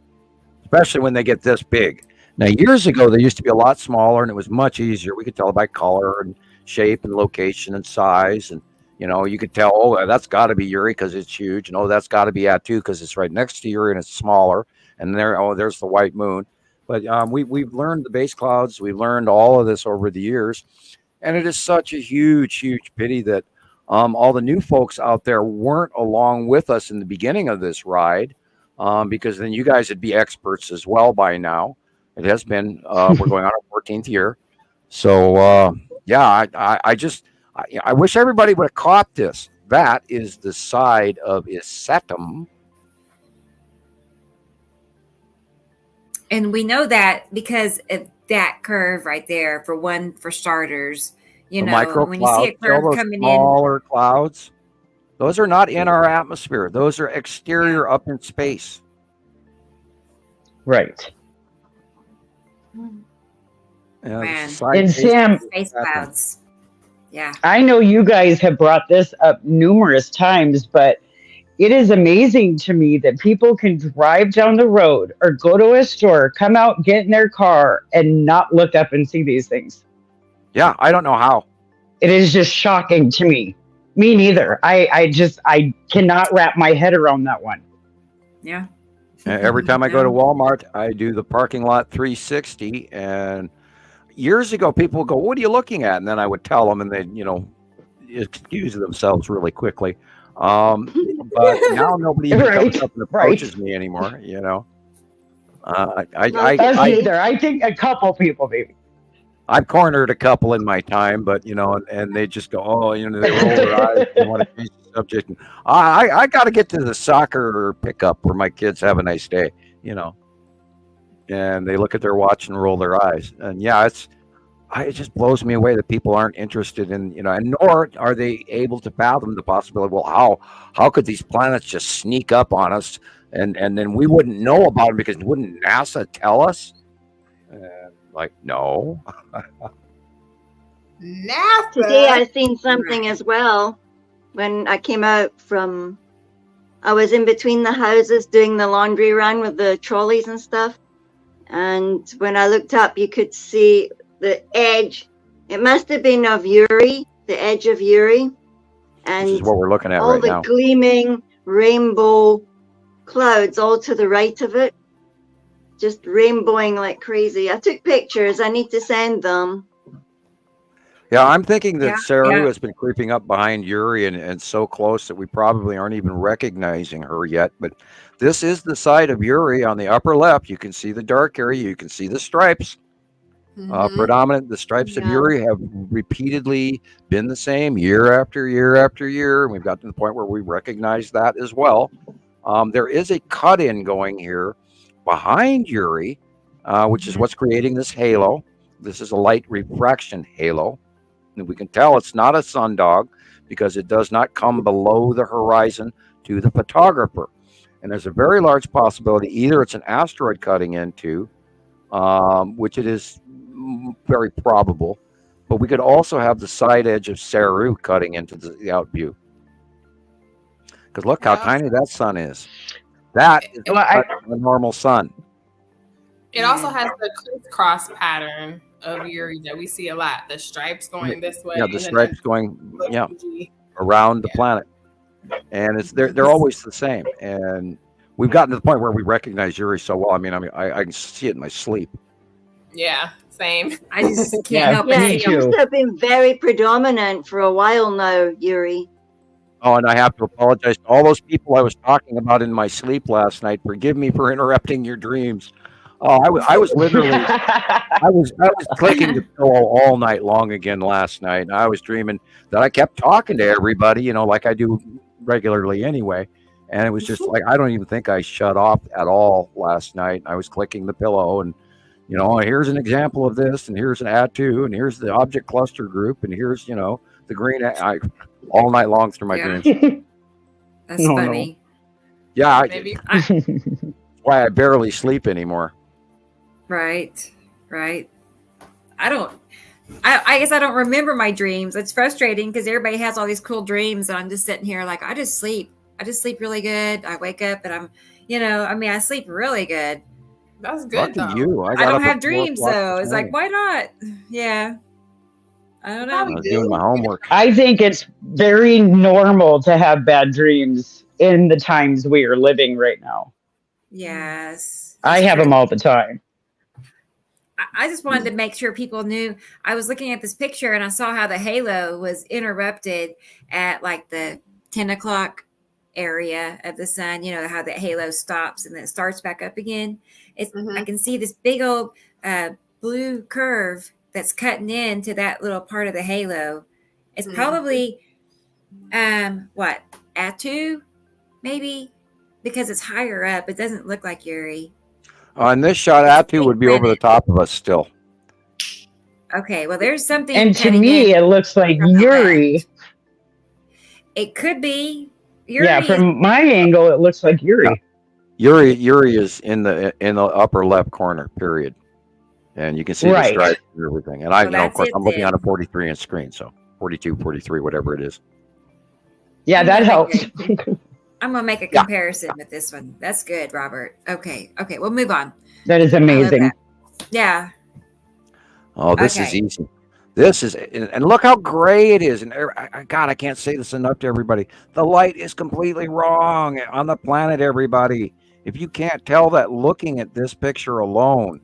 C: especially when they get this big. Now, years ago, they used to be a lot smaller, and it was much easier. We could tell by color and shape and location and size, and you could tell, oh, that's got to be Uri because it's huge, and oh, that's got to be Atu because it's right next to Uri and it's smaller, and there's the white moon. But we've learned the base clouds. We've learned all of this over the years, and it is such a huge, huge pity that all the new folks out there weren't along with us in the beginning of this ride, because then you guys would be experts as well by now. It has been, we're going on our 14th year. So, I wish everybody would have caught this. That is the side of Isetum.
B: And we know that because of that curve right there, for starters.
C: When you see a curve coming smaller clouds, those are not in our atmosphere. Those are exterior up in space.
L: Right.
B: Man.
L: And Sam,
B: space clouds. Yeah.
L: I know you guys have brought this up numerous times, but it is amazing to me that people can drive down the road or go to a store, come out, get in their car, and not look up and see these things.
C: Yeah, I don't know how.
L: It is just shocking to me. Me neither. I cannot wrap my head around that one.
B: Yeah.
C: Every time I go to Walmart, I do the parking lot 360, and years ago, people would go, "What are you looking at?" And then I would tell them, and they'd, excuse themselves really quickly. But now nobody even comes up and approaches me anymore.
L: I think a couple people maybe.
C: I've cornered a couple in my time, but and they just go, "Oh, they roll their eyes and want to change the subject." And I got to get to the soccer pickup where my kids have a nice day, And they look at their watch and roll their eyes. And yeah, it just blows me away that people aren't interested in, and nor are they able to fathom the possibility. Well, how could these planets just sneak up on us, and then we wouldn't know about them because wouldn't NASA tell us? Like, no.
D: NASA.
M: Today I seen something as well. When I came out I was in between the houses doing the laundry run with the trolleys and stuff. And when I looked up, you could see the edge. It must have been of Uri, the edge of Uri. And
C: this is what we're looking at
M: all
C: right
M: the
C: now.
M: Gleaming rainbow clouds all to the right of it. Just rainbowing like crazy. I took pictures. I need to send them.
C: Yeah, I'm thinking that Saru has been creeping up behind Uri and so close that we probably aren't even recognizing her yet. But this is the side of Uri on the upper left. You can see the dark area. You can see the stripes. Predominant. The stripes of Uri have repeatedly been the same year after year after year. And we've got to the point where we recognize that as well. There is a cut-in going here behind Uri, which is what's creating this halo. This is a light refraction halo. And we can tell it's not a sundog because it does not come below the horizon to the photographer. And there's a very large possibility either it's an asteroid cutting into, which it is very probable, but we could also have the side edge of Saru cutting into the out view. Because look how tiny that sun is. That is a normal sun.
D: It also has the crisscross pattern of Uri that we see a lot. The stripes going this way.
C: Yeah, the stripes going around the planet. And they're always the same. And we've gotten to the point where we recognize Uri so well. I mean, I can see it in my sleep.
D: Yeah, same.
B: I just can't help
M: it. It seems to have been very predominant for a while now, Uri.
C: Oh, and I have to apologize to all those people I was talking about in my sleep last night. Forgive me for interrupting your dreams. Oh, I was literally, I was clicking the pillow all night long again last night. And I was dreaming that I kept talking to everybody, like I do regularly anyway. And it was just like, I don't even think I shut off at all last night. I was clicking the pillow and, here's an example of this, and here's an add to, and here's the object cluster group, and here's, the green, all night long through my dreams.
B: That's funny.
C: Yeah. That's why I barely sleep anymore.
B: Right. I guess I don't remember my dreams. It's frustrating because everybody has all these cool dreams, and I'm just sitting here like, I just sleep really good. I wake up and I'm, I sleep really good.
D: That's good.
C: Lucky you.
B: I don't have dreams though. It's like, why not? Yeah. I don't know.
C: I was doing my homework.
L: I think it's very normal to have bad dreams in the times we are living right now.
B: Yes.
L: I have them all the time.
B: I just wanted to make sure people knew. I was looking at this picture and I saw how the halo was interrupted at like the 10 o'clock area of the sun. How the halo stops and then it starts back up again. I can see this big old blue curve that's cutting into that little part of the halo. It's probably Atu, maybe, because it's higher up. It doesn't look like Uri.
C: On this shot, Atu would be over the top of us still.
B: Okay, well, there's something.
L: And to me, it looks like Uri.
B: It could be Uri.
L: Yeah, from my angle, it looks like Uri.
C: Yeah. Uri is in the upper left corner. Period. And you can see the stripes and everything. And of course, I'm looking on a 43-inch screen, so 42, 43, whatever it is.
L: Yeah, that helps.
B: I'm going to make a comparison with this one. That's good, Robert. Okay, we'll move on.
L: That is amazing.
B: That. Yeah.
C: Oh, this is easy. This is, and look how gray it is. And God, I can't say this enough to everybody. The light is completely wrong on the planet, everybody. If you can't tell that looking at this picture alone,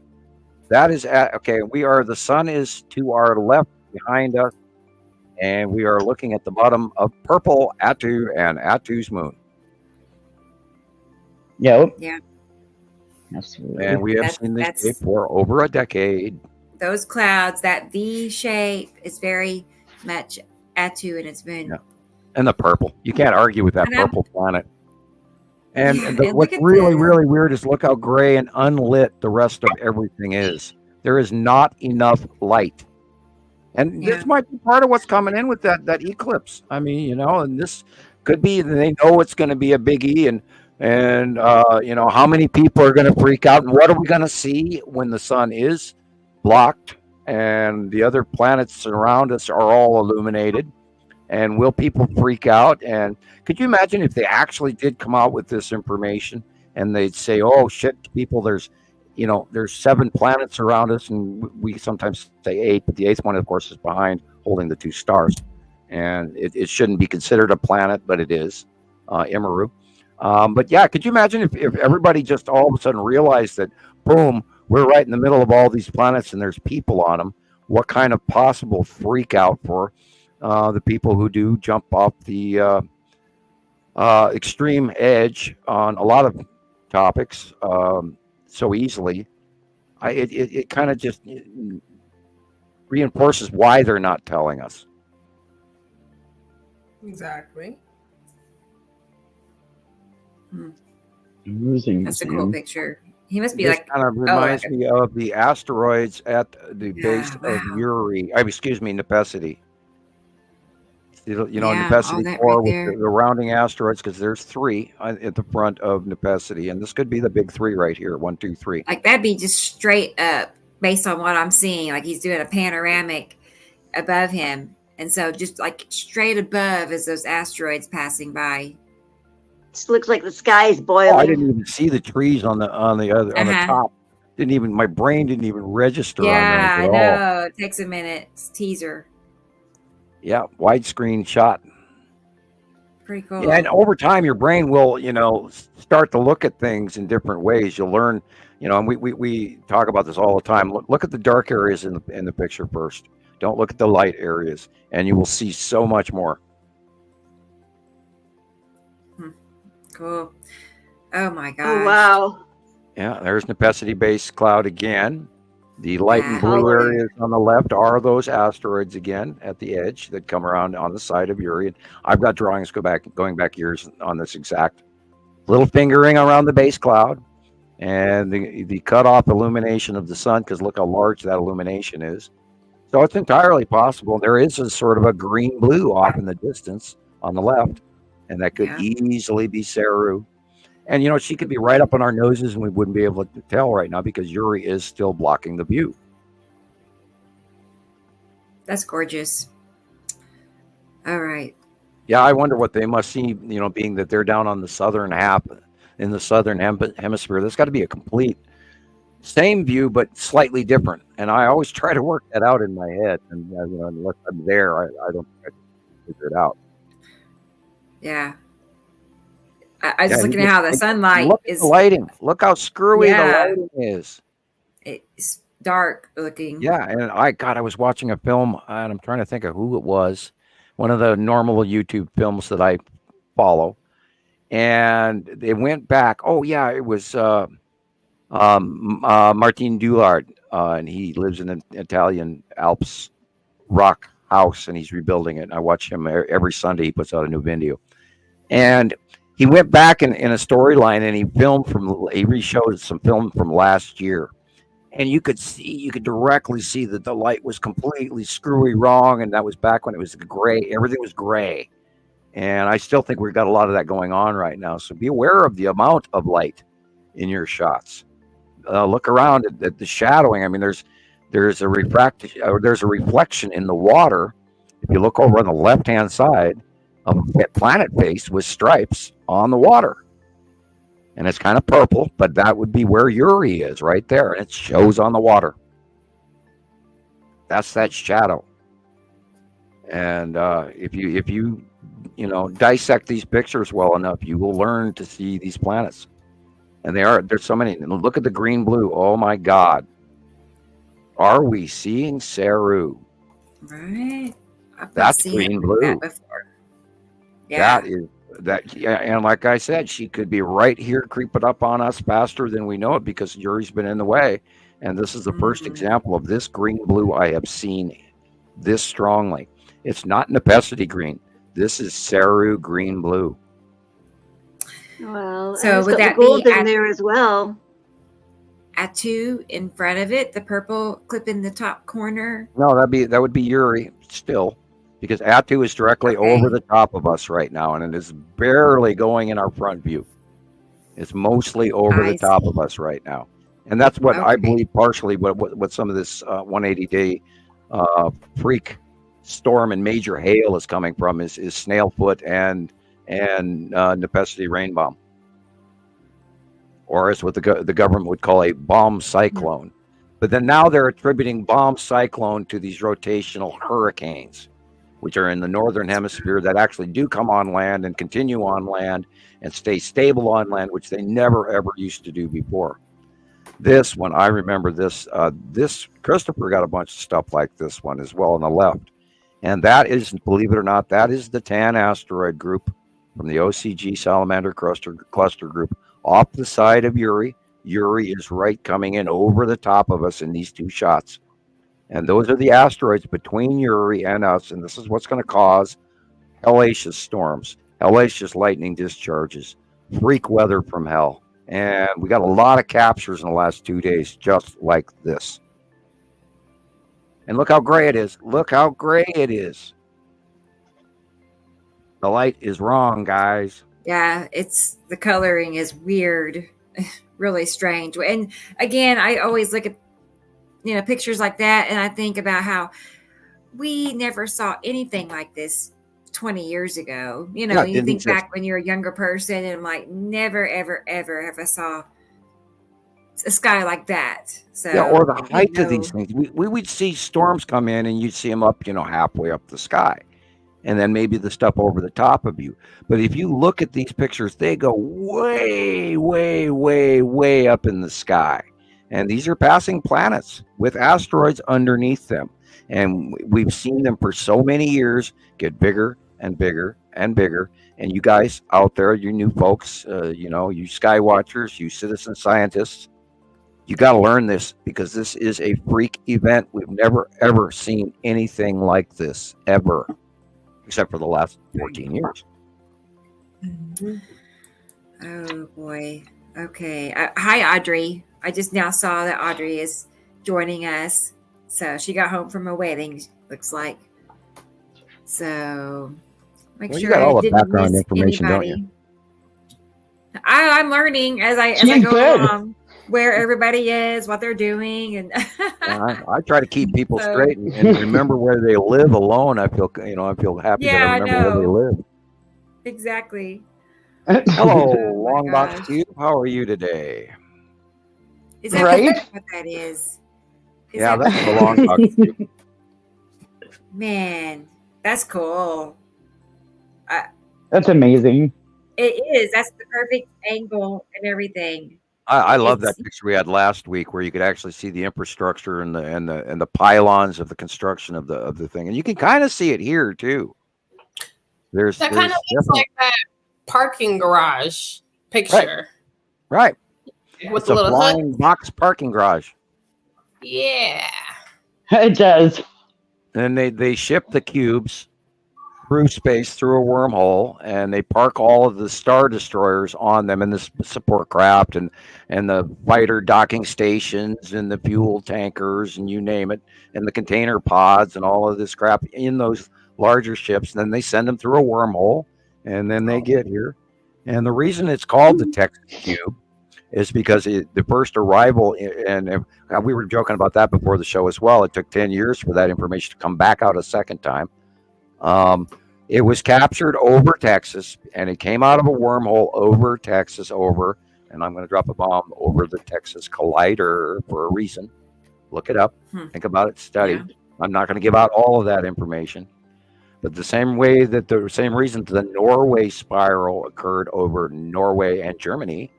C: that is the sun is to our left behind us, and we are looking at the bottom of purple Atu and Atu's moon.
L: Yep.
B: Yeah.
L: Absolutely.
C: And we have seen this shape for over a decade.
B: Those clouds, that V shape is very much Atu and its moon.
C: Yeah. And the purple. You can't argue with that purple planet. And what's really, really weird is look how gray and unlit the rest of everything is. There is not enough light And this might be part of what's coming in with that eclipse. I mean, and this could be they know it's going to be a biggie, and how many people are going to freak out, and what are we going to see when the sun is blocked and the other planets around us are all illuminated? And will people freak out? And could you imagine if they actually did come out with this information and they'd say, "Oh shit, people, there's 7 planets around us," and we sometimes say 8, but the 8th one, of course, is behind, holding the 2 stars, and it shouldn't be considered a planet, but it is, Nibiru. But yeah, could you imagine if everybody just all of a sudden realized that, boom, we're right in the middle of all these planets and there's people on them? What kind of possible freak out for the people who do jump off the extreme edge on a lot of topics so easily? It kind of just reinforces why they're not telling us.
D: Exactly.
B: That's a cool picture. He must be
C: this kind of reminds me of the asteroids at the base of Nepesity. Nepesity 4 with the rounding asteroids, because there's 3 at the front of Nepesity, and this could be the big 3 right here. 1, 2, 3.
B: Like that'd be just straight up based on what I'm seeing. Like he's doing a panoramic above him, and so just like straight above is those asteroids passing by.
M: Just looks like the sky is boiling.
C: I didn't even see the trees on the top. My brain didn't even register on them at all.
B: I know. It takes a minute. It's teaser.
C: Yeah, widescreen shot.
B: Pretty cool.
C: Yeah, and over time, your brain will, start to look at things in different ways. You'll learn, and we talk about this all the time. Look at the dark areas in the picture first. Don't look at the light areas, and you will see so much more.
B: Cool. Oh my gosh.
M: Oh wow.
C: Yeah, there's Nepesity base cloud again. The light and blue areas on the left are those asteroids again at the edge that come around on the side of Uri. And I've got drawings going back years on this exact little fingering around the base cloud and the cutoff illumination of the sun, because look how large that illumination is. So it's entirely possible. There is a sort of a green blue off in the distance on the left, and that could easily be Saru. And, she could be right up on our noses and we wouldn't be able to tell right now because Uri is still blocking the view.
B: That's gorgeous. All right.
C: Yeah, I wonder what they must see, being that they're down on the southern half in the southern hemisphere. There's got to be a complete same view, but slightly different. And I always try to work that out in my head. And, unless I'm there, I don't figure it out.
B: Yeah. I was just looking at how the sunlight is.
C: The lighting. Look how screwy the lighting is.
B: It's dark looking.
C: Yeah, and I was watching a film, and I'm trying to think of who it was. One of the normal YouTube films that I follow, and they went back. Oh yeah, it was Martin Dulard, and he lives in an Italian Alps rock house, and he's rebuilding it. I watch him every Sunday. He puts out a new video, and he went back in a storyline, and he reshowed some film from last year, and you could directly see that the light was completely screwy wrong, and that was back when it was gray. Everything was gray, and I still think we've got a lot of that going on right now. So be aware of the amount of light in your shots. Look around at the shadowing. I mean, there's a reflection in the water. If you look over on the left-hand side of a planet face with stripes on the water, and it's kind of purple, but that would be where Uri is, right there, and it shows on the water. That's that shadow. And if you dissect these pictures well enough, you will learn to see these planets. And there's so many. Look at the green blue. Oh my God, are we seeing Saru?
B: Right.
C: That's green blue.
B: That before. Yeah.
C: And like I said, she could be right here creeping up on us faster than we know it because Uri's been in the way. And this is the first example of this green blue I have seen this strongly. It's not Nepesity green. This is Saru green blue.
M: Well,
B: so
M: would that gold in there as well?
B: Atu in front of it, the purple clip in the top corner?
C: No, that would be Uri still, because Atu is directly over the top of us right now, and it is barely going in our front view. It's mostly over the top of us right now, and that's what I believe partially what some of this 180-day freak storm and major hail is coming from is Snailfoot and Nepenthe rain bomb, or as what the government would call a bomb cyclone. But then now they're attributing bomb cyclone to these rotational hurricanes, which are in the northern hemisphere that actually do come on land and continue on land and stay stable on land, which they never ever used to do before. This one, I remember this. This Christoper got a bunch of stuff like this one as well on the left, and that is, believe it or not, that is the Tan asteroid group from the OCG Salamander cluster group off the side of Uri. Uri is right coming in over the top of us in these two shots. And those are the asteroids between Uri and us. And this is what's going to cause hellacious storms, hellacious lightning discharges, freak weather from hell. And we got a lot of captures in the last 2 days, just like this. And look how gray it is. Look how gray it is. The light is wrong, guys.
B: Yeah, the coloring is weird. Really strange. And again, I always look at pictures like that, and I think about how we never saw anything like this 20 years ago. You think back when you're a younger person, and I'm like, never, ever, ever have I saw a sky like that. So
C: or the height of these things. We would see storms come in, and you'd see them up, halfway up the sky. And then maybe the stuff over the top of you. But if you look at these pictures, they go way, way, way, way up in the sky. And these are passing planets with asteroids underneath them. And we've seen them for so many years get bigger and bigger and bigger. And you guys out there, you new folks, you sky watchers, you citizen scientists, you got to learn this, because this is a freak event. We've never, ever seen anything like this, ever. Except for the last 14 years.
B: Mm-hmm. Oh, boy. Okay. Hi, Audrey. I just now saw that Audrey is joining us. So she got home from a wedding, looks like. So make sure
C: you got all
B: I
C: the
B: didn't
C: background
B: miss
C: information,
B: anybody.
C: don't you?
B: I'm learning as I go along where everybody is, what they're doing, and
C: I try to keep people straight and remember where they live alone. I feel happy that I remember where they live.
B: Exactly.
C: Hello, Long Box Cube. How are you today?
B: Is that what that is?
C: That's the Long Box Cube.
B: Man, that's cool.
L: That's amazing.
B: It is. That's the perfect angle and everything.
C: I love that picture we had last week, where you could actually see the infrastructure and the pylons of the construction of the thing, and you can kind of see it here too. That
D: kind of looks like that parking garage picture,
C: right?
D: With the little
C: flying box parking garage.
D: Yeah,
L: it does.
C: And they ship the cubes through space through a wormhole, and they park all of the star destroyers on them, and the support craft and the fighter docking stations and the fuel tankers and you name it, and the container pods and all of this crap in those larger ships. And then they send them through a wormhole, and then they get here. And the reason it's called the Texas Cube is because the first arrival, and we were joking about that before the show as well. It took 10 years for that information to come back out a second time. It was captured over Texas, and it came out of a wormhole over Texas, and I'm going to drop a bomb, over the Texas Collider for a reason. Look it up, think about it, study. Yeah. I'm not going to give out all of that information, but the same reason the Norway spiral occurred over Norway and Germany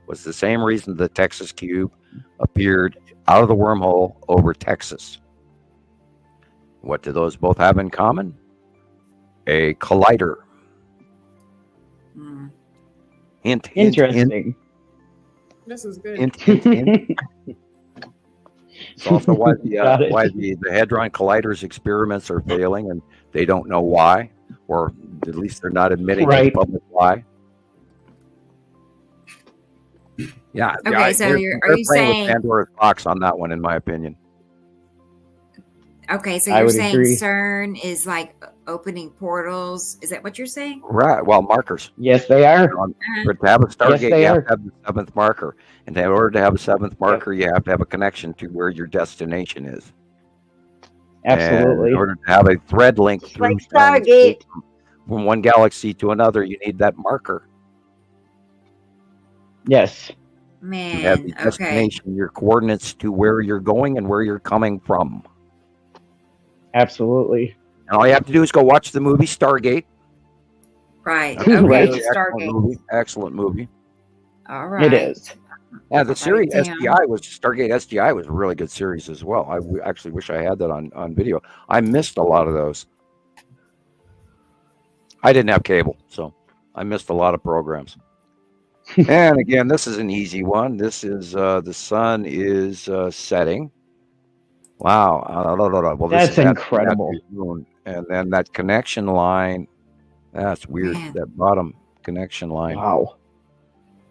C: was the same reason the Texas Cube appeared out of the wormhole over Texas. What do those both have in common? A collider.
L: Interesting.
D: This is good.
C: It's also why the Hadron Collider's experiments are failing, and they don't know why, or at least they're not admitting the public why. Yeah.
B: Okay, so are you
C: playing
B: saying
C: with Pandora's box on that one, in my opinion?
B: Okay, so
L: I
B: you're
L: would
B: saying
L: agree.
B: CERN is like opening portals? Is that what you're saying?
C: Right. Well, markers.
L: Yes, they are.
C: But to have a Stargate,
L: they
C: you
L: are.
C: have to have the seventh marker, and in order to have a seventh marker, you have to have a connection to where your destination is.
L: Absolutely.
C: And in order to have a thread link
M: It's
C: through
M: like Stargate.
C: from one galaxy to another, you need that marker.
L: Yes.
C: You have
B: Man,
C: the
B: okay.
C: destination, your coordinates to where you're going and where you're coming from.
L: Absolutely.
C: And all you have to do is go watch the movie Stargate.
B: Right.
C: That's a
B: Okay,
C: really
B: Stargate.
C: Excellent movie.
B: All right.
L: It is.
C: Yeah, the
B: Write
C: series
B: it down.
C: SGI was Stargate SGI was a really good series as well. I actually wish I had that on video. I missed a lot of those. I didn't have cable, so I missed a lot of programs. And again, this is an easy one. This is the sun is setting. Wow. Well, this
L: That's
C: is
L: incredible.
C: Moon. And then that connection line, that's weird.
B: Man.
C: That bottom connection line.
L: Wow.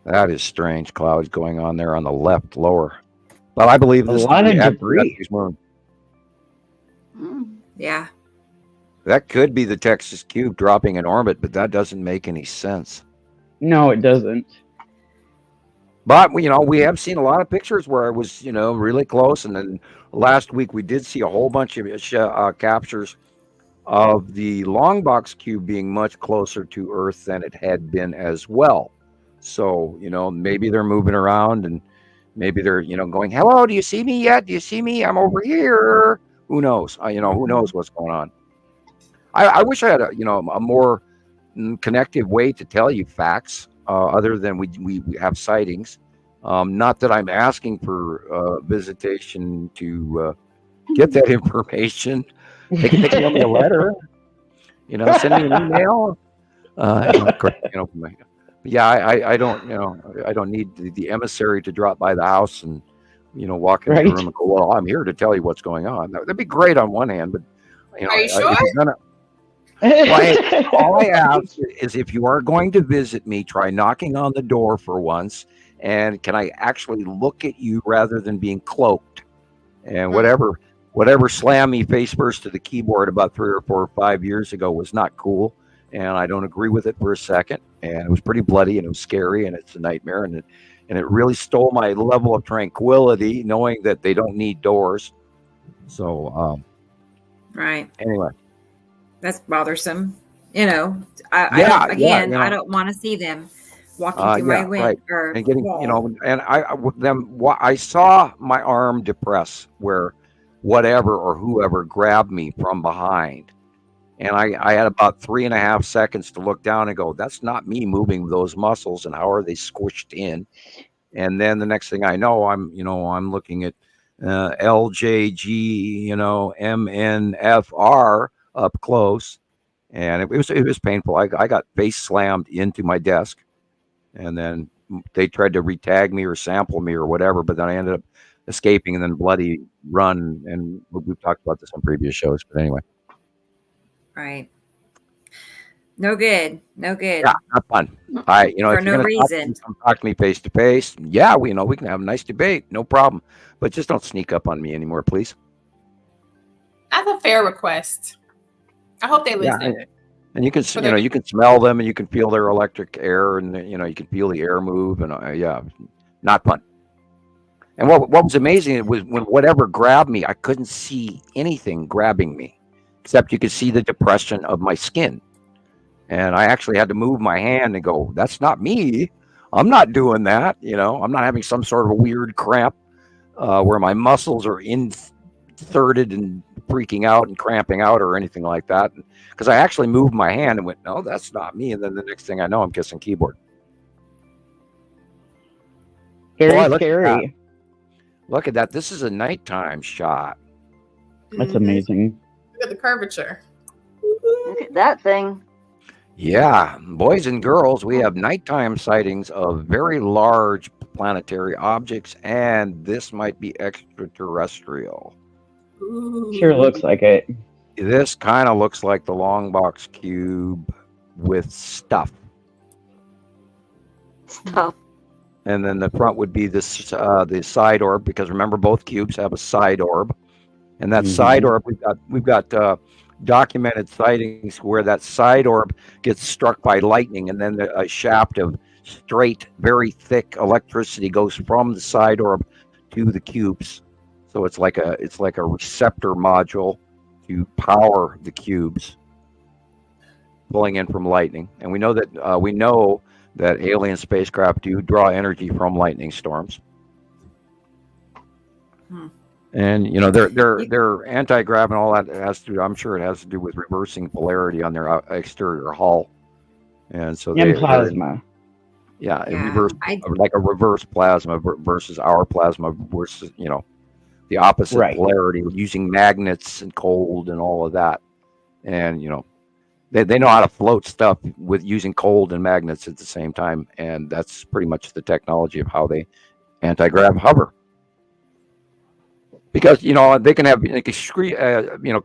C: That is strange. Clouds going on there on the left lower. But I believe
L: A
C: this
L: lot
C: is
L: of
C: the
L: debris.
C: Texas moon.
B: Yeah.
C: That could be the Texas cube dropping in orbit, but that doesn't make any sense.
L: No, it doesn't.
C: But we have seen a lot of pictures where it was really close, and then last week we did see a whole bunch of captures of the long box cube being much closer to Earth than it had been as well. So maybe they're moving around, and maybe they're going, "Hello, do you see me yet? Do you see me? I'm over here." Who knows? Who knows what's going on? I wish I had a more connective way to tell you facts. Other than we have sightings. Not that I'm asking for visitation to get that information. They can mail me a letter, send me an email. Yeah, I don't need the emissary to drop by the house and walk in the room and go, "Well, I'm here to tell you what's going on." That'd be great on one hand, but
D: Are you sure?
C: if you're gonna, well, all I ask is if you are going to visit me, try knocking on the door for once, and can I actually look at you rather than being cloaked? And whatever slammed me face first to the keyboard about 3 or 4 or 5 years ago was not cool, and I don't agree with it for a second. And it was pretty bloody, and it was scary, and it's a nightmare, and it really stole my level of tranquility, knowing that they don't need doors. So,
B: Right.
C: Anyway.
B: That's bothersome. I don't want to see them walking through my window.
C: Right.
B: Or
C: and getting,
B: wall.
C: and I saw my arm depress where whatever or whoever grabbed me from behind. And I had about 3.5 seconds to look down and go, "That's not me moving those muscles, and how are they squished in?" And then the next thing I know, I'm looking at LJG, MNFR up close, and it was painful. I got face slammed into my desk, and then they tried to retag me or sample me or whatever, but then I ended up escaping and then bloody run. And we've talked about this on previous shows, but anyway.
B: Right. No good.
C: Yeah, not fun. For
B: if you're
C: gonna talk to me face to face, yeah, we can have a nice debate, no problem. But just don't sneak up on me anymore, please.
D: That's a fair request. I hope they listen.
C: Yeah, and you can you can smell them, and you can feel their electric air, and you can feel the air move, and not fun. And what was amazing was when whatever grabbed me, I couldn't see anything grabbing me, except you could see the depression of my skin. And I actually had to move my hand and go, "That's not me. I'm not doing that." I'm not having some sort of a weird cramp where my muscles are inserted and freaking out and cramping out or anything like that. Because I actually moved my hand and went, "No, that's not me." And then the next thing I know, I'm kissing keyboard.
L: Very scary.
C: Look at that. This is a nighttime shot.
L: That's amazing.
D: Look at the curvature.
M: Look at that thing.
C: Yeah, boys and girls, we have nighttime sightings of very large planetary objects, and this might be extraterrestrial.
L: Sure looks like it.
C: This kind of looks like the long box cube with stuff. and then the front would be this the side orb, because remember both cubes have a side orb, and that side orb we've got documented sightings where that side orb gets struck by lightning, and then a shaft of straight, very thick electricity goes from the side orb to the cubes. So it's like a receptor module to power the cubes, pulling in from lightning. And we know that alien spacecraft do draw energy from lightning storms. And their anti-grav and all that has to. I'm sure it has to do with reversing polarity on their exterior hull, and so
L: and plasma.
C: Reverse, like a reverse plasma versus our plasma versus the opposite polarity, using magnets and cold and all of that, and they know how to float stuff with using cold and magnets at the same time, and that's pretty much the technology of how they anti-grav hover. Because they can have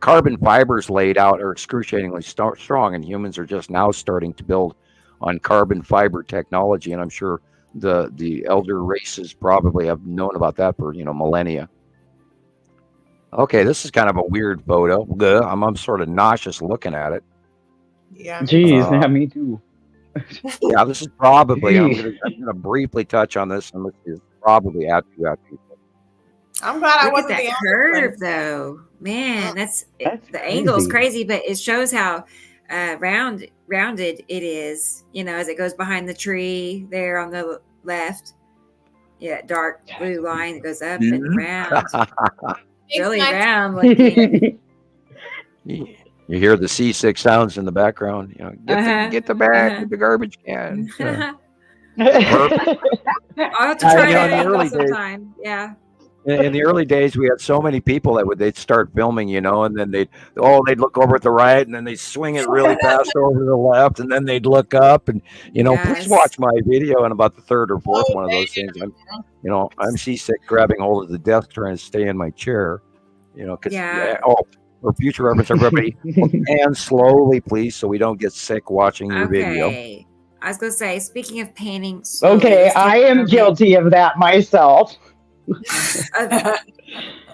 C: carbon fibers laid out are excruciatingly strong, and humans are just now starting to build on carbon fiber technology, and I'm sure the elder races probably have known about that for millennia. Okay, this is kind of a weird photo. I'm sort of nauseous looking at it.
D: Yeah.
L: Jeez, yeah, me too.
C: Yeah, this is probably. I'm gonna briefly touch on this, and this is probably Atu.
D: I'm glad I wasn't
B: that
D: the
B: curve though. Man, that's the angle's crazy, but it shows how rounded it is, as it goes behind the tree there on the left. Yeah, dark blue line that goes up and round. Really round looking.
C: You hear the seasick sounds in the background. Get the bag with the garbage can.
B: I'll have to try that angle sometime. Yeah.
C: In the early days, we had so many people that they'd start filming, and then they'd look over at the right, and then they'd swing it really fast over to the left, and then they'd look up, and please watch my video. And about the third or fourth one of those things, I'm seasick, grabbing hold of the desk, trying to stay in my chair, for future reference, everybody, and slowly, please, so we don't get sick watching your video.
B: I was gonna say, speaking of painting,
L: okay, I am guilty of that myself.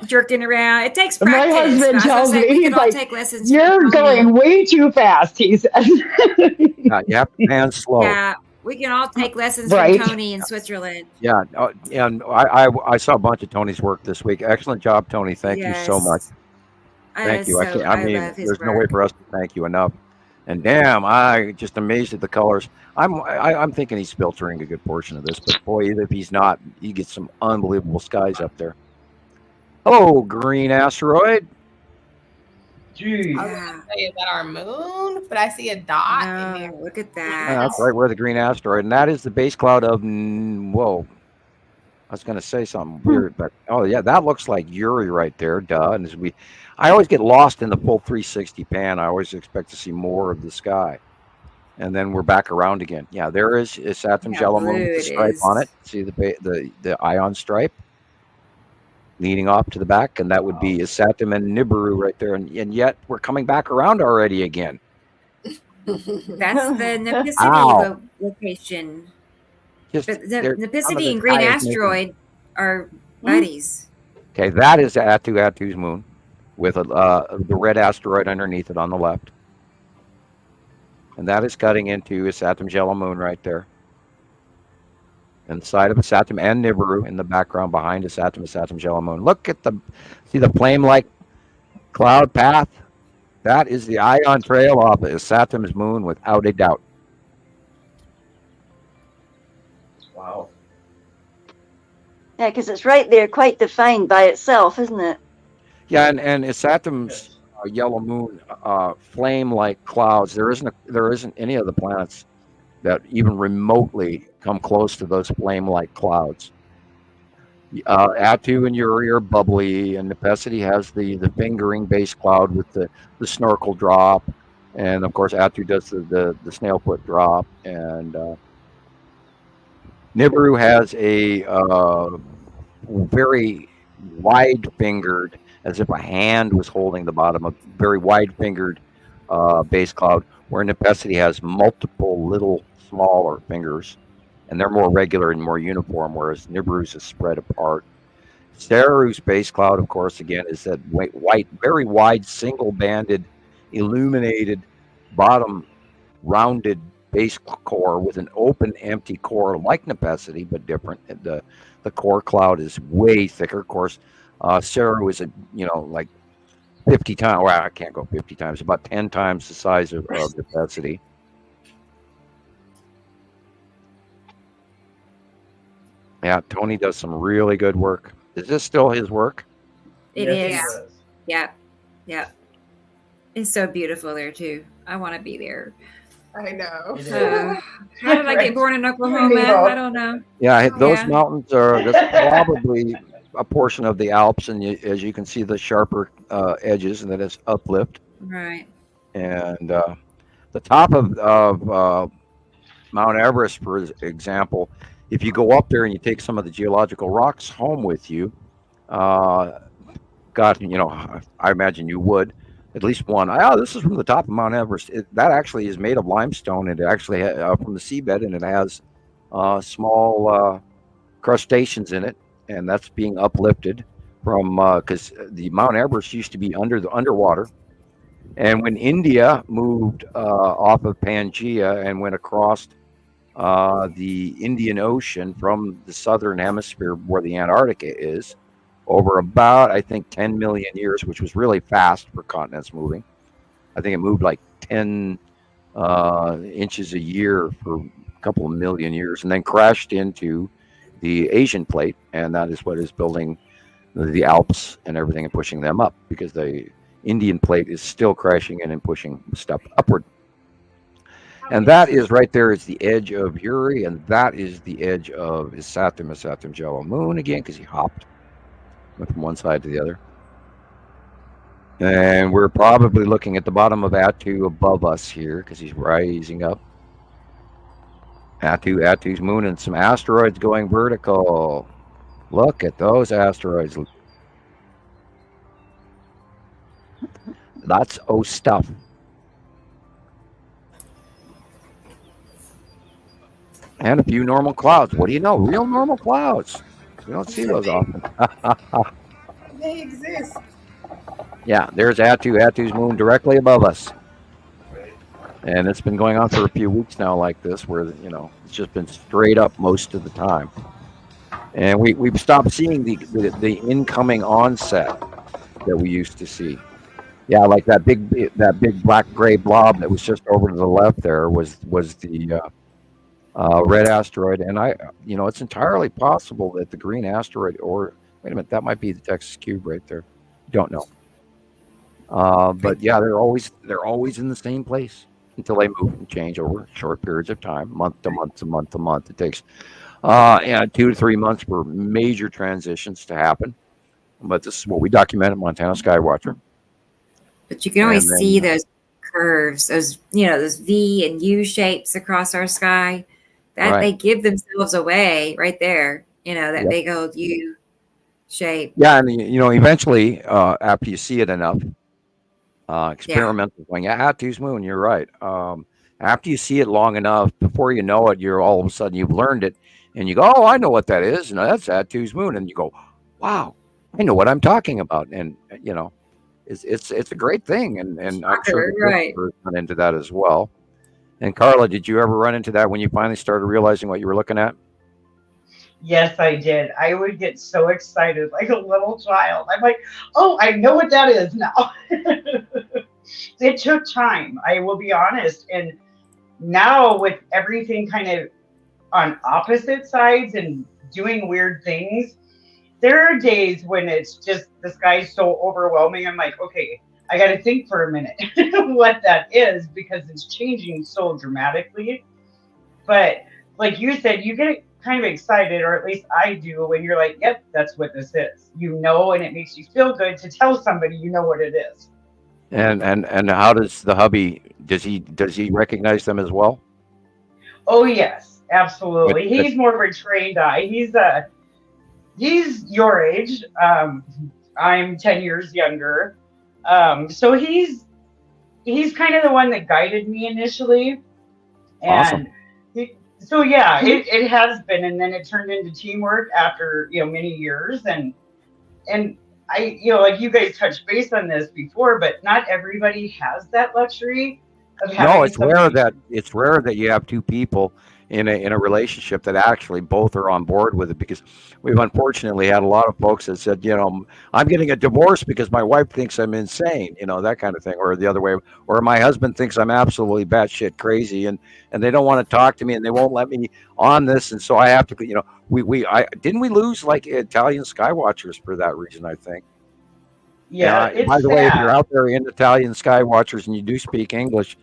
B: Jerking around. It takes practice.
L: My husband tells me, he's like,
B: take lessons.
L: You're going way too fast, he says.
C: You have to hand slow.
B: Yeah, we can all take lessons from Tony in Switzerland.
C: Yeah, and I saw a bunch of Tony's work this week. Excellent job, Tony. Thank you so much. Thank you. There's no way for us to thank you enough. And damn, I just amazed at the colors. I'm thinking he's filtering a good portion of this, but boy, even if he's not, he gets some unbelievable skies up there. Hello, green asteroid.
D: Jeez. I was gonna say, is that our moon? But I see a dot in there.
B: Look at that.
C: Yeah, that's right where the green asteroid, and that is the base cloud of whoa. I was gonna say something weird, but that looks like Uri right there. Duh. And I always get lost in the full 360 pan. I always expect to see more of the sky. And then we're back around again. Yeah, there is Saturn Jello Moon with the stripe on it. See the ion stripe leading off to the back, and that would be Saturn and Nibiru right there. And yet we're coming back around already again.
B: That's the Nipicity location. The Nipicity and Green Asteroid are buddies.
C: Okay, that is Atu's moon, with the red asteroid underneath it on the left. And that is cutting into a Saturn Jello Moon right there. And the side of a Saturn and Nibiru in the background behind a Saturn Jello Moon. Look at see the flame-like cloud path? That is the ion trail off of Saturn's moon without a doubt. Wow.
M: Yeah, because it's right there, quite defined by itself, isn't it?
C: Yeah, and Saturn's yellow moon, flame-like clouds. There isn't any of the planets that even remotely come close to those flame-like clouds. Atu and Uri are bubbly, and Nipicity has the fingering base cloud with the snorkel drop, and of course Atu does the snail foot drop, and Nibiru has a very wide-fingered, as if a hand was holding the bottom, a very wide-fingered base cloud, where Nipicity has multiple little smaller fingers. and they're more regular and more uniform, whereas Nibiru's is spread apart. Saru's base cloud, of course, again, is that white, very wide, single-banded, illuminated, bottom rounded base core with an open, empty core like Nepenthe, but different. The core cloud is way thicker. Of course, Saru is like 50 times. Well, I can't go 50 times. About 10 times the size of Nepenthe. Yeah, Tony does some really good work. Is this still his work?
B: It is. Yeah. Yeah. It's so beautiful there too. I want to be there.
D: I know.
B: How did I get born in Oklahoma? I don't know.
C: Yeah, those mountains that's probably a portion of the Alps, and as you can see, the sharper edges, and then it's uplift.
B: Right.
C: And the top of Mount Everest, for example, if you go up there and you take some of the geological rocks home with you, I imagine you would. At least one. This is from the top of Mount Everest. That actually is made of limestone, and it actually from the seabed, and it has small crustaceans in it, and that's being uplifted from because the Mount Everest used to be underwater, and when India moved off of Pangaea and went across the Indian Ocean from the southern hemisphere where the Antarctica is, over about, I think, 10 million years, which was really fast for continents moving. I think it moved like 10 inches a year for a couple of million years, and then crashed into the Asian plate, and that is what is building the Alps and everything and pushing them up, because the Indian plate is still crashing in and pushing stuff upward. And that is right there is the edge of Uri, and that is the edge of his Saturn's yellow moon again, because he hopped. Went from one side to the other. And we're probably looking at the bottom of Attu above us here, because he's rising up. Attu's moon, and some asteroids going vertical. Look at those asteroids. That's stuff. And a few normal clouds. What do you know? Real normal clouds. We don't see those often.
D: They exist.
C: Yeah, there's Attu's moon directly above us. And it's been going on for a few weeks now like this, where, it's just been straight up most of the time. And we've stopped seeing the incoming onset that we used to see. Yeah, like that big black gray blob that was just over to the left there was the red asteroid, and it's entirely possible that the green asteroid, or wait a minute, that might be the Texas cube right there. Don't know. But yeah, they're always in the same place until they move and change over short periods of time, month to month to month to month. It takes 2 to 3 months for major transitions to happen. But this is what we document at Montana Skywatcher.
B: But you can always see those curves, those V and U shapes across our sky. That they give themselves away right there, that big old U shape.
C: Yeah, and eventually, after you see it enough, experimental going, Attu's moon, you're right. After you see it long enough, before you know it, you're all of a sudden you've learned it, and you go, oh, I know what that is, and that's Attu's moon, and you go, wow, I know what I'm talking about, and it's a great thing, and I'm sure the run into that as well. And Carla, did you ever run into that when you finally started realizing what you were looking at?
L: Yes, I did. I would get so excited like a little child. I'm like, oh, I know what that is now. It took time, I will be honest. And now with everything kind of on opposite sides and doing weird things, there are days when it's just, the sky's so overwhelming. I'm like, okay, I got to think for a minute what that is, because it's changing so dramatically. But like you said, you get kind of excited, or at least I do, when you're like, yep, that's what this is. And it makes you feel good to tell somebody what it is.
C: And how does the hubby, does he recognize them as well?
L: Oh yes, absolutely. He's more of a trained eye. He's your age. I'm 10 years younger. So he's kind of the one that guided me initially. And
C: awesome.
L: So yeah, it has been, and then it turned into teamwork after many years, and I like you guys touched base on this before, but not everybody has that luxury of having.
C: No, it's rare that you have two people in a relationship that actually both are on board with it, because we've unfortunately had a lot of folks that said, I'm getting a divorce because my wife thinks I'm insane, that kind of thing, or the other way, or my husband thinks I'm absolutely batshit crazy, and they don't want to talk to me, and they won't let me on this, and so I have to, we didn't we lose like Italian Skywatchers for that reason, I think.
L: Yeah.
C: By the way, if you're out there in Italian Skywatchers and you do speak English,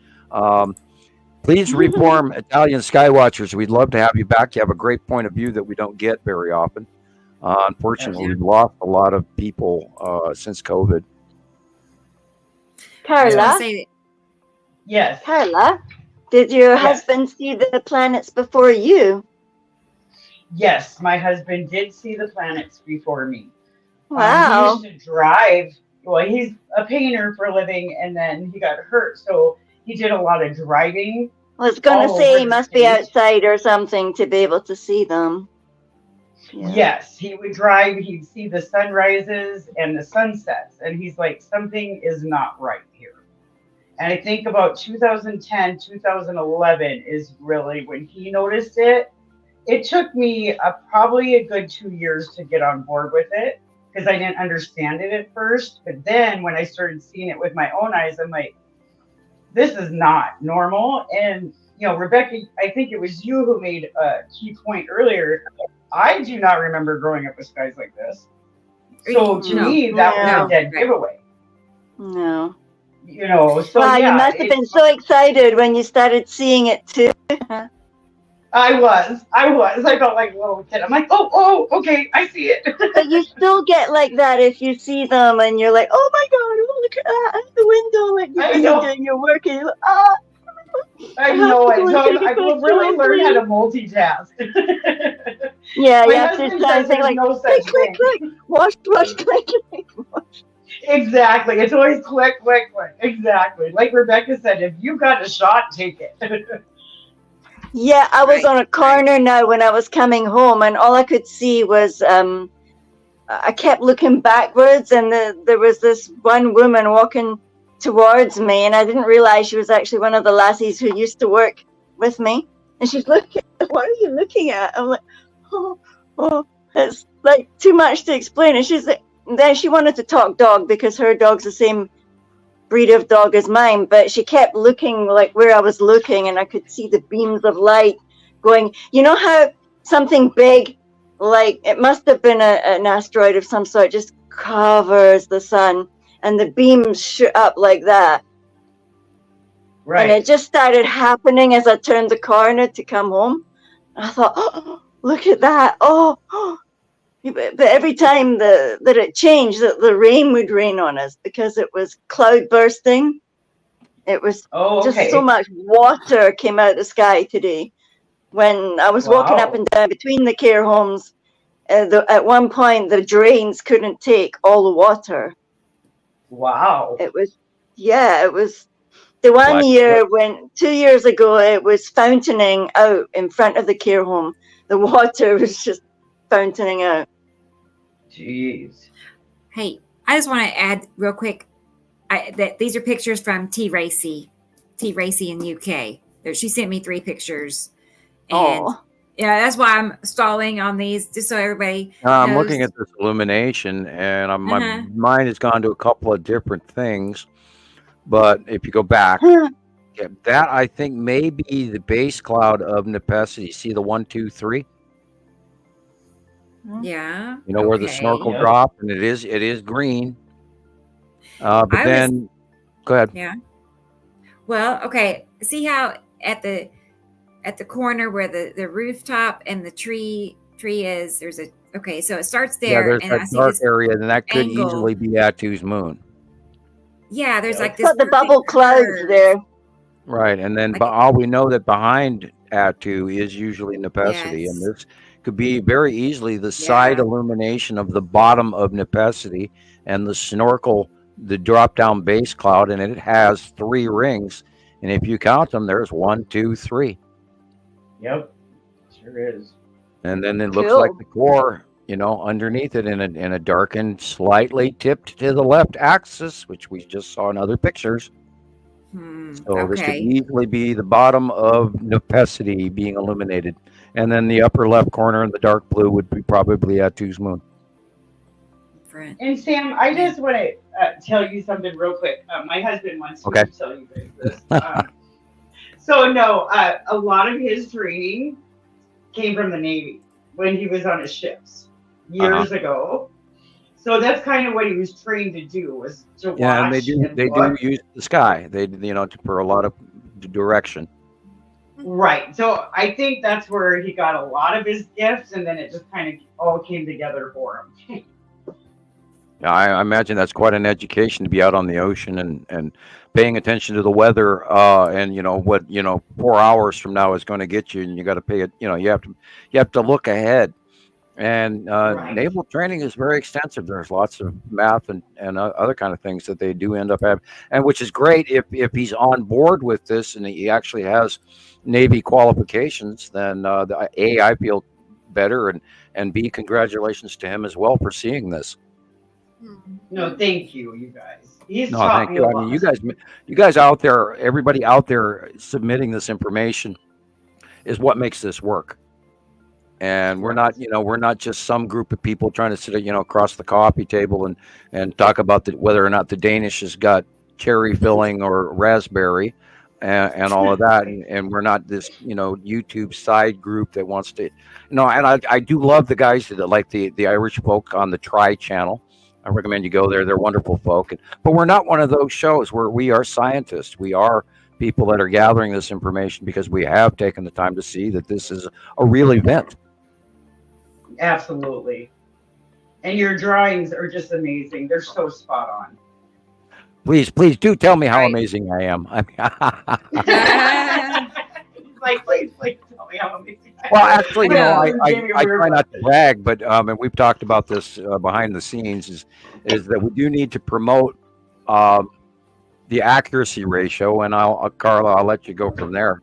C: please reform Italian Skywatchers. We'd love to have you back. You have a great point of view that we don't get very often. Unfortunately, we've lost a lot of people since COVID.
M: Carla?
L: Yes.
M: Carla, did your husband see the planets before you?
L: Yes, my husband did see the planets before me.
M: Wow.
L: He used to drive. Well, he's a painter for a living, and then he got hurt, so he did a lot of driving.
M: I was going to say he must be outside or something to be able to see them.
L: Yeah. Yes, he would drive. He'd see the sunrises and the sunsets, and he's like, something is not right here. And I think about 2010, 2011 is really when he noticed it. It took me probably a good 2 years to get on board with it, because I didn't understand it at first. But then when I started seeing it with my own eyes, I'm like, this is not normal. And, Rebecca, I think it was you who made a key point earlier. I do not remember growing up with skies like this. So to me, that was a dead giveaway.
M: No.
L: So
M: wow, you must have been so excited when you started seeing it too.
L: I was. I felt like a little kid. I'm like, oh, okay, I see it.
M: But you still get like that if you see them and you're like, oh my God, look at that at the window, like you're doing your work, and you're like, ah.
L: I know it. I will really learn how to multitask.
M: Yeah, you have to start saying like, click, wash, click.
L: Exactly. It's always click. Exactly. Like Rebecca said, if you got a shot, take it.
M: Yeah, I was on a corner now when I was coming home, and all I could see was I kept looking backwards, and there was this one woman walking towards me, and I didn't realize she was actually one of the lassies who used to work with me. And she's looking, what are you looking at? I'm like, oh, it's like too much to explain. And she's like, then she wanted to talk dog because her dog's the same breed of dog as mine, but she kept looking like where I was looking, and I could see the beams of light going. You know how something big, like it must have been an asteroid of some sort, just covers the sun, and the beams shoot up like that. Right. And it just started happening as I turned the corner to come home. I thought, oh, look at that. Oh. But every time that it changed, that the rain would rain on us because it was cloud bursting. It was just so much water came out of the sky today. When I was walking up and down between the care homes, at one point the drains couldn't take all the water.
L: Wow.
M: It was the one year when 2 years ago it was fountaining out in front of the care home. The water was just fountaining out.
L: Jeez.
B: Hey, I just want to add real quick that these are pictures from T. Racy in UK. She sent me 3 pictures. And yeah, that's why I'm stalling on these, just so everybody
C: I'm looking at this illumination, and my mind has gone to a couple of different things. But if you go back, that I think may be the base cloud of Nepesi. See the 1, 2, 3?
B: Yeah.
C: Where the snorkel dropped, and it is green. But then, go ahead.
B: Yeah. Well, okay. See how at the corner where the rooftop and the tree is, there's a so it starts there.
C: Yeah, there's
B: and
C: that
B: I see
C: dark
B: this
C: area, and that could
B: angle.
C: easily be Atu's moon.
B: Yeah, there's like this.
M: Got the bubble clouds there.
C: Right, and then all we know that behind Atu is usually Nepesi, and this could be very easily the side illumination of the bottom of Nepesi and the snorkel, the drop-down base cloud, and it has 3 rings. And if you count them, there's 1, 2, 3.
L: Yep. Sure is.
C: And then it looks like the core, underneath it in a darkened, slightly tipped to the left axis, which we just saw in other pictures. So this could easily be the bottom of Nepesity being illuminated. And then the upper left corner in the dark blue would be probably Atu's moon.
L: And Sam, I just want to tell you something real quick. My husband wants me to tell you guys this. A lot of his training came from the Navy when he was on his ships years ago. So that's kind of what he was trained to do, was to watch.
C: Yeah, and they do use the sky. They for a lot of direction.
L: Right. So I think that's where he got a lot of his gifts, and then it just kind of all came together for him.
C: Yeah, I imagine that's quite an education to be out on the ocean and paying attention to the weather, and what 4 hours from now is going to get you, and you got to pay it. You have to look ahead. And naval training is very extensive. There's lots of math and other kind of things that they do end up having, and which is great if he's on board with this and he actually has Navy qualifications. Then I feel better, and B, congratulations to him as well for seeing this.
L: No, thank you, you guys.
C: Thank you. I mean, you guys out there, everybody out there submitting this information is what makes this work. And we're not just some group of people trying to sit, across the coffee table and talk about whether or not the Danish has got cherry filling or raspberry and all of that. And we're not this, YouTube side group that wants to, and I do love the guys that like the Irish folk on the Tri channel. I recommend you go there. They're wonderful folk. But we're not one of those shows where we are scientists. We are people that are gathering this information because we have taken the time to see that this is a real event.
L: Absolutely. And your drawings are just amazing. They're so spot on.
C: Please do tell me how amazing I am.
L: Please tell me how amazing I am.
C: Well, actually, I try not to brag, but and we've talked about this behind the scenes, is that we do need to promote the accuracy ratio, and Carla, I'll let you go from there.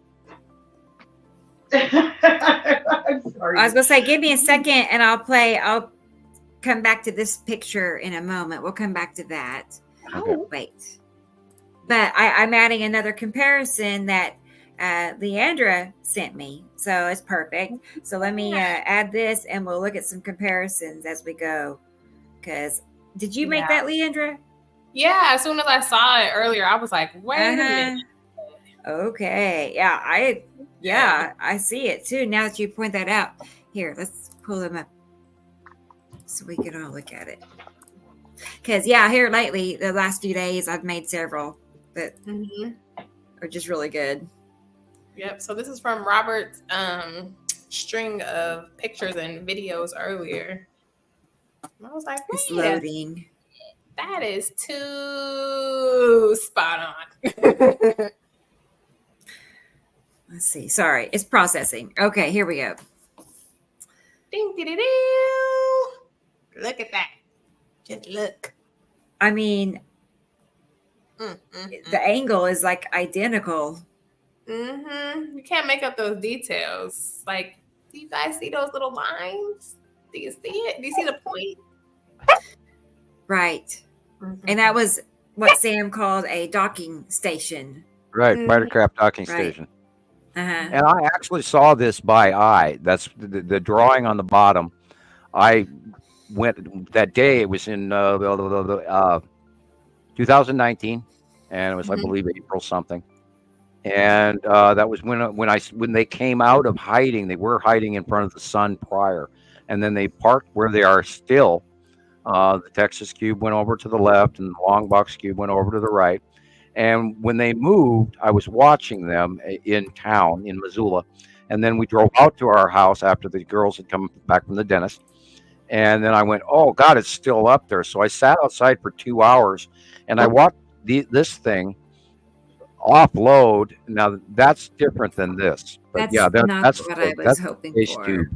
L: I'm sorry.
B: I was gonna say, give me a second, and I'll come back to this picture in a moment. We'll come back to that.
C: Okay.
B: Oh, wait. But I'm adding another comparison that Leighandra sent me. So it's perfect. So let me add this, and we'll look at some comparisons as we go. Because did you make that, Leighandra?
D: Yeah, as soon as I saw it earlier, I was like, wait a minute.
B: Okay. Yeah, I see it too. Now that you point that out. Here, let's pull them up so we can all look at it. Because, here lately, the last few days, I've made several that are just really good.
D: Yep. So this is from Robert's string of pictures and videos earlier. I was like,
B: it's loading.
D: That is too spot on.
B: Let's see. Sorry, it's processing. Okay, here we go.
D: Ding, ding, ding. Look at that. Just look.
B: I mean, the angle is like identical.
D: You can't make up those details. Like, do you guys see those little lines? Do you see it? Do you see the point?
B: Right. And that was what Sam called a docking station.
C: Right, fighter craft docking station. And I actually saw this by eye. That's the drawing on the bottom. I went that day. It was in 2019, and it was I believe April something. And that was when they came out of hiding. They were hiding in front of the sun prior, and then they parked where they are still. The Texas Cube went over to the left, and the Long Box Cube went over to the right. And when they moved, I was watching them in town in Missoula. And then we drove out to our house after the girls had come back from the dentist. And then I went, oh, God, it's still up there. So I sat outside for 2 hours, and I watched this thing offload. Now, that's different than this. But that's
B: what I was hoping
C: space
B: for.
C: Tube.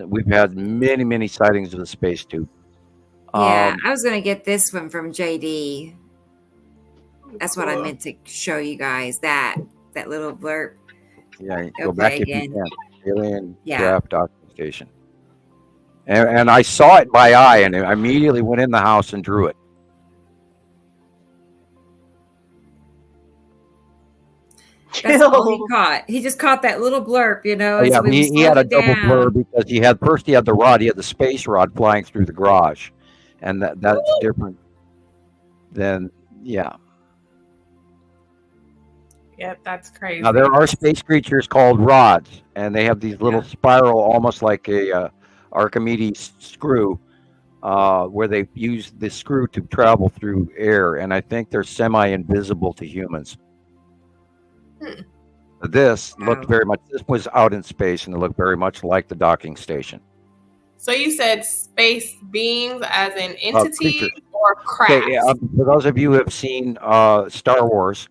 C: We've had many, many sightings of the space tube.
B: Yeah, I was going to get this one from JD. That's what I meant to show you guys. That little blurb.
C: Yeah, go back if you can. Alien craft docking station. And I saw it by eye, and I immediately went in the house and drew it.
B: That's all he caught. He just caught that little blurb, you know.
C: Yeah, he had a double blur because he had the rod. He had the space rod flying through the garage, and that's different than Yep,
D: that's crazy.
C: Now there are space creatures called rods, and they have these little spiral, almost like a Archimedes screw, where they use the screw to travel through air, and I think they're semi-invisible to humans. This looked very much. This was out in space, and it looked very much like the docking station.
D: So you said space beings as an entity or craft?
C: Okay, for those of you who have seen Star Wars,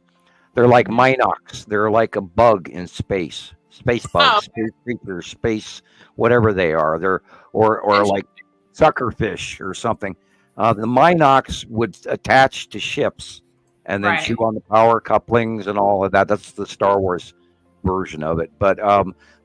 C: they're like Minox. They're like a bug in space. Space bugs, space creatures, space whatever they are. They're or like suckerfish or something. The Minox would attach to ships and then chew on the power couplings and all of that. That's the Star Wars version of it. But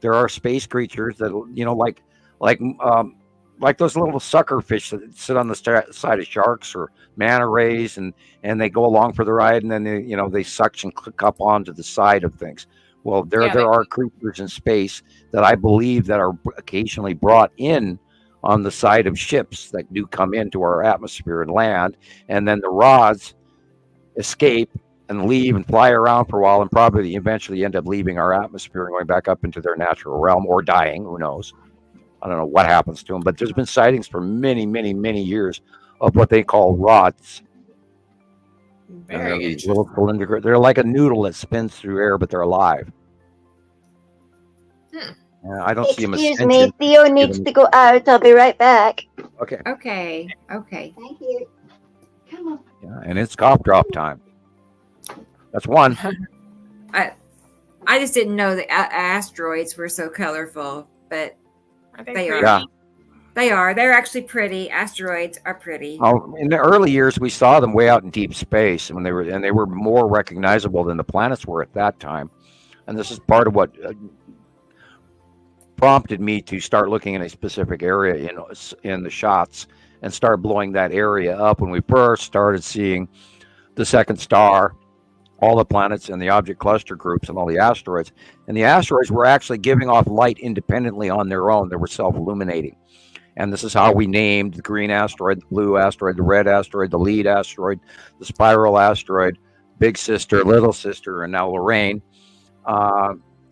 C: there are space creatures that, you know, like those little suckerfish that sit on the side of sharks or manta rays, and they go along for the ride, and then they suction click up onto the side of things. Well, there are creatures in space that I believe that are occasionally brought in on the side of ships that do come into our atmosphere and land, and then the rods escape and leave and fly around for a while, and probably eventually end up leaving our atmosphere and going back up into their natural realm or dying. Who knows? I don't know what happens to them, but there's been sightings for many, many, many years of what they call rods.
D: Very
C: these little cylindrical. They're like a noodle that spins through air, but they're alive. I don't see them.
M: Excuse me, Theo needs to go out. I'll be right back.
C: Okay.
B: Okay.
M: Thank you. Come on.
C: Yeah, and it's cough drop time. That's one.
B: I just didn't know that asteroids were so colorful, but they are.
C: Yeah.
B: They are. They're actually pretty. Asteroids are pretty.
C: Oh, in the early years, we saw them way out in deep space, and they were more recognizable than the planets were at that time. And this is part of what prompted me to start looking in a specific area in the shots and start blowing that area up when we first started seeing the second star, all the planets and the object cluster groups and all the asteroids. And the asteroids were actually giving off light independently on their own. They were self-illuminating. And this is how we named the green asteroid, the blue asteroid, the red asteroid, the lead asteroid, the spiral asteroid, Big Sister, Little Sister, and now Lorraine.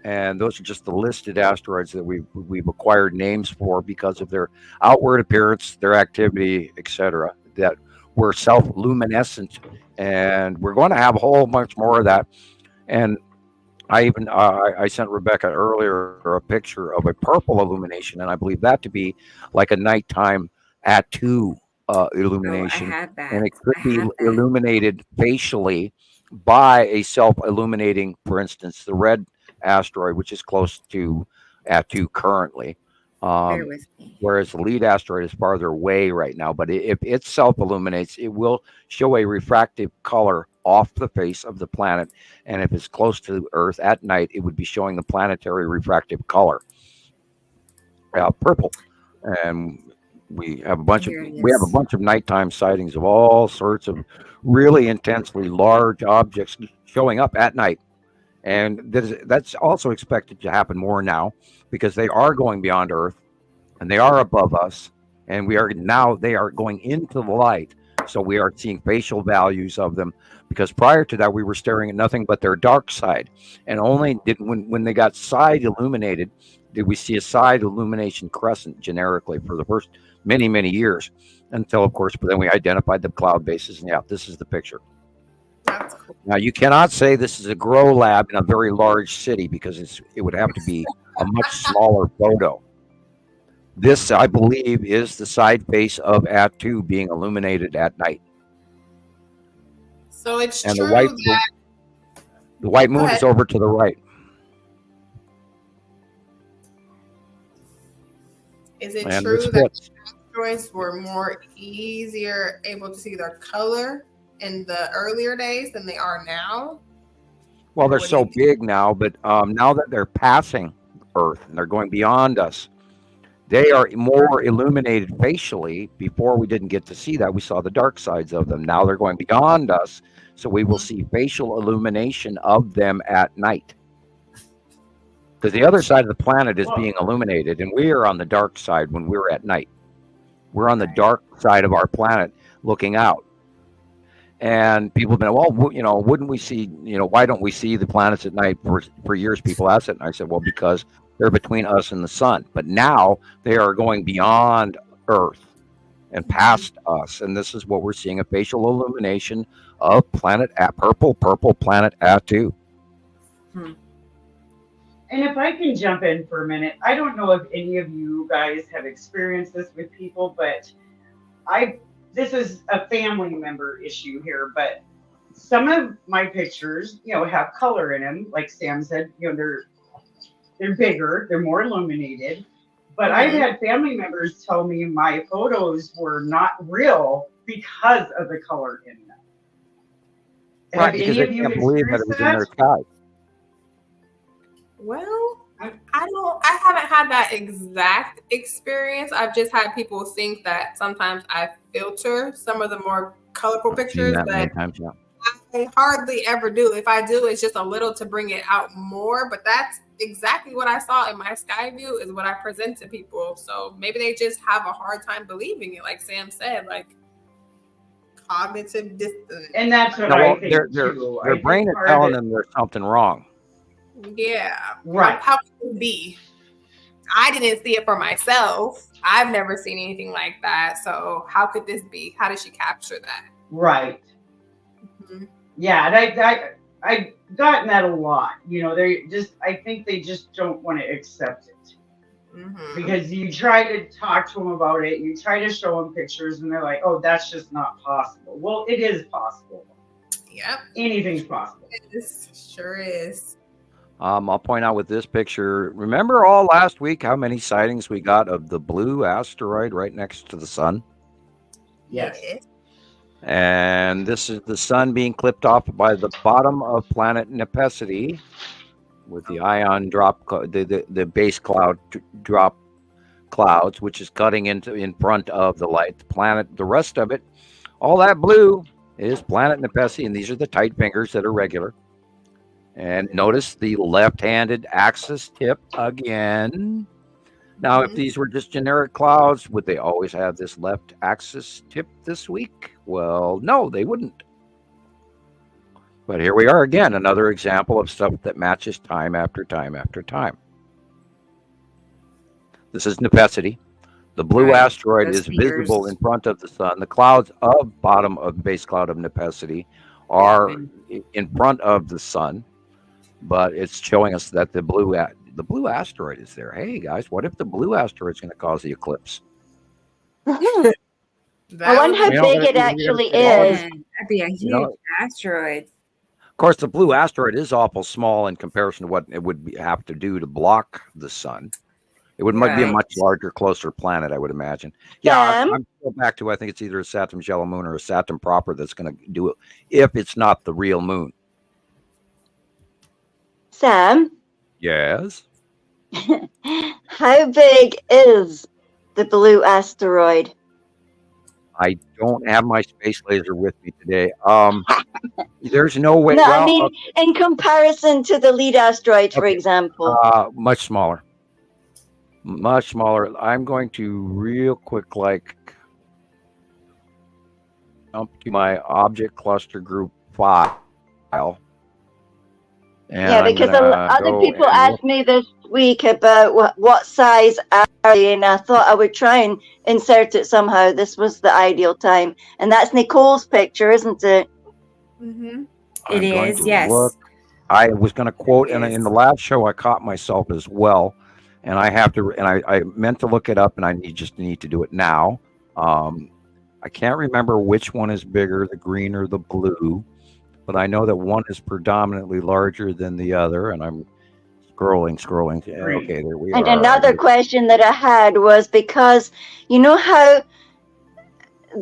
C: And those are just the listed asteroids that we've acquired names for because of their outward appearance, their activity, etc., that were self-luminescent. And we're going to have a whole bunch more of that. And I even I sent Rebecca earlier a picture of a purple illumination, and I believe that to be like a nighttime @2 illumination.
B: I had that.
C: And it could be illuminated facially by a self-illuminating, for instance, the red asteroid, which is close to @2 currently.
B: Bear with me.
C: Whereas the lead asteroid is farther away right now. But if it self-illuminates, it will show a refractive color off the face of the planet. And if it's close to Earth at night, it would be showing the planetary refractive color, purple. And we have a bunch of nighttime sightings of all sorts of really intensely large objects showing up at night. And that's also expected to happen more now because they are going beyond Earth and they are above us, and they are going into the light. So we are seeing facial values of them, because prior to that we were staring at nothing but their dark side, and only when they got side illuminated did we see a side illumination crescent generically for the first many, many years, until of course, but then we identified the cloud bases, and this is the picture.
D: That's cool.
C: Now you cannot say this is a grow lab in a very large city, because it would have to be a much smaller photo. This, I believe, is the side face of @2 being illuminated at night.
D: So it's
C: and
D: true
C: the white moon is over to the right.
D: Is it true that asteroids were more easier able to see their color in the earlier days than they are now?
C: Well, they're so big now, but now that they're passing Earth, and they're going beyond us. They are more illuminated facially. Before we didn't get to see that. We saw the dark sides of them. Now they're going beyond us, so we will see facial illumination of them at night. Because the other side of the planet is being illuminated, and we are on the dark side when we're at night. We're on the dark side of our planet looking out. And people have been, well, wouldn't we see, why don't we see the planets at night? For years, people asked it, and I said, well, because they're between us and the sun. But now they are going beyond Earth and past us. And this is what we're seeing, a facial illumination of purple planet Atu.
L: And if I can jump in for a minute, I don't know if any of you guys have experienced this with people, but this is a family member issue here, but some of my pictures, have color in them. Like Sam said, they're bigger, they're more illuminated. But I've had family members tell me my photos were not real because of the color in them.
C: Right, because they can't believe that it was in their sky.
D: Well, I haven't had that exact experience. I've just had people think that sometimes I filter some of the more colorful pictures, but I hardly ever do. If I do, it's just a little to bring it out more. But that's exactly what I saw in my sky view is what I present to people. So maybe they just have a hard time believing it, like Sam said, like cognitive dissonance.
L: And that's what I think
C: their brain is telling them there's something wrong.
D: Yeah.
L: Right.
D: How could it be? I didn't see it for myself. I've never seen anything like that. So how could this be? How did she capture that?
L: Right. Mm-hmm. Yeah, and I've gotten that a lot. I think they just don't want to accept it. Mm-hmm. Because you try to talk to them about it, you try to show them pictures, and they're like, oh, that's just not possible. Well, it is possible.
D: Yeah.
L: Anything's possible.
D: It sure is.
C: I'll point out with this picture, remember all last week how many sightings we got of the blue asteroid right next to the sun?
L: Yes.
C: And this is the sun being clipped off by the bottom of planet Nepesity with the ion drop, the base cloud drop clouds, which is cutting in front of the light. The planet, the rest of it, all that blue is planet Nepesity, and these are the tight fingers that are regular. And notice the left-handed axis tip again. Now, if these were just generic clouds, would they always have this left axis tip this week? Well, no, they wouldn't. But here we are again, another example of stuff that matches time after time after time. This is Nepesity. The blue asteroid is visible in front of the sun. The clouds of bottom of base cloud of Nepesity are in front of the sun. But it's showing us that the blue asteroid is there. Hey guys, what if the blue asteroid is going to cause the eclipse?
M: I wonder how big it actually is.
B: That'd be a huge asteroid.
C: Of course, the blue asteroid is awful small in comparison to what it would have to do to block the sun. It would might be a much larger, closer planet, I would imagine. Yeah, I'm still back to I think it's either a Saturn's yellow moon or a Saturn proper that's going to do it if it's not the real moon.
M: Sam?
C: Yes?
M: How big is the blue asteroid?
C: I don't have my space laser with me today. There's no way.
M: No, I mean, in comparison to the lead asteroid, for example.
C: Much smaller. Much smaller. I'm going to real quick, jump to my object cluster group file.
M: Yeah, because other people asked me this week about what size are they, and I thought I would try and insert it somehow. This was the ideal time. And that's Nicole's picture, isn't it?
B: Mm-hmm. It is, yes.
C: I was going to quote, and in the last show, I caught myself as well. And I have to, and I meant to look it up, and I just need to do it now. I can't remember which one is bigger, the green or the blue. But I know that one is predominantly larger than the other, and I'm scrolling. Okay, there we are.
M: And another question that I had was because you know how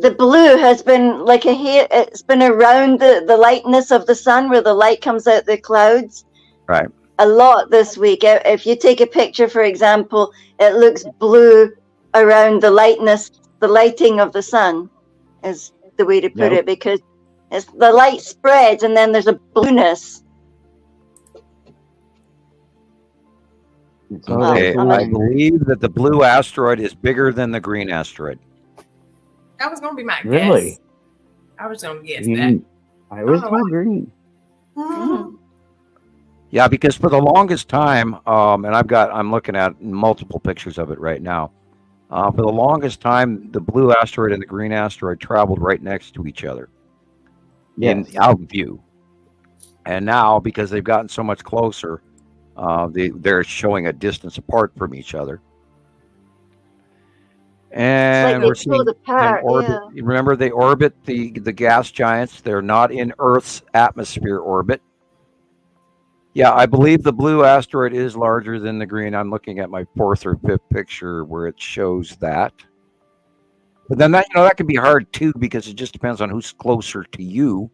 M: the blue has been it's been around the lightness of the sun where the light comes out the clouds.
C: Right.
M: a lot this week. If you take a picture, for example, it looks blue around the lighting of the sun is the way to put it, because it's the light spreads and then there's a blueness.
C: Okay, I believe that the blue asteroid is bigger than the green asteroid.
D: That was going to be my
O: Really?
D: guess. I was going to guess that.
O: I was told green.
C: Yeah, because for the longest time, and I'm looking at multiple pictures of it right now. For the longest time, the blue asteroid and the green asteroid traveled right next to each other in out view. And now, because they've gotten so much closer, they're showing a distance apart from each other. And we're seeing them orbit. Remember, they orbit the gas giants. They're not in Earth's atmosphere orbit. Yeah, I believe the blue asteroid is larger than the green. I'm looking at my 4th or 5th picture where it shows that. But then that can be hard too, because it just depends on who's closer to you,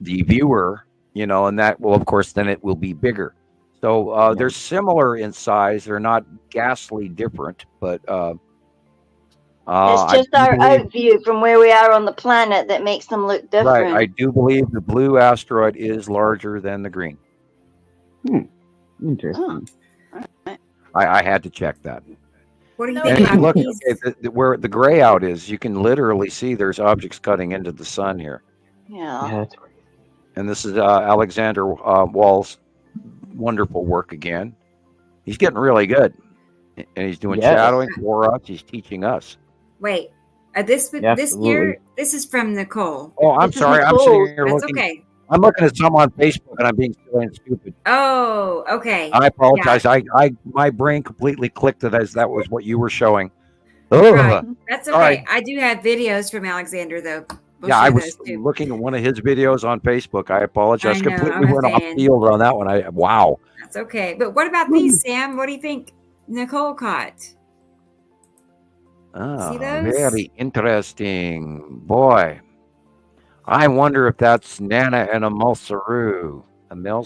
C: the viewer, and that will, of course, then it will be bigger. So they're similar in size. They're not ghastly different, but
M: it's just our out view from where we are on the planet that makes them look different.
C: Right. I do believe the blue asteroid is larger than the green.
O: Interesting.
C: I had to check that.
B: What do you think?
C: Look, where the gray out is, you can literally see there's objects cutting into the sun here.
M: Yeah.
O: That's great.
C: And this is Alexander Wall's wonderful work again. He's getting really good, and he's doing shadowing for us. He's teaching us.
B: Wait, this year, this is from Nicole.
C: Oh, I'm sorry. I'm sitting here looking.
B: Okay.
C: I'm looking at some on Facebook, and I'm being silly and stupid.
B: Oh, okay.
C: I apologize. Yeah. My brain completely clicked it as that was what you were showing.
B: Right. That's okay. Right. I do have videos from Alexander, though.
C: I was looking at one of his videos on Facebook. I apologize. Completely went off field on that one. Wow.
B: That's okay. But what about these, Sam? What do you think Nicole caught?
C: Oh, very interesting. Boy. I wonder if that's Nana and Amel Saru.
B: Are you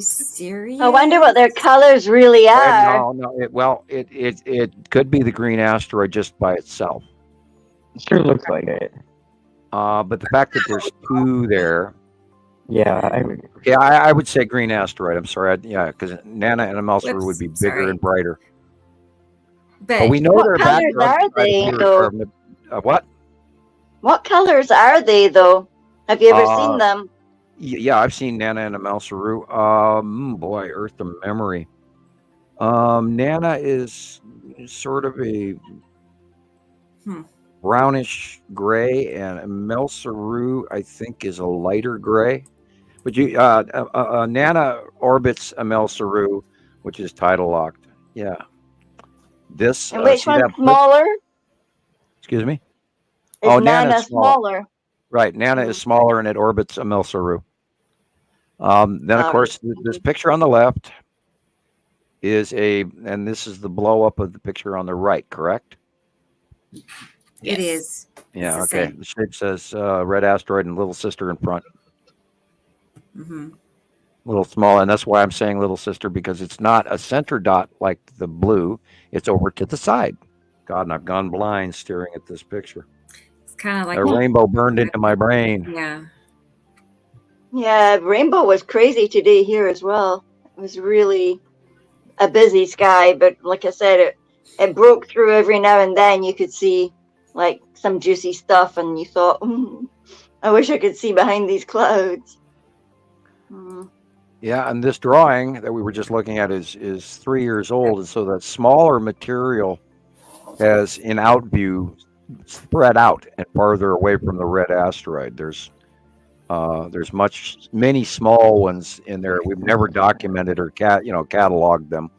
B: serious?
M: I wonder what their colors really are.
C: No. It could be the green asteroid just by itself.
O: Sure looks like it.
C: But the fact that there's two there.
O: Yeah,
C: I would say green asteroid. I'm sorry. Because Nana and Amel Saru would be bigger and brighter. But we know
M: what colors are they, though?
C: What?
M: What colors are they, though? Have you ever seen them?
C: Yeah, I've seen Nana and Amel Saru. Boy, Earth of Memory. Nana is sort of a brownish gray, and Amel Saru, I think, is a lighter gray. But Nana orbits Amel Saru, which is tidal locked. Yeah. This.
M: And which one's smaller?
C: Excuse me.
M: Is Nana smaller?
C: Right, Nana is smaller and it orbits Amel Saru. Then, of course, this picture on the left is and this is the blow up of the picture on the right, correct?
B: It is.
C: Yeah, okay. The shape says red asteroid and little sister in front.
B: Mm-hmm.
C: Little small, and that's why I'm saying little sister, because it's not a center dot like the blue. It's over to the side. God, and I've gone blind staring at this picture.
B: Kind of like
C: a rainbow burned into my brain.
M: Yeah, rainbow was crazy today here as well. It was really a busy sky, but like I said, it broke through every now and then. You could see like some juicy stuff, and you thought, I wish I could see behind these clouds.
C: Yeah, and this drawing that we were just looking at is 3 years old, and so that smaller material has in out view spread out and farther away from the red asteroid. There's many small ones in there. We've never documented or cataloged them,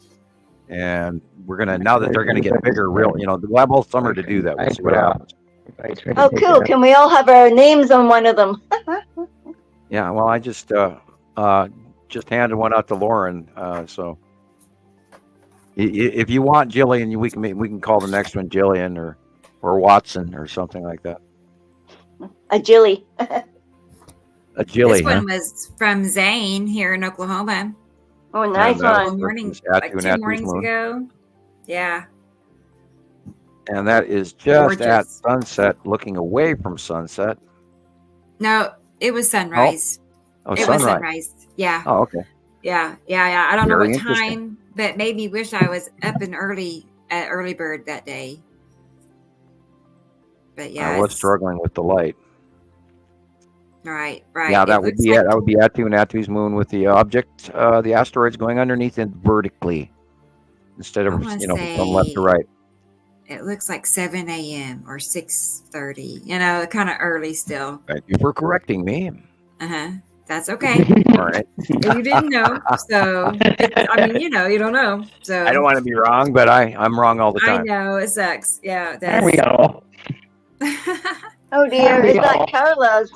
C: and we're gonna, now that they're gonna get bigger, we'll have all summer to do that. We'll see what happens.
M: Oh, cool! Can we all have our names on one of them?
C: Yeah. Well, I just handed one out to Lauren. So if you want Gillian, we can call the next one Gillian or Watson or something like that.
M: A Jilly.
C: A Gilly,
B: This one was from Zane here in Oklahoma.
M: Oh, nice one.
B: Like 2 mornings ago. Yeah.
C: And that is just at sunset, looking away from sunset.
B: No, it was sunrise.
C: It
B: was sunrise. Yeah.
C: Oh, okay.
B: Yeah. I don't know
C: Very
B: what time, but made me wish I was up and early at early bird that day. But yeah,
C: I was struggling with the light.
B: Right.
C: Yeah, that would be it. That would be Atu and Atu's moon with the object, the asteroids going underneath it vertically instead of from left to right.
B: It looks like 7 a.m. or 6:30. Kind of early still.
C: Thank you for correcting me.
B: That's okay.
C: All right.
B: You didn't know, so you don't know. So
C: I don't want to be wrong, but I'm wrong all the time.
B: I know it sucks. Yeah, it does.
C: There we go.
M: Oh dear, is that Carla's?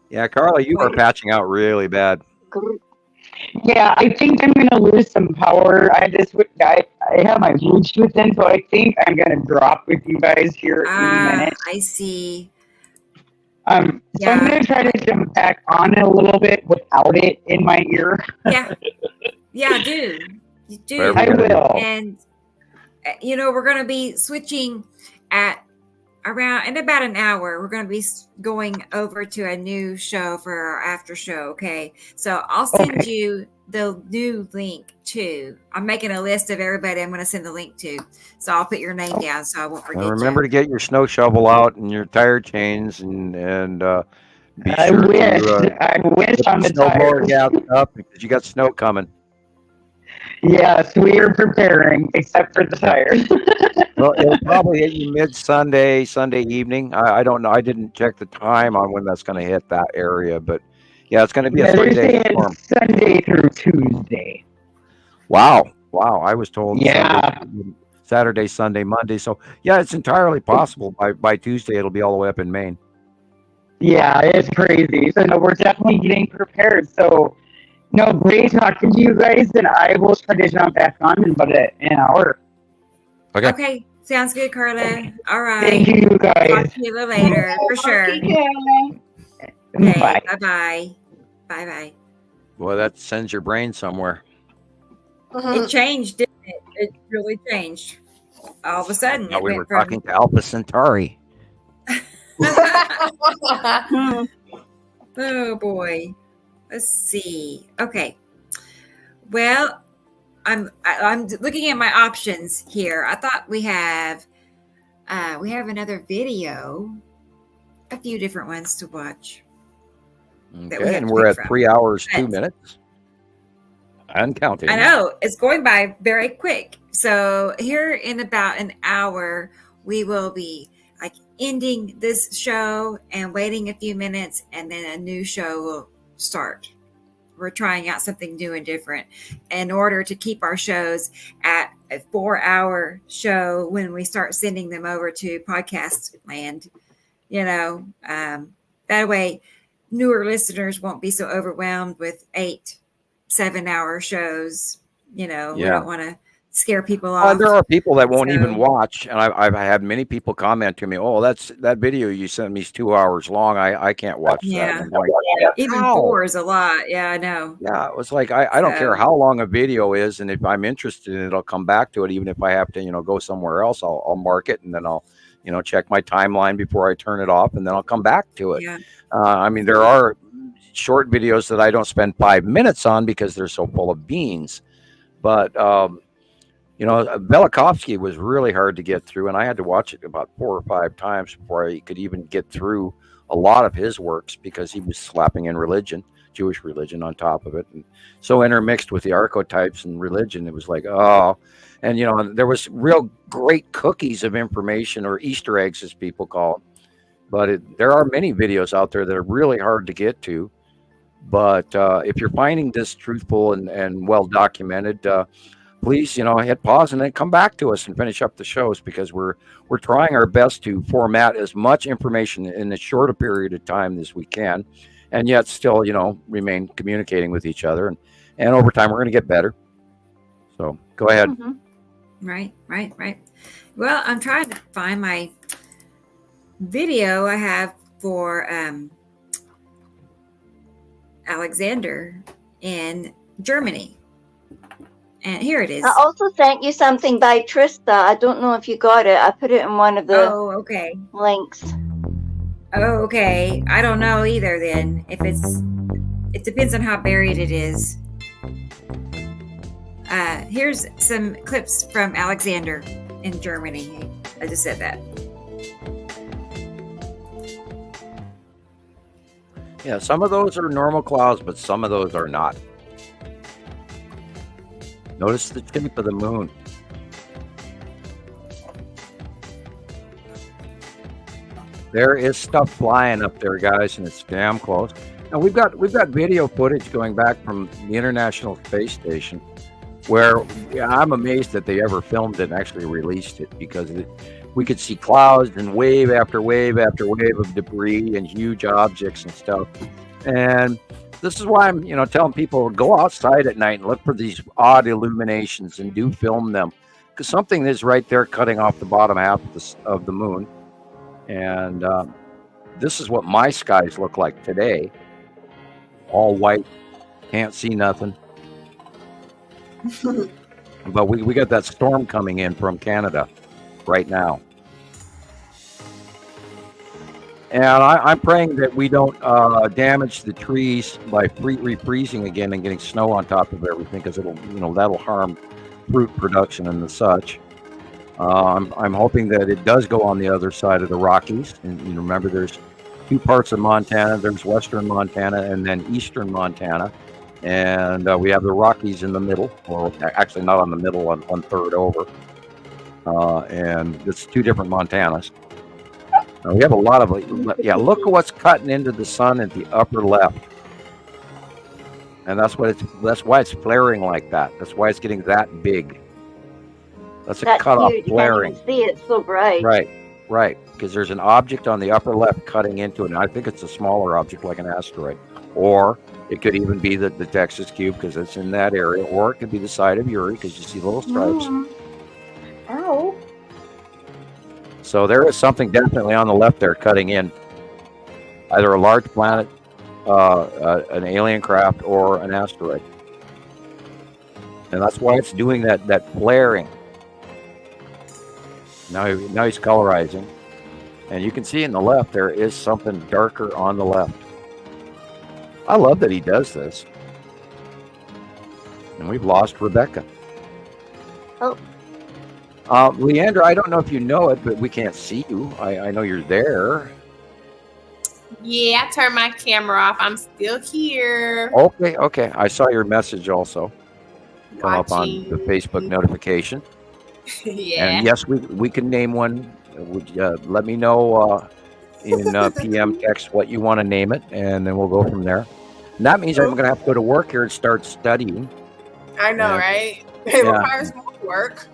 C: Yeah, Carla, you are patching out really bad.
L: Yeah, I think I'm gonna lose some power. I have my Bluetooth in, so I think I'm gonna drop with you guys here in a minute.
B: I see.
L: So I'm gonna try to jump back on it a little bit without it in my ear.
B: Yeah, do.
L: I will.
B: And we're gonna be switching in about an hour. We're going to be going over to a new show for our after show. Okay. So I'll send you the new link too. I'm making a list of everybody I'm going to send the link to. So I'll put your name down so I won't forget.
C: And remember to get your snow shovel out and your tire chains and be
L: I
C: sure
L: I wish on the
C: snowblower gas up because you got snow coming.
L: Yes, we are preparing, except for the tires.
C: Well, it'll probably hit you Sunday evening. I don't know. I didn't check the time on when that's going to hit that area, but yeah, it's going to be a 3-day storm.
L: Sunday through Tuesday.
C: Wow. I was told Saturday, Sunday, Monday. So yeah, it's entirely possible by Tuesday it'll be all the way up in Maine.
L: Yeah, it's crazy. So no, we're definitely getting prepared. So no, great talking to you guys, and I will try to jump back on in about an hour.
B: Okay. Sounds good, Carla. All right.
L: Thank you, guys.
B: Talk to you later, for sure. Okay,
L: Bye.
B: Bye-bye. Bye-bye.
C: Boy, that sends your brain somewhere.
B: It changed, didn't it? It really changed. All of a sudden,
C: Now we were talking to Alpha Centauri.
B: Oh, boy. Let's see. Okay. Well, I'm looking at my options here. I thought we have another video, a few different ones to watch.
C: Okay, and we're at 3 hours, 2 minutes. And counting.
B: I know it's going by very quick. So here in about an hour, we will be ending this show and waiting a few minutes, and then a new show will start. We're trying out something new and different in order to keep our shows at a 4-hour show when we start sending them over to podcast land. That way newer listeners won't be so overwhelmed with 8-7-hour shows. We don't want to scare people off.
C: There are people that won't even watch, and I've had many people comment to me, "Oh, that video you sent me is 2 hours long. I can't watch that." Like,
B: even 4 is a lot. Yeah, I know.
C: Yeah, it was like I don't care how long a video is, and if I'm interested in it, I'll come back to it. Even if I have to, go somewhere else, I'll mark it, and then I'll, check my timeline before I turn it off, and then I'll come back to it. Yeah. There are short videos that I don't spend 5 minutes on because they're so full of beans, but. Velikovsky was really hard to get through, and I had to watch it about 4 or 5 times before I could even get through a lot of his works because he was slapping in religion, Jewish religion, on top of it, and so intermixed with the archetypes and religion. It was like, oh, and there was real great cookies of information, or Easter eggs as people call them. But there are many videos out there that are really hard to get to. But if you're finding this truthful and well documented, please, hit pause and then come back to us and finish up the shows, because we're trying our best to format as much information in as short a period of time as we can, and yet still, remain communicating with each other. And over time, we're going to get better. So go ahead.
B: Mm-hmm. Right. Well, I'm trying to find my video I have for Alexander in Germany. And here it is.
M: I also sent you something by Trista. I don't know if you got it. I put it in one of the links.
B: Oh, okay. I don't know either then. It depends on how buried it is. Here's some clips from Alexander in Germany. I just said that.
C: Yeah, some of those are normal clouds, but some of those are not. Notice the shape of the moon. There is stuff flying up there, guys, and it's damn close. And we've got video footage going back from the International Space Station, where I'm amazed that they ever filmed it and actually released it, because we could see clouds and wave after wave after wave of debris and huge objects and stuff. And this is why I'm, telling people, go outside at night and look for these odd illuminations and do film them, because something is right there cutting off the bottom half of the moon. And this is what my skies look like today. All white, can't see nothing. But we got that storm coming in from Canada right now. And I'm praying that we don't damage the trees by refreezing again and getting snow on top of everything, because that'll harm fruit production and the such. I'm hoping that it does go on the other side of the Rockies. And remember, there's two parts of Montana. There's western Montana and then eastern Montana. And we have the Rockies in the middle, or actually not on the middle, on 1/3 over. And it's two different Montanas. Now, we have a lot of, look at what's cutting into the sun at the upper left. And that's why it's flaring like that. That's why it's getting that big. That's a cutoff flaring.
M: You can't even see it, it's so bright.
C: Right. Because there's an object on the upper left cutting into it. And I think it's a smaller object, like an asteroid. Or it could even be the Texas cube, because it's in that area. Or it could be the side of Uri, because you see little stripes.
M: Ow.
C: So there is something definitely on the left there cutting in. Either a large planet, an alien craft, or an asteroid. And that's why it's doing that flaring. Now he's colorizing. And you can see in the left there is something darker on the left. I love that he does this. And we've lost Rebecca.
M: Oh.
C: Leighandra, I don't know if you know it, but we can't see you. I know you're there.
D: Yeah, I turned my camera off. I'm still here.
C: Okay. I saw your message also come up on the Facebook notification.
D: Yeah.
C: And yes, we can name one. Would you let me know in PM text what you want to name it, and then we'll go from there. And that means I'm going to have to go to work here and start studying.
D: I know, right? It requires more work.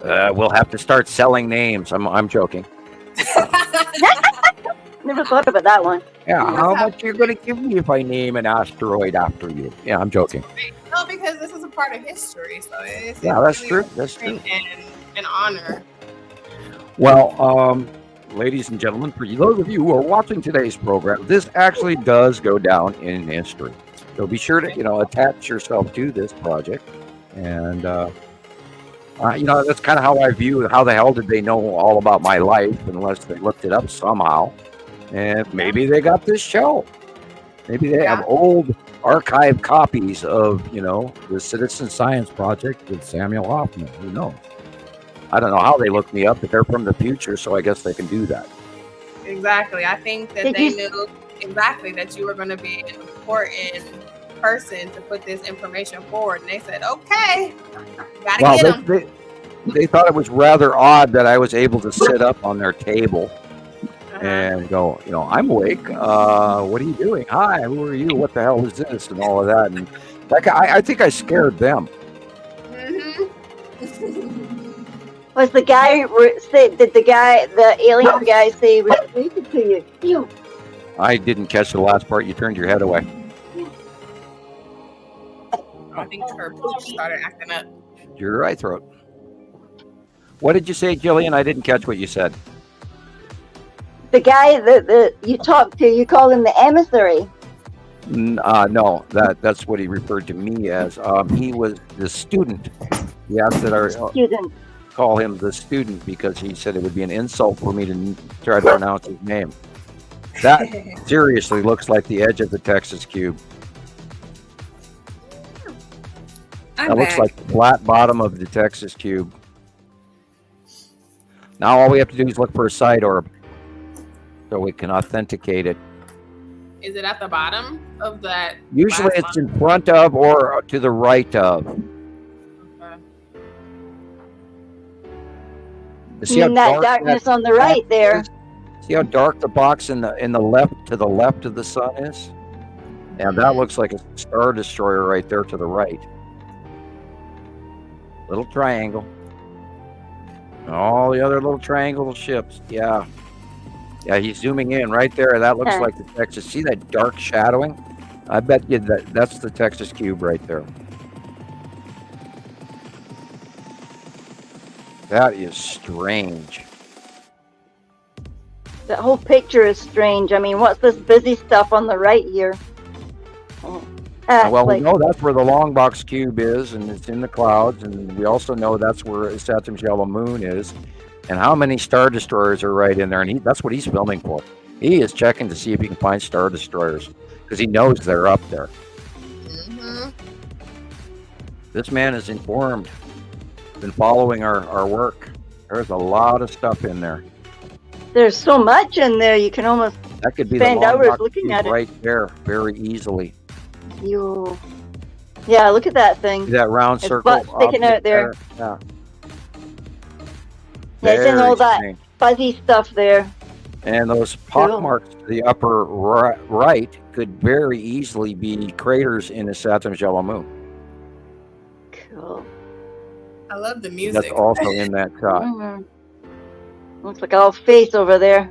C: We'll have to start selling names. I'm joking.
M: Never thought about that one.
C: Yeah, how much you're going to give me if I name an asteroid after you? Yeah, I'm joking.
D: No, because this is a part of history, so it's
C: that's true. That's true.
D: And an honor.
C: Well, ladies and gentlemen, for those of you who are watching today's program, this actually does go down in history. So be sure to attach yourself to this project, and that's kind of how I view. How the hell did they know all about my life unless they looked it up somehow? And maybe they got this show. Maybe they have old archive copies of, the Citizen Science Project with Samuel Hofman. Who knows? I don't know how they looked me up, but they're from the future, so I guess they can do that.
D: Exactly. I think that they knew exactly that you were going to be an important person to put this information forward, and they said, okay, gotta get them.
C: They thought it was rather odd that I was able to sit up on their table and go, I'm awake. What are you doing? Hi, who are you? What the hell is this? And all of that. And I think I scared them.
M: Was the guy did the alien guy say he was related to you?
C: I didn't catch the last part. You turned your head away.
D: I think her pooch started acting up.
C: Your right throat. What did you say, Gillian? I didn't catch what you said.
M: The guy that you talked to, you call him the emissary.
C: No, that's what he referred to me as. He was the student. He asked that our
M: Student.
C: call him the student because he said it would be an insult for me to try to pronounce his name. That seriously looks like the edge of the Texas cube. That looks like the flat bottom of the Texas cube. Now all we have to do is look for a side orb so we can authenticate it.
D: Is it at the bottom of that?
C: Usually it's in front of or to the right of.
D: Okay.
C: See how
M: that darkness on the right there.
C: See how dark the box in the left to the left of the sun is? And that looks like a Star Destroyer right there to the right. Little triangle. All the other little triangle ships. Yeah. Yeah, he's zooming in right there. That looks like the Texas. See that dark shadowing? I bet you that's the Texas cube right there. That is strange.
M: That whole picture is strange. I mean, what's this busy stuff on the right here?
C: Well, we know that's where the long box cube is, and it's in the clouds, and we also know that's where Saturn's yellow moon is, and how many Star Destroyers are right in there, and that's what he's filming for. He is checking to see if he can find Star Destroyers, because he knows they're up there.
D: Mm-hmm.
C: This man is informed, been following our work. There's a lot of stuff in there.
M: There's so much in there, you can almost
C: That could be
M: spend
C: the long
M: hours
C: box
M: looking
C: cube
M: at it.
C: right there, very easily.
M: Yeah, look at that thing.
C: See that round
M: It's
C: circle
M: butt sticking out there.
C: Yeah.
M: Yeah, it's in all
C: Very
M: that
C: strange.
M: fuzzy stuff there.
C: And those pock marks to the upper right could very easily be craters in the Saturn's yellow moon.
M: Cool.
D: I love the music.
C: That's also in that shot.
M: Looks like all face over there.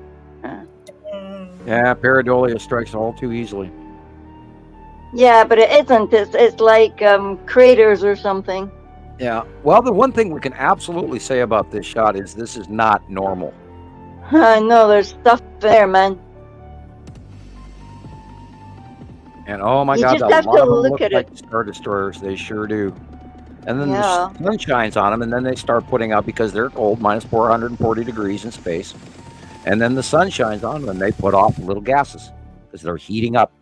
C: Yeah, pareidolia strikes all too easily.
M: Yeah, but it isn't. It's like craters or something.
C: Yeah. Well, the one thing we can absolutely say about this shot is this is not normal.
M: I know there's stuff there, man.
C: And oh my
M: You
C: God,
M: just
C: a
M: have
C: lot
M: to
C: of them
M: look
C: look
M: at
C: like
M: it.
C: Star Destroyers. They sure do. And then
M: Yeah.
C: the sun shines on them, and then they start putting out, because they're cold, minus 440 degrees in space. And then the sun shines on them, and they put off little gases because they're heating up.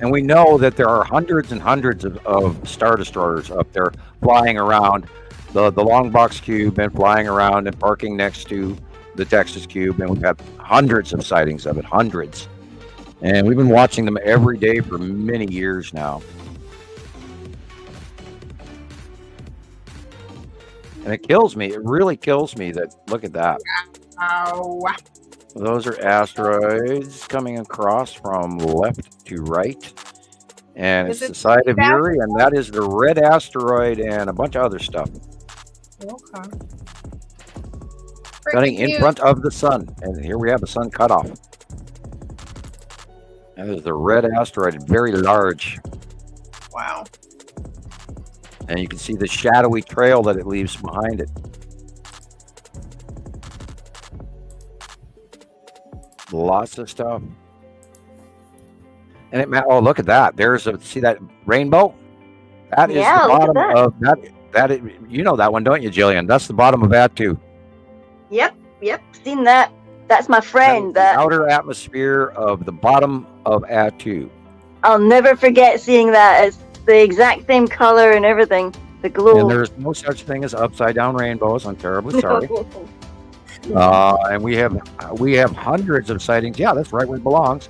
C: And we know that there are hundreds and hundreds of Star Destroyers up there flying around. The long box cube and flying around and parking next to the Texas cube. And we've had hundreds of sightings of it, hundreds. And we've been watching them every day for many years now. And it kills me. It really kills me that, look at that.
D: Ow.
C: Those are asteroids coming across from left to right. And it's the side of Uri, and that is the red asteroid and a bunch of other stuff.
D: Okay.
C: Cutting in front of the sun. And here we have a sun cutoff. That is the red asteroid, very large.
D: Wow.
C: And you can see the shadowy trail that it leaves behind it. Lots of stuff. And it, oh, look at that. There's a, see that rainbow? That is the bottom of that. You know that one, don't you, Gillian? That's the bottom of Atu.
M: Yep, seen that. That's my friend.
C: The outer atmosphere of the bottom of Atu.
M: I'll never forget seeing that. It's the exact same color and everything. The glow.
C: And there's no such thing as upside down rainbows. I'm terribly sorry. And we have hundreds of sightings. Yeah, that's right where it belongs.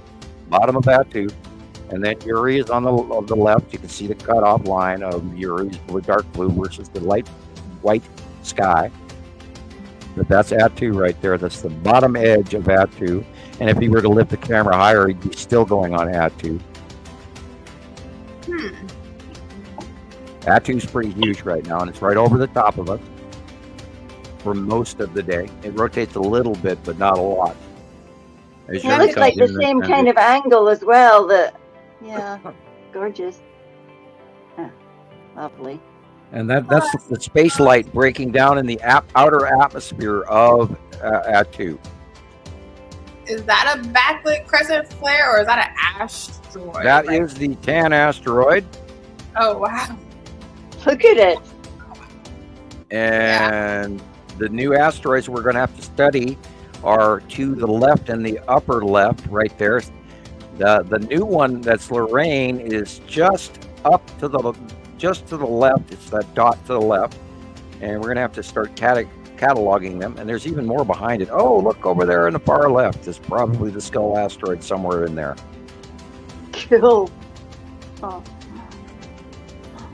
C: Bottom of Atu. And then Uri is on the left. You can see the cutoff line of Uri's dark blue versus the light white sky. But that's Atu right there. That's the bottom edge of Atu. And if he were to lift the camera higher, he'd be still going on Atu. Atu's pretty huge right now, and it's right over the top of us for most of the day. It rotates a little bit, but not a lot.
M: It looks like the same kind of angle as well. Yeah, gorgeous. Yeah, lovely.
C: And that's the space light breaking down in the outer atmosphere of Atu.
D: Is that a backlit crescent flare or is that an asteroid?
C: That is the Tan asteroid.
D: Oh, wow.
M: Look at it.
C: And the new asteroids we're going to have to study are to the left and the upper left right there. The new one that's Lorraine is just up to the left. It's that dot to the left. And we're going to have to start cataloging them. And there's even more behind it. Oh, look over there in the far left. There's probably the Skull asteroid somewhere in there.
M: Cool. Oh.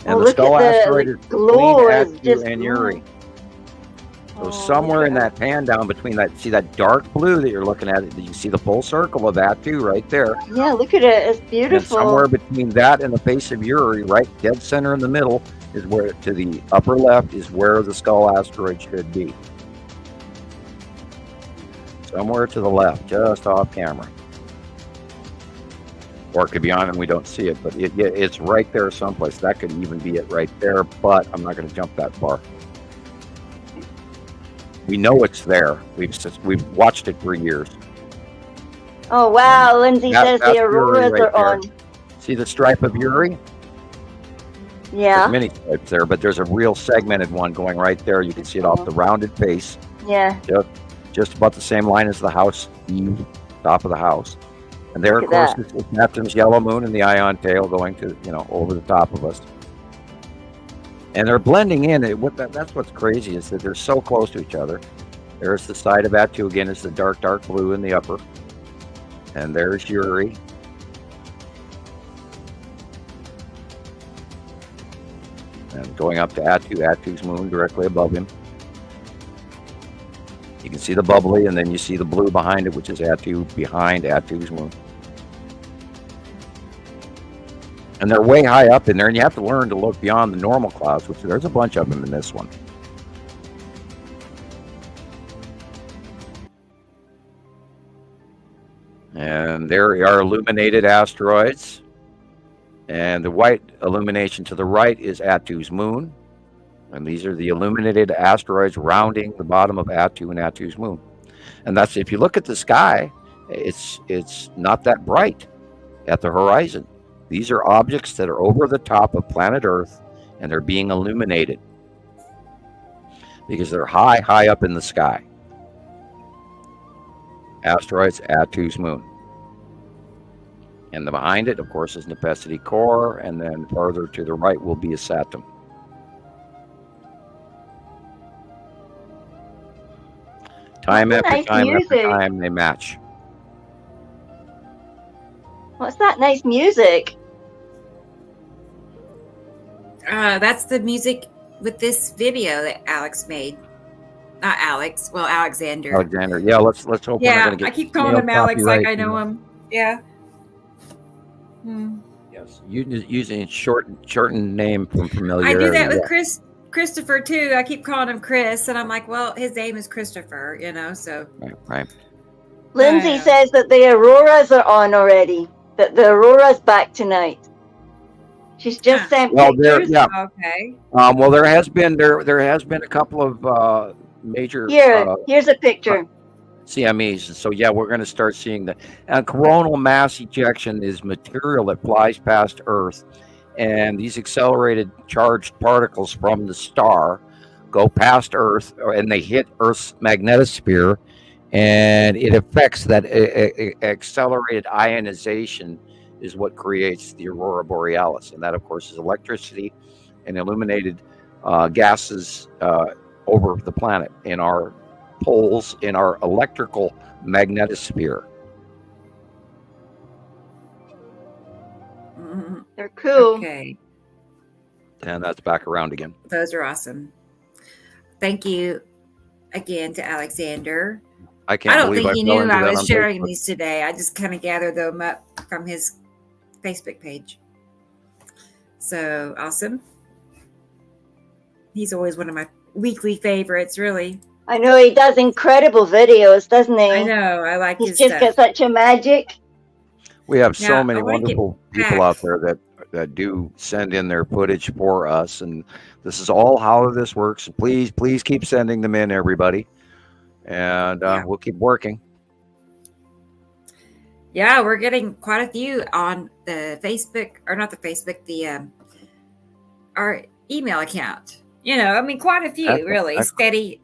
C: And the Skull asteroid is
M: glow
C: between
M: is just
C: and Uri. So somewhere in that pan down between that, see that dark blue that you're looking at, you see the full circle of that too right there.
M: Yeah, look at it. It's beautiful.
C: And somewhere between that and the face of Uri, right dead center in the middle, is where, to the upper left, is where the Skull asteroid should be. Somewhere to the left, just off camera. Or it could be on and we don't see it, but it's right there someplace. That could even be it right there, but I'm not going to jump that far. We know it's there. We've watched it for years.
M: Oh, wow. Lindsay says the auroras
C: right
M: are on.
C: See the stripe of Uri?
M: Yeah.
C: There's many stripes there, but there's a real segmented one going right there. You can see it off the rounded face.
M: Yeah.
C: Just about the same line as the house, top of the house. And there, of course, is Neptune's yellow moon and the ion tail going to, over the top of us. And they're blending in. That's what's crazy, is that they're so close to each other. There's the side of Atu again. It's the dark blue in the upper. And there's Uri. And going up to Atu's moon directly above him. You can see the bubbly, and then you see the blue behind it, which is Atu behind Atu's moon. And they're way high up in there, and you have to learn to look beyond the normal clouds, which there's a bunch of them in this one. And there are illuminated asteroids. And the white illumination to the right is Atu's moon. And these are the illuminated asteroids rounding the bottom of Atu and Atu's moon. And that's, if you look at the sky, it's not that bright at the horizon. These are objects that are over the top of planet Earth, and they're being illuminated because they're high up in the sky. Asteroids, Atu's moon. And behind it, of course, is Nepenthe Core, and then farther to the right will be a Saturn. Time after time, they match.
M: What's that nice music?
B: That's the music with this video that Alex made. Not Alex. Well, Alexander.
C: Alexander. Yeah, let's hope.
B: Yeah,
C: we're not gonna get
B: I keep calling him Alex like I know him. Yeah.
C: Yes, using shortened name from familiarity.
B: I do that with Christopher too. I keep calling him Chris, and I'm like, well, his name is Christopher, so.
C: Right.
M: Lindsay says that the auroras are on already. That the aurora's back tonight. She's just sent pictures.
B: Okay.
C: Well, there has been a couple of major.
M: Here's a picture.
C: CMEs. So yeah, we're going to start seeing that. And coronal mass ejection is material that flies past Earth, and these accelerated charged particles from the star go past Earth, and they hit Earth's magnetosphere, and it affects that accelerated ionization is what creates the aurora borealis, and that, of course, is electricity and illuminated gases over the planet in our poles in our electrical magnetosphere.
M: They're cool.
B: Okay.
C: And that's back around again.
B: Those are awesome. Thank you again to Alexander.
C: I don't
B: think he knew I was sharing these today. I just kind of gathered them up from his Facebook page. So awesome. He's always one of my weekly favorites, really.
M: I know he does incredible videos, doesn't he?
B: I know. I like his
M: stuff. He's just got such a magic.
C: We have so many wonderful people out there that do send in their footage for us, and this is all how this works. Please keep sending them in, everybody, and we'll keep working.
B: Yeah, we're getting quite a few on the Facebook, or not the Facebook, the our email account. I mean, quite a few, really, a steady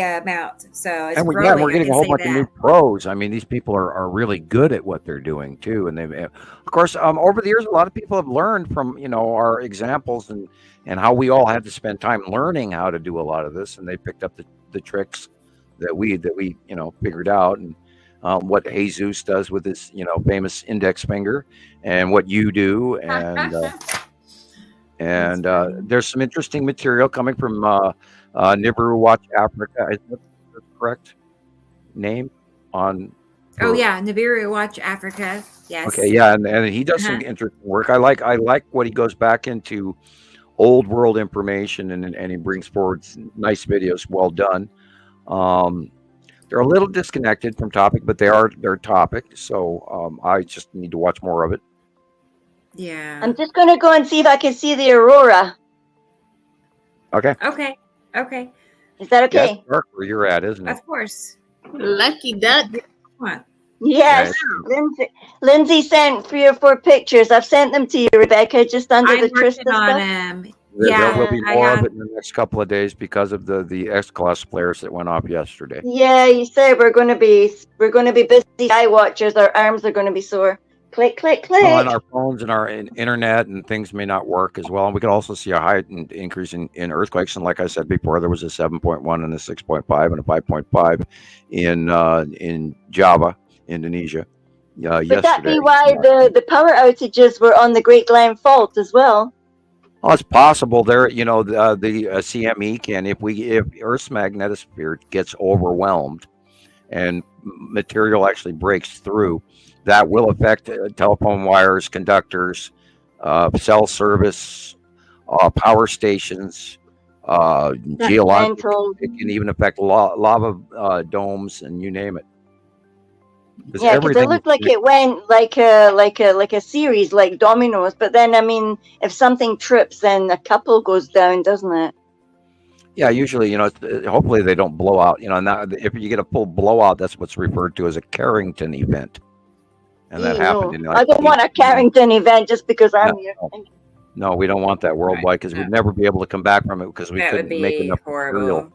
B: amount. So it's growing.
C: We're getting a whole bunch of new pros. I mean, these people are really good at what they're doing too, and of course, over the years, a lot of people have learned from our examples and how we all had to spend time learning how to do a lot of this, and they picked up the tricks that we figured out, and what Jesus does with his famous index finger, and what you do, and there's some interesting material coming from Nibiru Watch Africa. Is that the correct name on?
B: Oh yeah, Nibiru Watch Africa. Yes.
C: Okay, yeah, and he does some interesting work. I like what he goes back into old world information, and he brings forward nice videos. Well done. They're a little disconnected from topic, but they're topic. So I just need to watch more of it.
B: Yeah.
M: I'm just going to go and see if I can see the aurora.
C: Okay.
B: Okay.
M: Is that okay?
C: Yeah, it's dark where you're at, isn't it?
B: Of course.
D: Lucky duck.
B: What?
M: Yes. Lindsay sent 3 or 4 pictures. I've sent them to you, Rebecca, just under the Trista stuff.
C: There will be more of it in the next couple of days because of the X-Class flares that went off yesterday.
M: Yeah, you said we're going to be busy sky watchers. Our arms are going to be sore. Click, click, click.
C: Well, and our phones and our internet and things may not work as well. And we could also see a heightened increase in earthquakes. And like I said before, there was a 7.1 and a 6.5 and a 5.5 in Java, Indonesia.
M: Would
C: yesterday.
M: that be why the power outages were on the Great Glen Fault as well?
C: Well, it's possible there, the CME can, if Earth's magnetosphere gets overwhelmed and material actually breaks through, that will affect telephone wires, conductors, cell service, power stations, geological. It can even affect lava domes, and you name it.
M: Yeah, because it looked like it went like a series, like dominoes. But then, I mean, if something trips, then a couple goes down, doesn't it?
C: Yeah, usually, hopefully they don't blow out. Now if you get a full blowout, that's what's referred to as a Carrington event, and that happened in.
M: I don't want a Carrington event just because I'm here.
C: No, we don't want that worldwide because we'd never be able to come back from it because we couldn't make enough material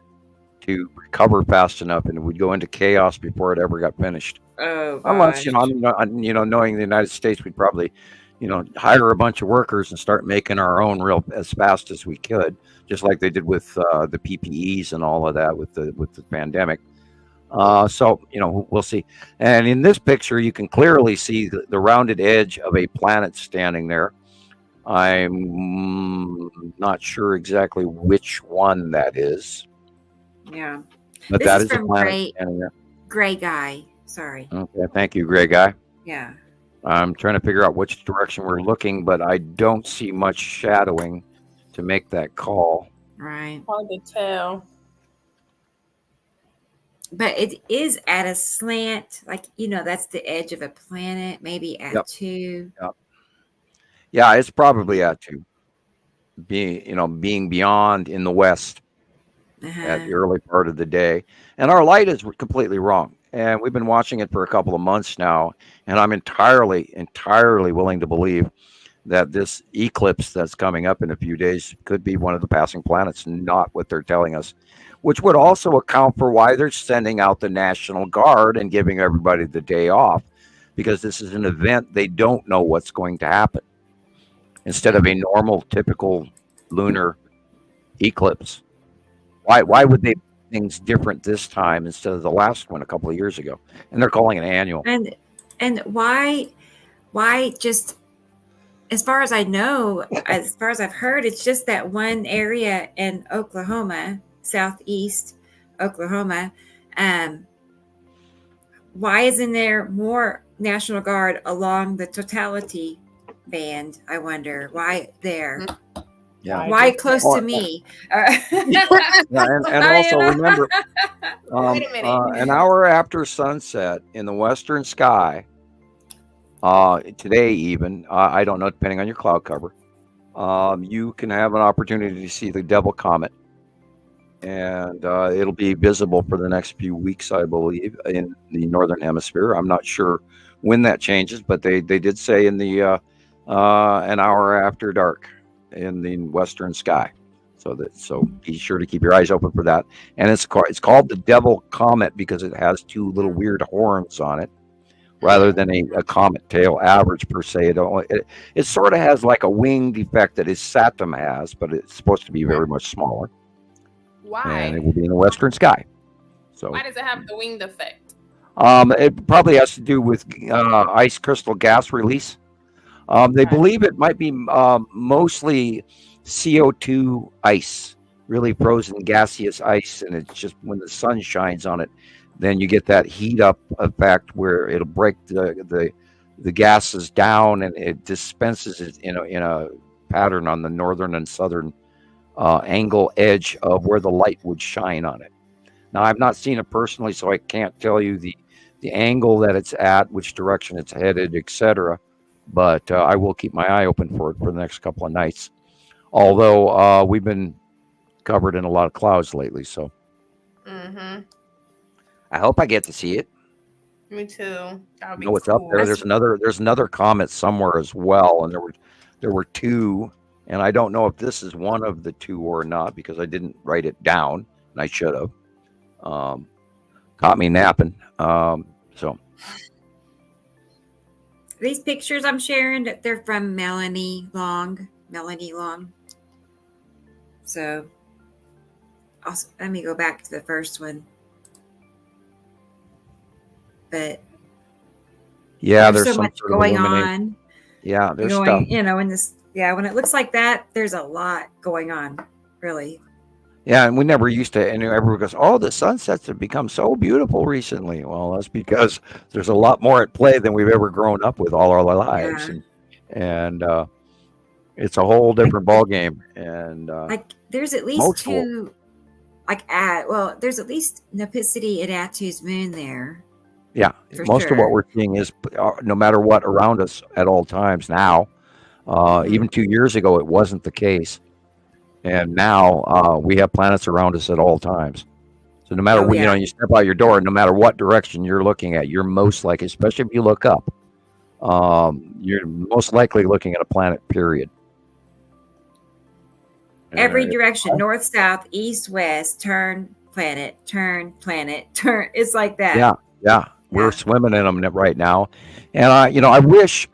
C: to recover fast enough, and it would go into chaos before it ever got finished.
B: Oh,
C: unless knowing the United States, we'd probably, hire a bunch of workers and start making our own as fast as we could, just like they did with the PPEs and all of that with the pandemic. So we'll see. And in this picture, you can clearly see the rounded edge of a planet standing there. I'm not sure exactly which one that is.
B: Yeah,
C: but
B: this
C: that
B: is
C: a
B: from
C: planet standing there.
B: Gray Guy. Sorry.
C: Okay, thank you, Gray Guy.
B: Yeah.
C: I'm trying to figure out which direction we're looking, but I don't see much shadowing to make that call.
B: Right.
D: Hard to tell.
B: But it is at a slant, like, that's the edge of a planet, maybe at 2.
C: Yep. Yeah, it's probably at 2. Being beyond in the west at the early part of the day. And our light is completely wrong. And we've been watching it for a couple of months now. And I'm entirely willing to believe that this eclipse that's coming up in a few days could be one of the passing planets, not what they're telling us, which would also account for why they're sending out the National Guard and giving everybody the day off, because this is an event they don't know what's going to happen. Instead of a normal, typical lunar eclipse. Why would they do things different this time instead of the last one a couple of years ago? And they're calling it annual.
B: And why just, as far as I know, as far as I've heard, it's just that one area in Oklahoma, southeast Oklahoma. Why isn't there more National Guard along the totality band? I wonder why there.
C: Yeah.
B: Why close to me?
C: And also remember, an hour after sunset in the western sky, today even, I don't know, depending on your cloud cover, you can have an opportunity to see the Devil Comet. And it'll be visible for the next few weeks, I believe, in the northern hemisphere. I'm not sure when that changes, but they did say in the an hour after dark in the western sky. So be sure to keep your eyes open for that. And it's called the Devil Comet because it has two little weird horns on it, rather than a comet tail average per se. It sort of has like a wing defect that Saturn has, but it's supposed to be very much smaller.
D: Why?
C: And it will be in the western sky. So
D: why does it have the wing defect?
C: It probably has to do with ice crystal gas release. They believe it might be mostly CO2 ice, really frozen gaseous ice, and it's just when the sun shines on it, then you get that heat up effect where it'll break the gases down, and it dispenses it in a pattern on the northern and southern angle edge of where the light would shine on it. Now, I've not seen it personally, so I can't tell you the angle that it's at, which direction it's headed, etc. But I will keep my eye open for it for the next couple of nights. Although we've been covered in a lot of clouds lately, so I hope I get to see it.
D: Me too. That would be
C: What's
D: cool.
C: up there? There's another comet somewhere as well, and there were two, and I don't know if this is one of the two or not because I didn't write it down, and I should have. Caught me napping. So
B: these pictures I'm sharing, they're from Melanie Long. So let me go back to the first one. But
C: yeah, there's
B: so
C: some
B: much
C: sort of
B: going on.
C: Yeah, there's stuff.
B: In this, when it looks like that, there's a lot going on, really.
C: Yeah, and we never used to, and everyone goes, "Oh, the sunsets have become so beautiful recently." Well, that's because there's a lot more at play than we've ever grown up with all our lives, and it's a whole different ball game. And
B: there's at least two, there's at least Nipicity at Attu's moon there.
C: Yeah, most of what we're seeing is no matter what around us at all times now. Even 2 years ago, it wasn't the case. And now we have planets around us at all times. So no matter what, you step out your door, no matter what direction you're looking at, you're most likely, especially if you look up, you're most likely looking at a planet, period.
B: Every direction, north, south, east, west, turn, planet, turn. It's like that.
C: Yeah. We're swimming in them right now. And I wish,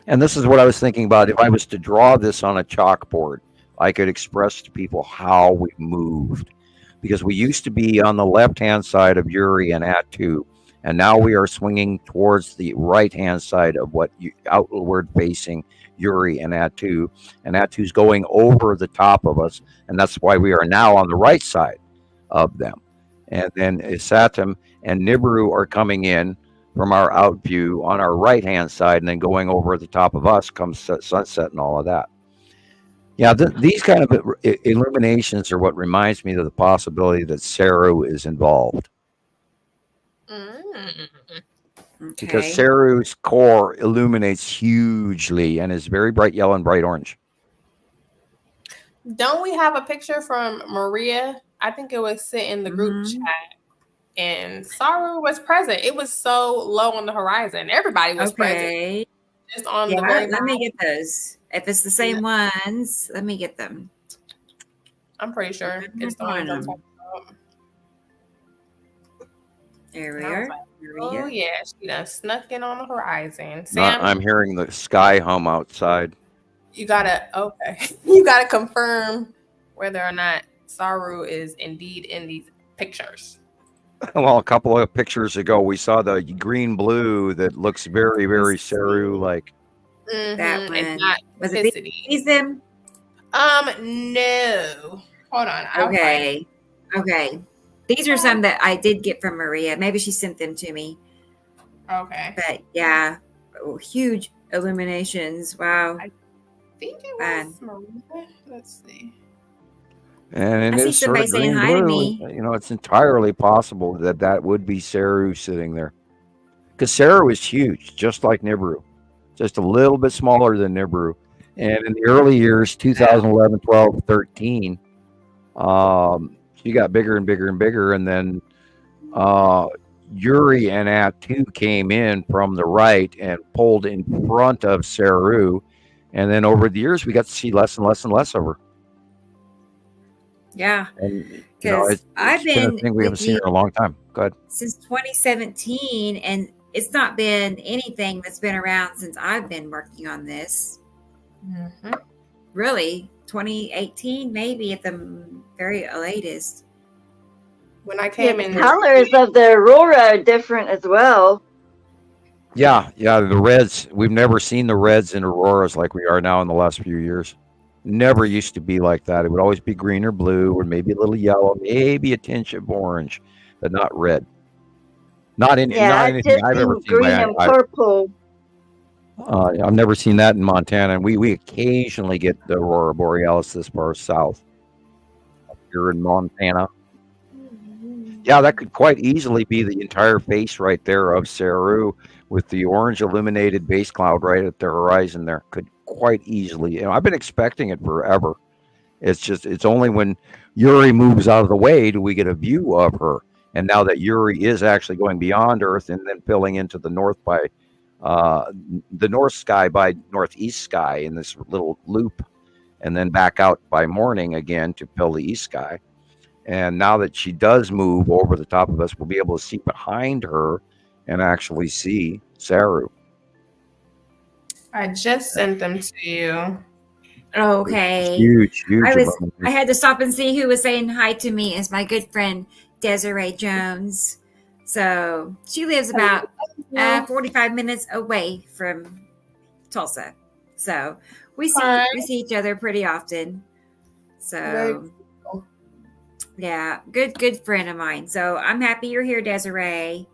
C: and this is what I was thinking about, if I was to draw this on a chalkboard, I could express to people how we moved, because we used to be on the left-hand side of Uri and Attu, and now we are swinging towards the right-hand side of outward-facing Uri and Attu, and Attu's going over the top of us, and that's why we are now on the right side of them. And then Saturn and Nibiru are coming in from our out view on our right-hand side, and then going over the top of us comes sunset and all of that. Yeah, these kind of illuminations are what reminds me of the possibility that Saru is involved. Because Saru's core illuminates hugely and is very bright yellow and bright orange.
D: Don't we have a picture from Maria? I think it was sent in the group chat. And Saru was present. It was so low on the horizon. Everybody was present. Just on the
B: let me get those. If it's the same ones, let me get them.
D: I'm pretty sure it's the ones I'm talking about.
B: There we are.
D: Oh yeah, she done snuck in on the horizon. Sam,
C: I'm hearing the sky hum outside.
D: You gotta confirm whether or not Saru is indeed in these pictures.
C: Well, a couple of pictures ago, we saw the green blue that looks very, very Saru-like.
B: That one.
D: It's not
B: was it these them?
D: No. Hold on.
B: Okay. These are some that I did get from Maria. Maybe she sent them to me.
D: Okay.
B: But yeah, huge illuminations. Wow.
D: I think it was Maria. Let's see.
C: And it is sort of green blue. It's entirely possible that would be Saru sitting there. Because Saru is huge, just like Nibiru. Just a little bit smaller than Nibiru. And in the early years, 2011, 12, 13, she got bigger and bigger and bigger. And then Yuri and At2 came in from the right and pulled in front of Saru. And then over the years, we got to see less and less and less of her.
B: Yeah.
C: And,
B: because I've been
C: a thing we haven't seen in a long time. Go ahead.
B: Since 2017, and it's not been anything that's been around since I've been working on this.
D: Mm-hmm.
B: Really, 2018, maybe at the very latest.
D: When I came in,
M: the colors of the aurora are different as well.
C: Yeah, the reds. We've never seen the reds in auroras like we are now in the last few years. Never used to be like that. It would always be green or blue, or maybe a little yellow, maybe a tinge of orange, but not red. Not anything I've ever seen.
M: Green and purple.
C: I've never seen that in Montana, and we occasionally get the aurora borealis this far south. Up here in Montana. Yeah, that could quite easily be the entire face right there of Saru with the orange illuminated base cloud right at the horizon there. Could quite easily. I've been expecting it forever. It's only when Yuri moves out of the way do we get a view of her. And now that Yuri is actually going beyond Earth and then filling into the north by the north sky by northeast sky in this little loop, and then back out by morning again to fill the east sky. And now that she does move over the top of us, we'll be able to see behind her and actually see Saru.
D: I just sent them to you.
B: Okay.
C: Huge.
B: I had to stop and see who was saying hi to me. Is my good friend Desiree Jones. So she lives about 45 minutes away from Tulsa. So we see each other pretty often. So yeah, good friend of mine. So I'm happy you're here, Desiree.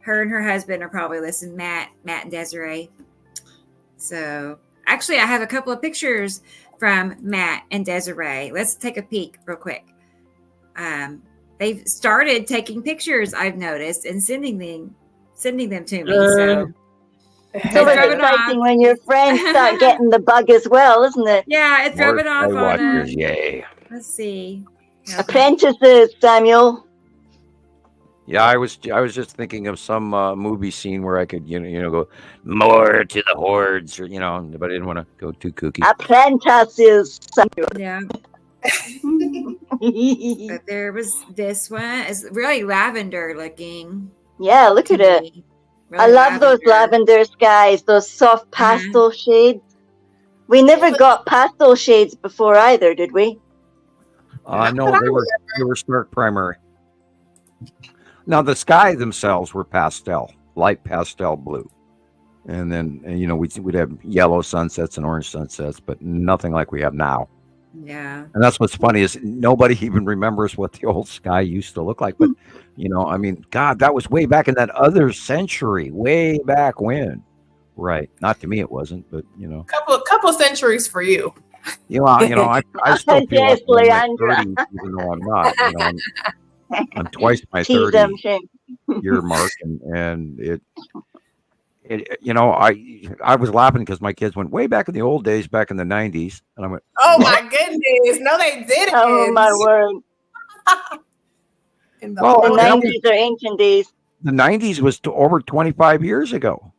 B: Her and her husband are probably listening, Matt and Desiree. So actually, I have a couple of pictures from Matt and Desiree. Let's take a peek real quick. They've started taking pictures, I've noticed, and sending them to me. So
M: it's exciting when your friends start getting the bug as well, isn't it?
B: Yeah, it's rubbing off on them.
C: Yay.
B: Let's see.
M: Apprentices, Samuel.
C: Yeah, I was just thinking of some movie scene where I could go more to the hordes, or but I didn't want to go too kooky.
M: Apprentices, Samuel.
B: Yeah. But there was this one. It's really lavender looking.
M: Yeah, look at it. Really I love those lavender skies, those soft pastel shades. We never got pastel shades before either, did we?
C: No, they were stark primary. Now the sky themselves were pastel, light pastel blue, and then we'd have yellow sunsets and orange sunsets, but nothing like we have now.
B: Yeah.
C: And that's what's funny is nobody even remembers what the old sky used to look like. But, God, that was way back in that other century, way back when. Right. Not to me, it wasn't, but,
D: Couple centuries for you.
C: I still feel like I'm in my 30s, even though I'm not. I'm twice my 30 year mark. And I was laughing because my kids went way back in the old days, back in the 90s, and I went,
D: "Oh my goodness, no, they didn't."
M: Oh my word! The 90s are ancient days.
C: The 90s was over 25 years ago.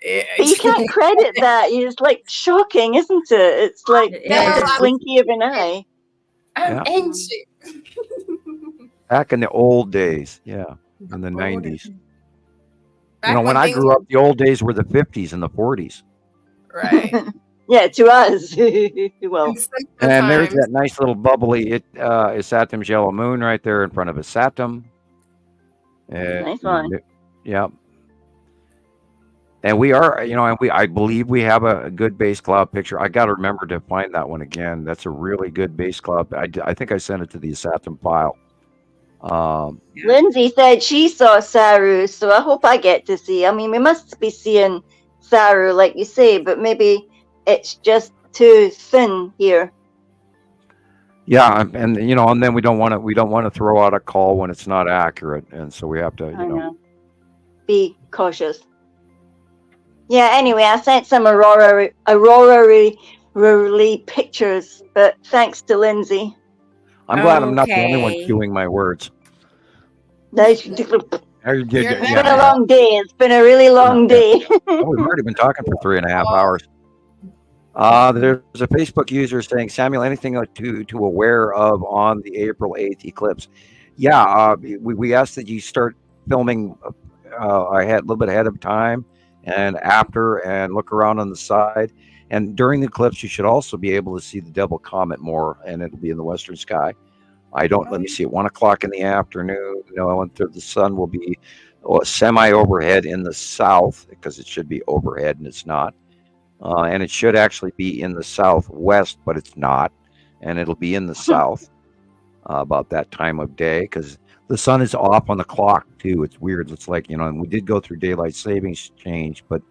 M: But you can't credit that. It's like shocking, isn't it? It's like a blinky of an eye.
D: I'm ancient.
C: Back in the old days, in the 90s. When I grew up, the old days were the 50s and the 40s.
D: Right.
M: Yeah, to us. Well.
C: And there's that nice little bubbly Saturm's yellow moon right there in front of a Saturn.
M: Nice one.
C: Yeah. And we are, I believe we have a good base cloud picture. I got to remember to find that one again. That's a really good base cloud. I think I sent it to the Saturn file.
M: Lindsay said she saw Saru, so I hope I get to see. I mean, we must be seeing Saru, like you say, but maybe it's just too thin here.
C: Yeah, and and then we don't want to throw out a call when it's not accurate, and so we have to
M: be cautious. Yeah. Anyway, I sent some aurora pictures, but thanks to Lindsay.
C: I'm glad I'm not the only one chewing my words.
M: And It's been a long day. It's been a really long day.
C: We've already been talking for 3.5 hours. There's a Facebook user saying, Samuel, anything to aware of on the April 8th eclipse? Yeah, we asked that you start filming a little bit ahead of time and after, and look around on the side. And during the eclipse, you should also be able to see the double comet more, and it'll be in the western sky. Let me see, at 1 o'clock in the afternoon, the sun will be semi-overhead in the south, because it should be overhead, and it's not. And it should actually be in the southwest, but it's not. And it'll be in the south about that time of day, because the sun is off on the clock, too. It's weird. It's like, and we did go through daylight savings change, but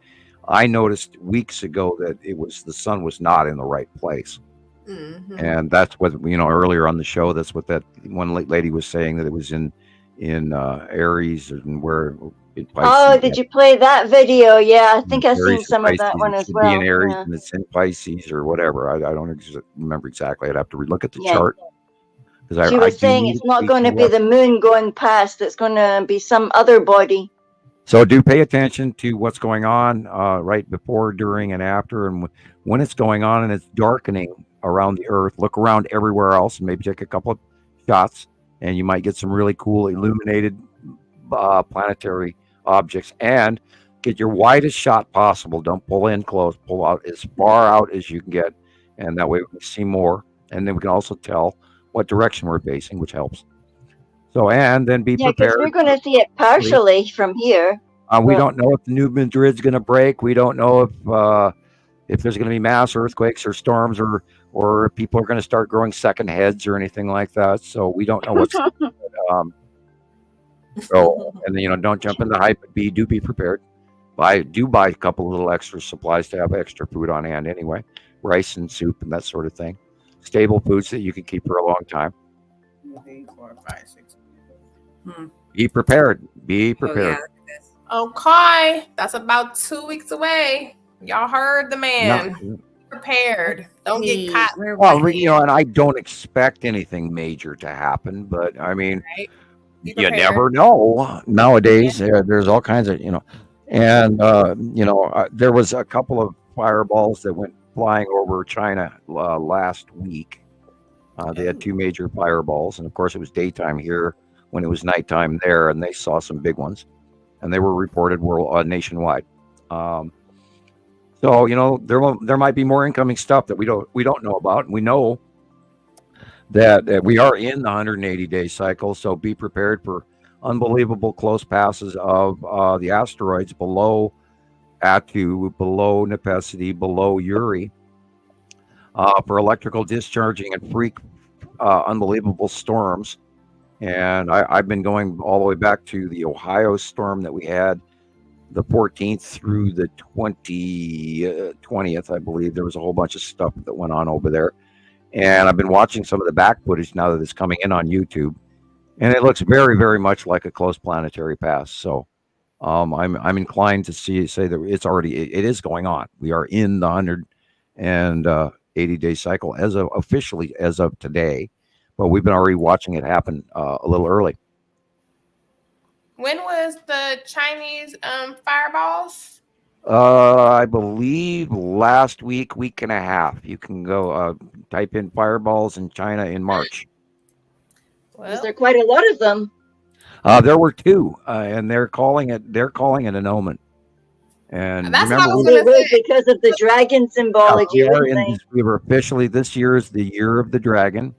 C: I noticed weeks ago that the sun was not in the right place. Mm-hmm. And that's what, earlier on the show, that's what that one lady was saying, that it was in Aries, and where it
M: Pisces. Did you play that video? Yeah, I think I've seen some of that one as well.
C: Be in Aries, and it's in Pisces or whatever. I don't remember exactly. I'd have to look at the chart.
M: She was saying it's not going to be the moon going past. It's going to be some other body.
C: So do pay attention to what's going on right before, during, and after. And when it's going on and it's darkening around the Earth, look around everywhere else and maybe take a couple of shots, and you might get some really cool illuminated planetary objects. And get your widest shot possible. Don't pull in close. Pull out as far out as you can get, and that way we can see more. And then we can also tell what direction we're facing, which helps. So, and then be prepared.
M: Because we're going to see it partially from here.
C: We don't know if the New Madrid's going to break. We don't know if there's going to be mass earthquakes or storms, or people are going to start growing second heads or anything like that. So we don't know what's so, and then, don't jump in the hype, but do be prepared. Buy a couple of little extra supplies to have extra food on hand anyway. Rice and soup and that sort of thing. Stable foods that you can keep for a long time.
D: 3, 4, 5, 6.
C: Be prepared. Be prepared.
D: Okay, that's about 2 weeks away. Y'all heard the man. No. Prepared. Don't get caught.
C: Well, and I don't expect anything major to happen, but I mean, you never know. Nowadays, there's all kinds of, and there was a couple of fireballs that went flying over China last week. They had 2 major fireballs, and of course, it was daytime here when it was nighttime there, and they saw some big ones, and they were reported nationwide. So there might be more incoming stuff that we don't know about, and we know that we are in the 180-day cycle. So be prepared for unbelievable close passes of the asteroids below Atu, below Nepesity, below Uri, for electrical discharging and freak unbelievable storms. And I've been going all the way back to the Ohio storm that we had the 14th through the 20th, I believe. There was a whole bunch of stuff that went on over there. And I've been watching some of the back footage now that it's coming in on YouTube. And it looks very, very much like a close planetary pass. So I'm inclined to say that it is going on. We are in the 180-day cycle officially as of today. But we've been already watching it happen a little early.
D: When was the Chinese fireballs?
C: I believe last week and a half. You can go type in fireballs in China in March.
M: Was there quite a lot of them?
C: There were 2, and they're calling it an omen. And
M: that's remember, because of the dragon symbology.
C: We were officially, this year is the year of the dragon,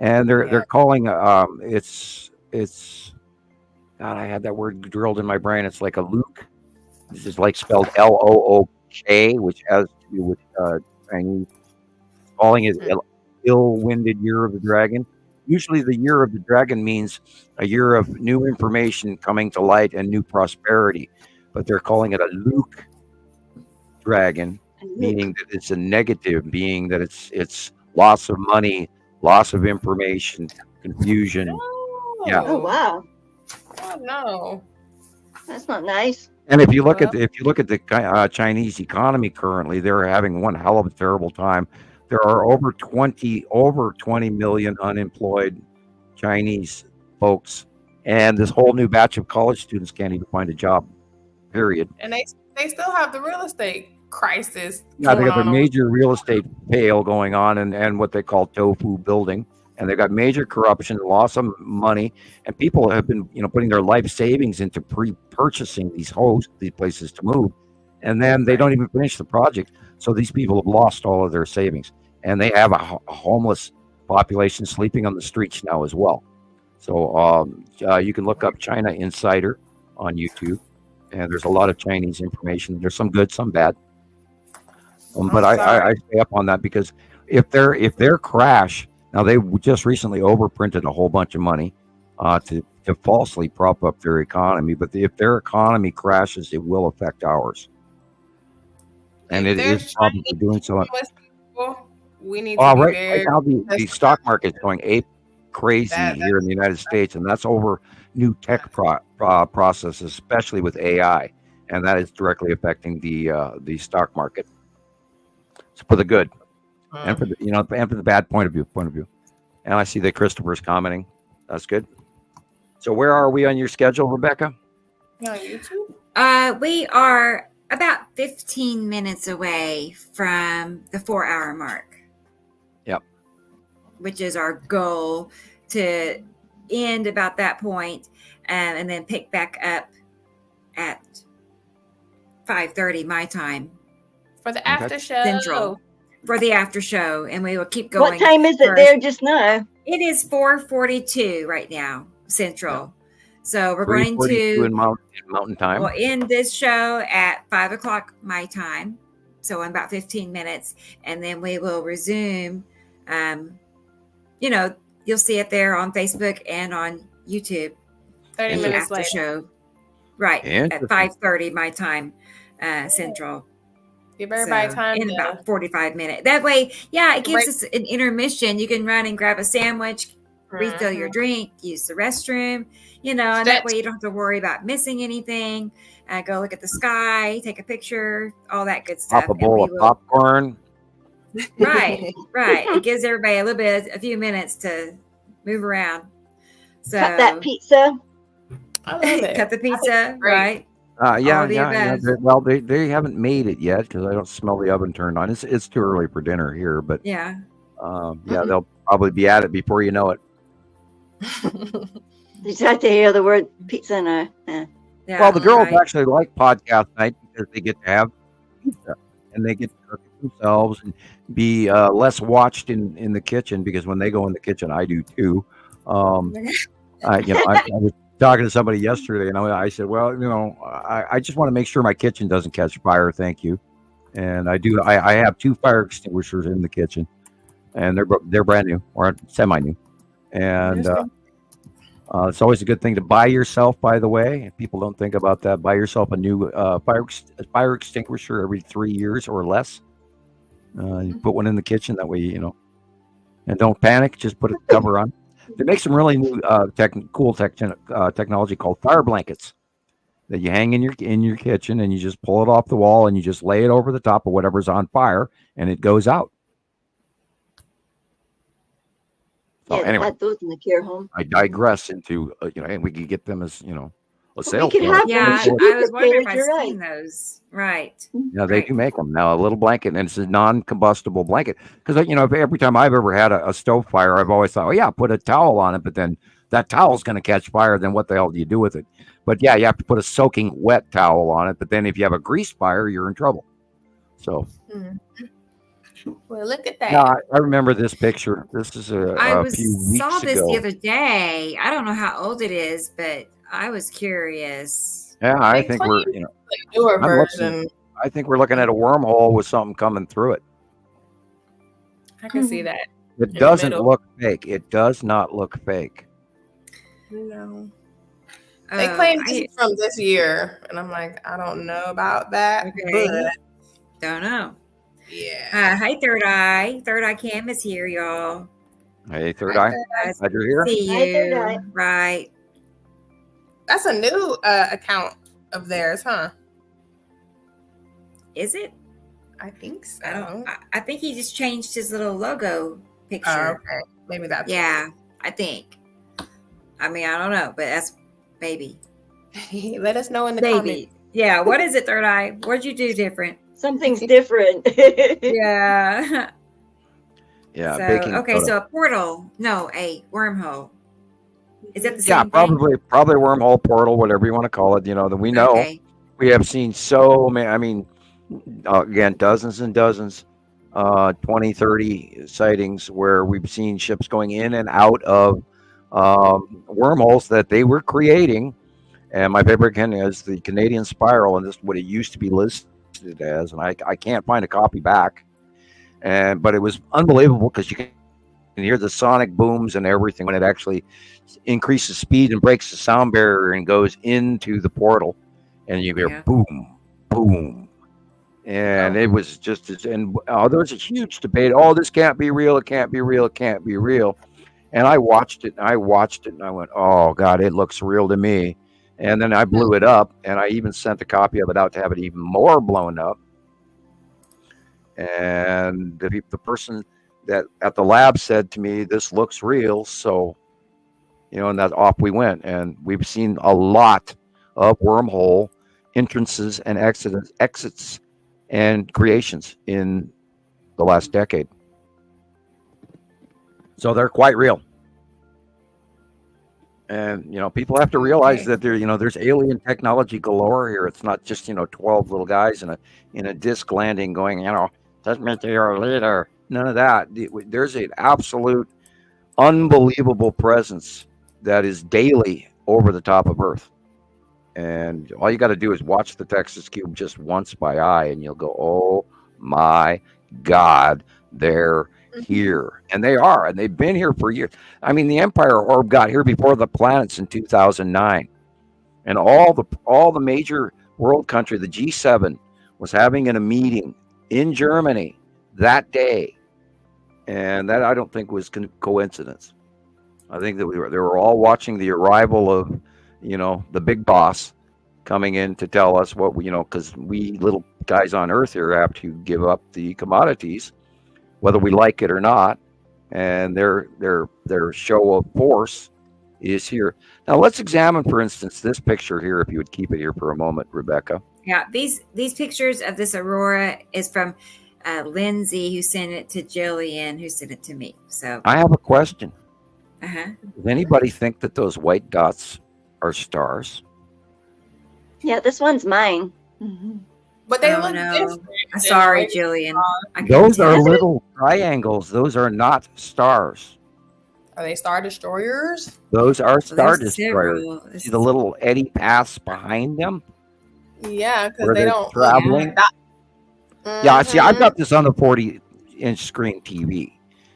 C: and they're calling it's. God, I had that word drilled in my brain. It's like a Luke. This is like spelled L-O-O-K, which has to do with Chinese. Calling it ill-winded year of the dragon. Usually the year of the dragon means a year of new information coming to light and new prosperity. But they're calling it a Luke dragon, meaning that it's a negative, being that it's loss of money, loss of information, confusion.
M: Oh, yeah. Oh, wow.
D: Oh, no.
M: That's not nice.
C: And if you look at the Chinese economy currently, they're having one hell of a terrible time. There are over 20 million unemployed Chinese folks and this whole new batch of college students can't even find a job. Period.
D: And they still have the real estate crisis.
C: Yeah, they got the major real estate fail going on, and what they call tofu building, and they've got major corruption, loss of money, and people have been putting their life savings into purchasing these places to move, and then they don't even finish the project. So these people have lost all of their savings, and they have a homeless population sleeping on the streets now as well. So you can look up China Insider on YouTube, and there's a lot of Chinese information. There's some good, some bad. But I stay up on that, because if their crash, now they just recently overprinted a whole bunch of money to falsely prop up their economy. But if their economy crashes, it will affect ours, and it is probably doing so.
D: We need to
C: right now the stock market is going ape crazy here in the United States, and that's over new tech processes, especially with AI, and that is directly affecting the stock market. So for the good, and for the and for the bad point of view. And I see that Christoper's commenting. That's good. So where are we on your schedule, Rebecca?
D: On YouTube.
B: We are about 15 minutes away from the 4-hour mark.
C: Yep.
B: Which is our goal, to end about that point, and then pick back up at 5:30 my time.
D: For the after show.
B: Central. For the after show. And we will keep going.
M: What time is it there just now?
B: It is 4:42 right now, Central. So we're going to
C: in mountain time.
B: We'll end this show at 5 o'clock my time. So in about 15 minutes. And then we will resume. You'll see it there on Facebook and on YouTube.
D: 30 minutes later.
B: Show. Right. At 5:30 my time, Central.
D: Give everybody time
B: in about 45 minutes. That way, it gives us an intermission. You can run and grab a sandwich, refill your drink, use the restroom, and that way you don't have to worry about missing anything. Go look at the sky, take a picture, all that good stuff.
C: Pop a bowl of popcorn.
B: Right. It gives everybody a few minutes to move around. So
M: cut that pizza.
D: I love it.
B: Cut the pizza, right?
C: Yeah. Well, they haven't made it yet, because I don't smell the oven turned on. It's too early for dinner here, but they'll probably be at it before you know it.
M: You just have to hear the word pizza now. Yeah.
C: Well, the girls actually like podcast night, because they get to have pizza and they get to cook it themselves and be less watched in the kitchen, because when they go in the kitchen, I do too. I was talking to somebody yesterday, and I said, well, I just want to make sure my kitchen doesn't catch fire. Thank you. And I do. I have 2 fire extinguishers in the kitchen, and they're brand new or semi-new. And it's always a good thing to buy yourself, by the way. If people don't think about that, buy yourself a new fire extinguisher every 3 years or less. You put one in the kitchen, that way, and don't panic. Just put a cover on. They make some really new cool technology called fire blankets that you hang in your kitchen, and you just pull it off the wall and you just lay it over the top of whatever's on fire, and it goes out.
M: Yeah, anyway, had those in the care home.
C: I digress into and we could get them as a sales.
B: I was wondering if I've seen those. Right.
C: Yeah, they do make them now. A little blanket, and it's a non-combustible blanket. Because every time I've ever had a stove fire, I've always thought, put a towel on it. But then that towel's going to catch fire. Then what the hell do you do with it? But you have to put a soaking wet towel on it. But then if you have a grease fire, you're in trouble. So.
D: Well, look at that.
C: Yeah, I remember this picture. This is a few weeks
B: saw this
C: ago.
B: the other day. I don't know how old it is, but I was curious.
C: Yeah, I think we're
D: newer version.
C: I think we're looking at a wormhole with something coming through it.
D: I can see that.
C: It doesn't look fake. It does not look fake.
D: No. They claim this is from this year, and I'm like, I don't know about that.
B: Okay.
D: But
B: don't know.
D: Yeah.
B: Hi, Third Eye. Third Eye Cam is here, y'all.
C: Hey, Third Eye. Glad you're here.
B: See you.
M: Hi, Third Eye.
B: Right.
D: That's a new account of theirs, huh?
B: Is it?
D: I think so.
B: I think he just changed his little logo picture.
D: Okay. Maybe that's
B: I think. I mean, I don't know, but that's maybe.
D: Let us know in the
B: Maybe.
D: comments.
B: Yeah. What is it, Third Eye? What'd you do different?
M: Something's different.
B: Yeah.
C: Yeah,
B: So,
C: baking
B: okay,
C: soda.
B: so a portal. No, a wormhole. Is that the
C: Yeah,
B: same thing?
C: probably wormhole, portal, whatever you want to call it. You know, that we know.
B: Okay.
C: We have seen so many. I mean, again, dozens and dozens, 20, 30 sightings where we've seen ships going in and out of wormholes that they were creating. And my favorite again is the Canadian Spiral, and this is what it used to be listed as. And I can't find a copy back. But it was unbelievable because you can hear the sonic booms and everything when it actually increases speed and breaks the sound barrier and goes into the portal, and you hear boom, boom, and it was just and there was a huge debate. Oh, this can't be real. It can't be real. It can't be real. And I watched it. And I went, oh God, it looks real to me. And then I blew it up, and I even sent a copy of it out to have it even more blown up. And the person that at the lab said to me, this looks real. So, and that off we went. And we've seen a lot of wormhole entrances and exits and creations in the last decade. So they're quite real. And, people have to realize that there's alien technology galore here. It's not just, 12 little guys in a disc landing going, that's meant to your leader. None of that. There's an absolute unbelievable presence that is daily over the top of Earth. And all you got to do is watch the Texas Cube just once by eye, and you'll go, oh my God, they're here. And they are, and they've been here for years. I mean, the Empire Orb got here before the planets in 2009. And all the major world country, the G7, was having a meeting in Germany that day. And that I don't think was coincidence. I think that they were all watching the arrival of, the big boss coming in to tell us what because we little guys on Earth here have to give up the commodities, whether we like it or not. And their show of force is here. Now let's examine, for instance, this picture here, if you would keep it here for a moment, Rebecca.
B: Yeah, these pictures of this aurora is from Lindsay, who sent it to Gillian, who sent it to me. So
C: I have a question.
B: Does
C: anybody think that those white dots are stars?
M: Yeah, this one's mine.
D: But they look different.
B: Sorry, Gillian.
C: Those are little triangles. Those are not stars.
D: Are they Star Destroyers?
C: Those are Star Destroyers. See the little eddy paths behind them?
D: Yeah, because they don't
C: traveling. Yeah, see, I've got this on the 40-inch screen TV,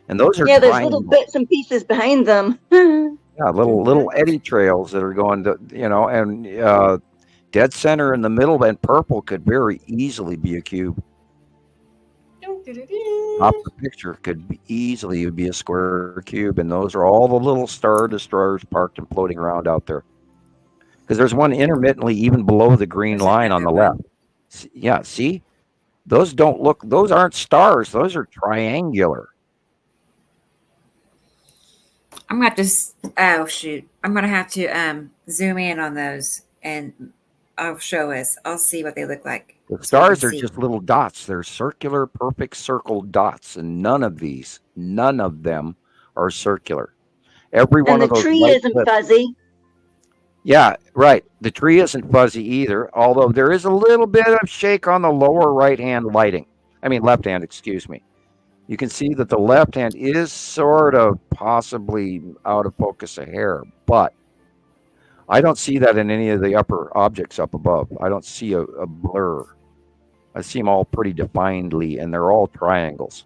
C: and those are
M: there's little bits and pieces behind them.
C: Yeah, little eddy trails that are going to, and dead center in the middle and purple could very easily be a cube. Top of the picture could easily be a square cube, and those are all the little Star Destroyers parked and floating around out there. Because there's one intermittently even below the green line on the left. Yeah, see? Those aren't stars. Those are triangular.
B: I'm going to have to, I'm going to have to zoom in on those, and I'll show us. I'll see what they look like.
C: The stars are just little dots. They're circular, perfect circle dots, and none of them are circular. Every one of those.
M: And the tree isn't fuzzy.
C: Yeah, right. The tree isn't fuzzy either, although there is a little bit of shake on the lower left hand, excuse me. You can see that the left hand is sort of possibly out of focus a hair, but I don't see that in any of the upper objects up above. I don't see a blur. I see them all pretty definedly, and they're all triangles.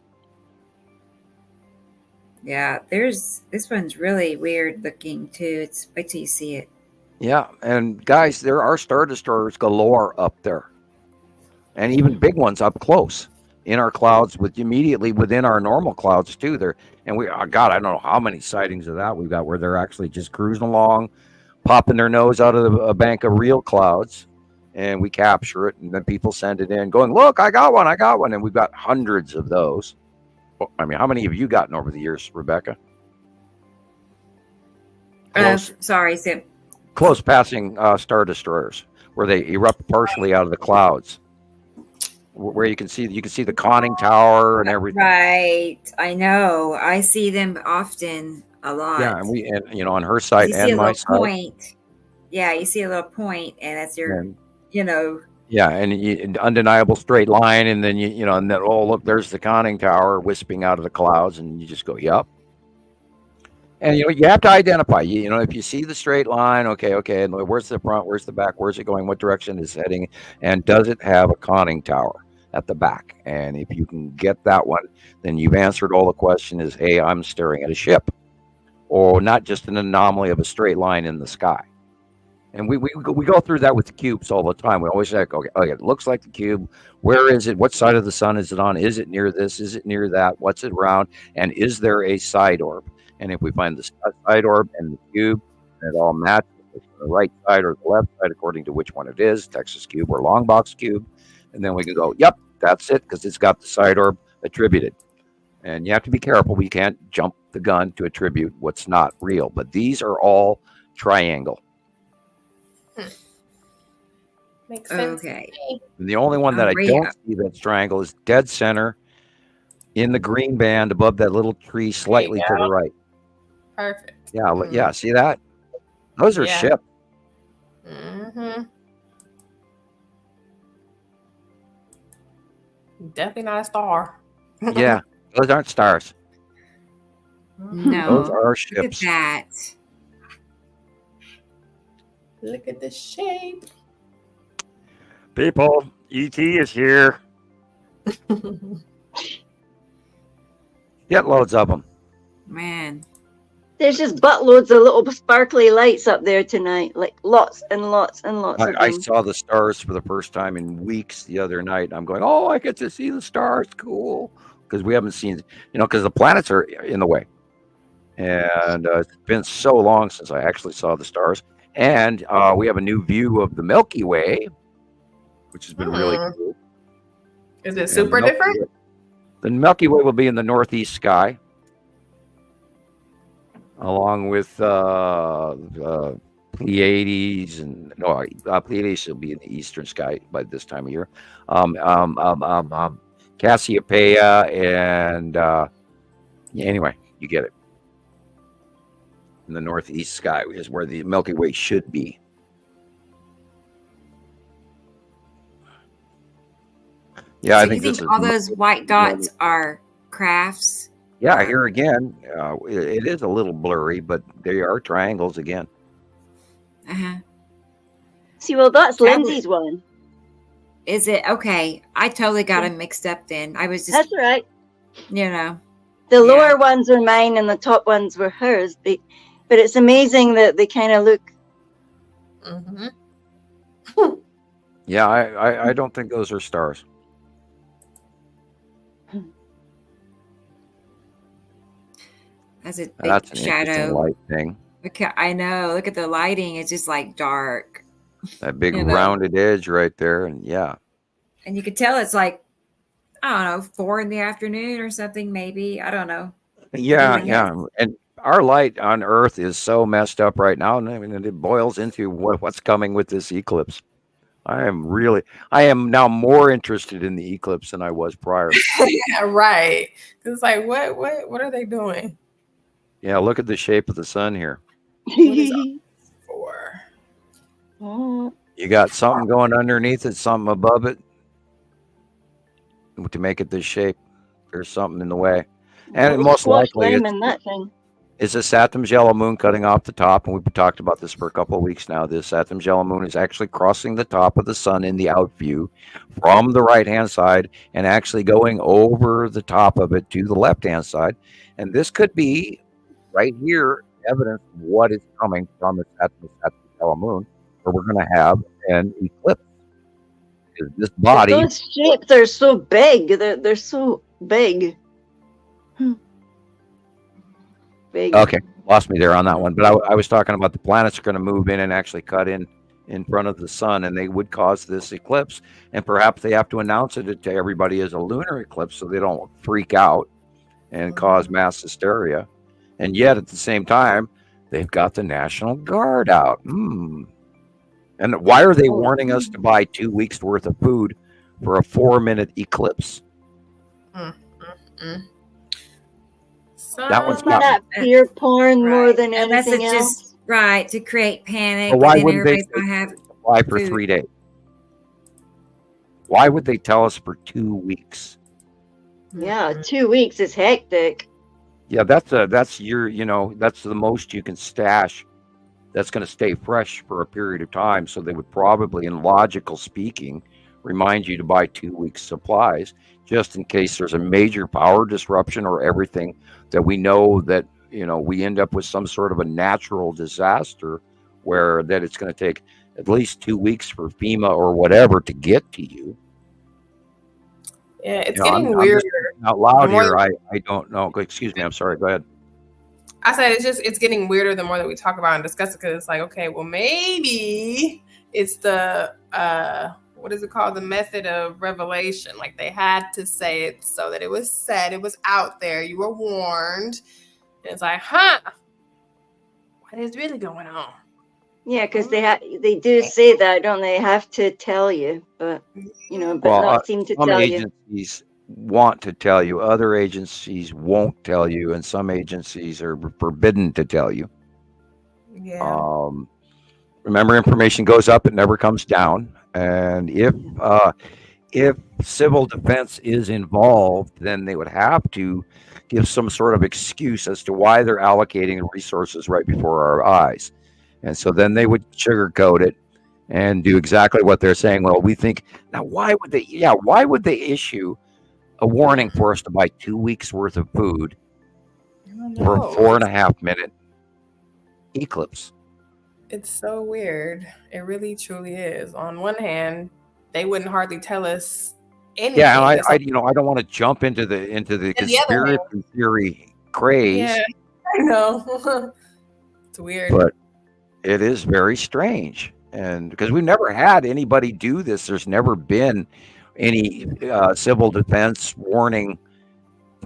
B: Yeah, this one's really weird looking too. Wait till you see it.
C: Yeah, and guys, there are Star Destroyers galore up there, and even big ones up close in our clouds, immediately within our normal clouds too. There, and I don't know how many sightings of that we've got where they're actually just cruising along, popping their nose out of a bank of real clouds, and we capture it, and then people send it in, going, "Look, I got one," and we've got hundreds of those. I mean, how many have you gotten over the years, Rebecca?
B: Sorry, Sam.
C: Close passing star destroyers, where they erupt partially out of the clouds, where you can see the conning tower and everything.
B: Right, I know. I see them often, a lot.
C: Yeah, and on her site and my site.
B: Point. Yeah, you see a little point, and that's your,
C: Yeah, and an undeniable straight line, and then and then look, there's the conning tower wisping out of the clouds, and you just go, yep. And you have to identify. If you see the straight line, okay, and where's the front, where's the back, where's it going, what direction is it heading, and does it have a conning tower at the back? And if you can get that one, then you've answered all the question. Is, hey, I'm staring at a ship, or not just an anomaly of a straight line in the sky. And we go through that with the cubes all the time. We always say, okay, it looks like the cube. Where is it? What side of the sun is it on? Is it near this? Is it near that? What's it around? And is there a side orb? And if we find the side orb and the cube, and it all matches, it's on the right side or the left side, according to which one it is, Texas cube or long box cube. And then we can go, yep, that's it, because it's got the side orb attributed. And you have to be careful. We can't jump the gun to attribute what's not real. But these are all triangle.
D: Makes sense.
B: Okay.
C: And the only one that I don't see that's triangle is dead center in the green band above that little tree slightly to the right.
D: Perfect.
C: Yeah, yeah. See that? Those are ships.
D: Mm-hmm. Definitely not a star.
C: Yeah, those aren't stars.
B: No.
C: Those are ships.
B: Look at that.
D: Look at the shape.
C: People, ET is here. Get loads of them.
B: Man.
M: There's just buttloads of little sparkly lights up there tonight, like lots and lots and lots of them.
C: I saw the stars for the first time in weeks the other night. I'm going, oh, I get to see the stars. Cool. Because we haven't seen, because the planets are in the way. And it's been so long since I actually saw the stars. And we have a new view of the Milky Way, which has been really cool.
D: Is it super different?
C: The Milky Way will be in the northeast sky, along with Pleiades, and Pleiades will be in the eastern sky by this time of year. Cassiopeia, and anyway, you get it. In the northeast sky is where the Milky Way should be. Yeah,
B: so
C: I think
B: you
C: this
B: think
C: is
B: all those white dots are crafts?
C: Yeah, here again, it is a little blurry, but they are triangles again.
B: Uh-huh.
M: See, well, that's Lindsay's one.
B: Is it? Okay. I totally got them mixed up then. I was just...
M: That's right.
B: The
M: lower ones were mine and the top ones were hers. But it's amazing that they kind of look...
D: Mm-hmm.
C: Yeah, I don't think those are stars.
B: That's a big
C: That's an
B: shadow.
C: light thing.
B: Okay, I know. Look at the lighting. It's just like dark.
C: That big rounded edge right there. And yeah.
B: And you could tell it's like, I don't know, 4 p.m. or something, maybe. I don't know.
C: Yeah. And our light on Earth is so messed up right now. And I mean, it boils into what's coming with this eclipse. I am now more interested in the eclipse than I was prior.
D: Yeah, right. It's like, what are they doing?
C: Yeah, look at the shape of the sun here.
D: What is that for?
C: You got something going underneath it, something above it. To make it this shape, there's something in the way. And most likely it's a Saturn's yellow moon cutting off the top. And we've talked about this for a couple of weeks now. This Saturn's yellow moon is actually crossing the top of the sun in the out view from the right-hand side and actually going over the top of it to the left-hand side. And this could be right here evidence of what is coming from the Saturn's yellow moon, where we're going to have an eclipse. This body,
M: those shapes are so big. They're so big. Big.
C: Okay, lost me there on that one. But I was talking about the planets are going to move in and actually cut in front of the sun, and they would cause this eclipse. And perhaps they have to announce it to everybody as a lunar eclipse so they don't freak out and cause mass hysteria. And yet, at the same time, They've got the National Guard out. And why are they warning us to buy 2 weeks worth of food for a 4-minute eclipse?
M: That one's not fear porn more than
B: Unless
M: anything
B: it's
M: else.
B: just right to create panic.
C: But why
B: and then
C: wouldn't they
B: everybody's gonna have
C: supply for
B: food.
C: 3 days? Why would they tell us for 2 weeks?
M: Yeah, 2 weeks is hectic.
C: Yeah, that's your, that's the most you can stash. That's going to stay fresh for a period of time. So they would probably, in logical speaking, remind you to buy 2 weeks supplies just in case there's a major power disruption or everything that we know that, we end up with some sort of a natural disaster where that it's going to take at least 2 weeks for FEMA or whatever to get to you.
D: Yeah, it's getting weirder.
C: Out loud here, I don't know. Excuse me. I'm sorry. Go ahead.
D: I said it's getting weirder the more that we talk about and discuss it, because it's like, okay, well, maybe it's the what is it called? The method of revelation. Like they had to say it so that it was said, it was out there, you were warned. And it's like, what is really going on?
M: Yeah, because they do say that, don't they? Have to tell you, but not seem to tell you.
C: Some agencies want to tell you, other agencies won't tell you, and some agencies are forbidden to tell you.
D: Yeah.
C: Remember, information goes up; it never comes down. And if civil defense is involved, then they would have to give some sort of excuse as to why they're allocating resources right before our eyes. And so then they would sugarcoat it and do exactly what they're saying. Well, we think now, why would they issue a warning for us to buy 2 weeks worth of food for a 4.5-minute eclipse?
D: It's so weird. It really truly is. On one hand, they wouldn't hardly tell us anything.
C: Yeah, and I don't want to jump into the conspiracy theory craze.
D: Yeah, I know. It's weird.
C: But it is very strange, and because we've never had anybody do this, there's never been any civil defense warning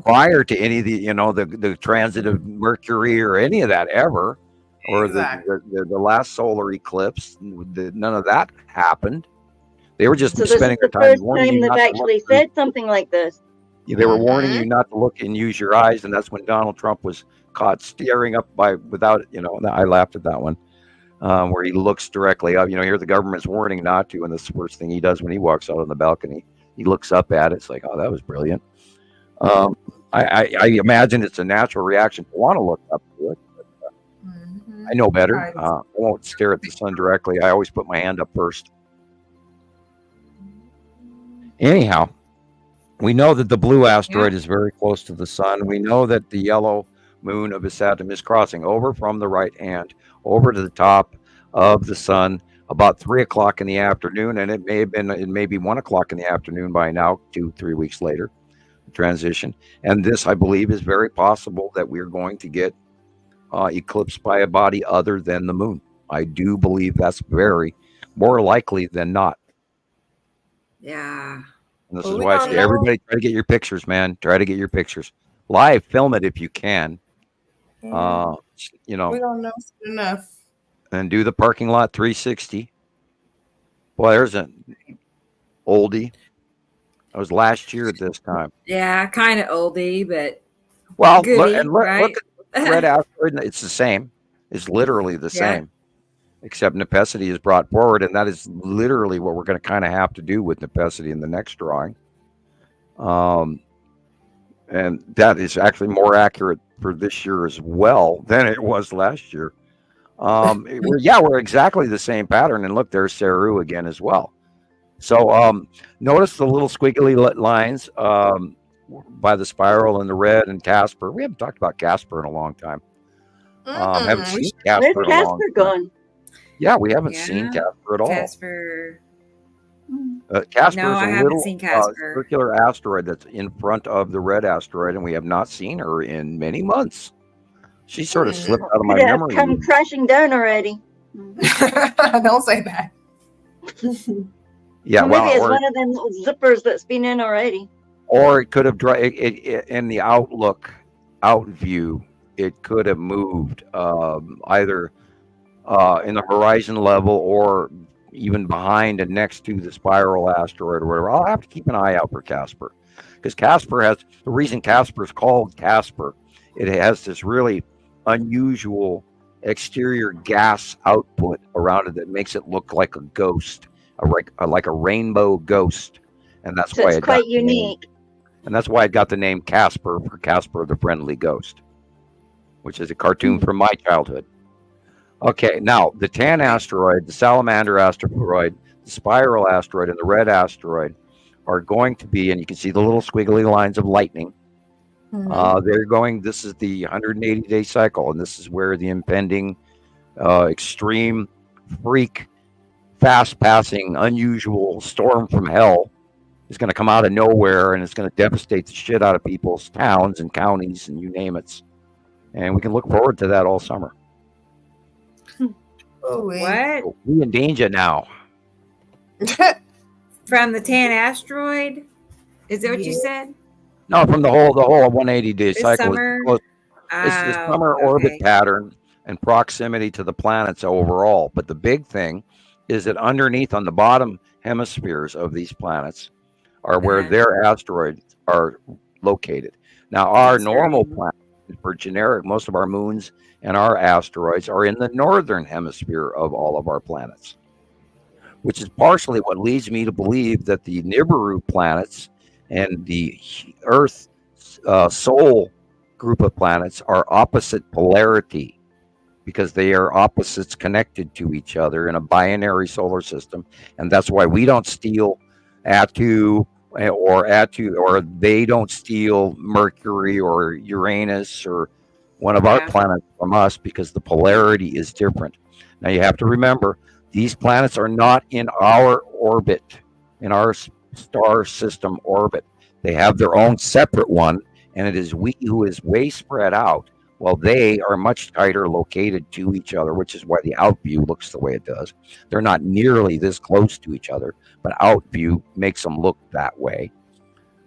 C: prior to any of the transit of Mercury or any of that ever, or the last solar eclipse. None of that happened. They were just spending their time warning you.
M: They've actually said something like this.
C: They were warning you not to look and use your eyes, and that's when Donald Trump was caught staring up without. I laughed at that one. Where he looks directly up. Here the government's warning not to, and the first thing he does when he walks out on the balcony, he looks up at it. It's like, oh, that was brilliant. I imagine it's a natural reaction to want to look up to it. But, I know better. I won't stare at the sun directly. I always put my hand up first. Anyhow, we know that the blue asteroid is very close to the sun. We know that the yellow moon of Saturn is crossing over from the right hand over to the top of the sun about 3 o'clock in the afternoon, and it may be 1 o'clock in the afternoon by now, 2-3 weeks later, transition. And this, I believe, is very possible that we're going to get eclipsed by a body other than the moon. I do believe that's very more likely than not.
B: Yeah.
C: And this is why I say, everybody try to get your pictures, man. Try to get your pictures. Live, film it if you can.
D: We don't know enough.
C: And do the parking lot 360. Boy, there's an oldie. That was last year at this time.
B: Yeah, kind of oldie, but
C: goodie, look
B: right?
C: at the red asteroid. It's the same. It's literally the same, except Nepesity is brought forward, and that is literally what we're going to kind of have to do with Nepesity in the next drawing. And that is actually more accurate for this year as well than it was last year. We're exactly the same pattern. And look, there's Saru again as well. So notice the little squiggly lines by the spiral and the red and Casper. We haven't talked about Casper in a long time. Haven't seen Casper.
M: Where's Casper gone?
C: Yeah, we haven't seen Casper at all.
B: Casper.
C: Casper
B: No,
C: is
B: I
C: a
B: haven't
C: little
B: seen Casper.
C: circular asteroid that's in front of the red asteroid, and we have not seen her in many months. She sort of slipped out of my memory.
M: Come crashing down already.
D: Don't say that.
C: Yeah,
M: maybe it's one of them little zippers that's been in already.
C: Or it could have in the out view. it could have moved either in the horizon level or even behind and next to the spiral asteroid or whatever. I'll have to keep an eye out for Casper, because Casper has the reason Casper is called Casper. It has this really unusual exterior gas output around it that makes it look like a ghost, like a rainbow ghost, and that's why
M: it's quite unique.
C: And that's why it got the name Casper, for Casper the Friendly Ghost, which is a cartoon from my childhood. Okay, now the tan asteroid, the salamander asteroid, the spiral asteroid, and the red asteroid are going to be, and you can see the little squiggly lines of lightning. They're going, this is the 180-day cycle, and this is where the impending extreme freak, fast-passing, unusual storm from hell is going to come out of nowhere, and it's going to devastate the shit out of people's towns and counties and you name it. And we can look forward to that all summer.
B: What?
C: So we in danger now.
B: From the tan asteroid? Is that what you said?
C: No, from the whole 180-day cycle.
B: Summer?
C: It's the summer orbit pattern and proximity to the planets overall. But the big thing is that underneath on the bottom hemispheres of these planets are where their asteroids are located. Now, our normal planet, for generic, most of our moons and our asteroids are in the northern hemisphere of all of our planets, which is partially what leads me to believe that the Nibiru planets and the Earth Sol group of planets are opposite polarity, because they are opposites connected to each other in a binary solar system, and that's why we don't steal Atu, or they don't steal Mercury or Uranus or one of our planets from us, because the polarity is different. Now you have to remember, these planets are not in our orbit, in our star system orbit. They have their own separate one, and it is we who is way spread out, while they are much tighter located to each other, which is why the outview looks the way it does. They're not nearly this close to each other, but outview makes them look that way.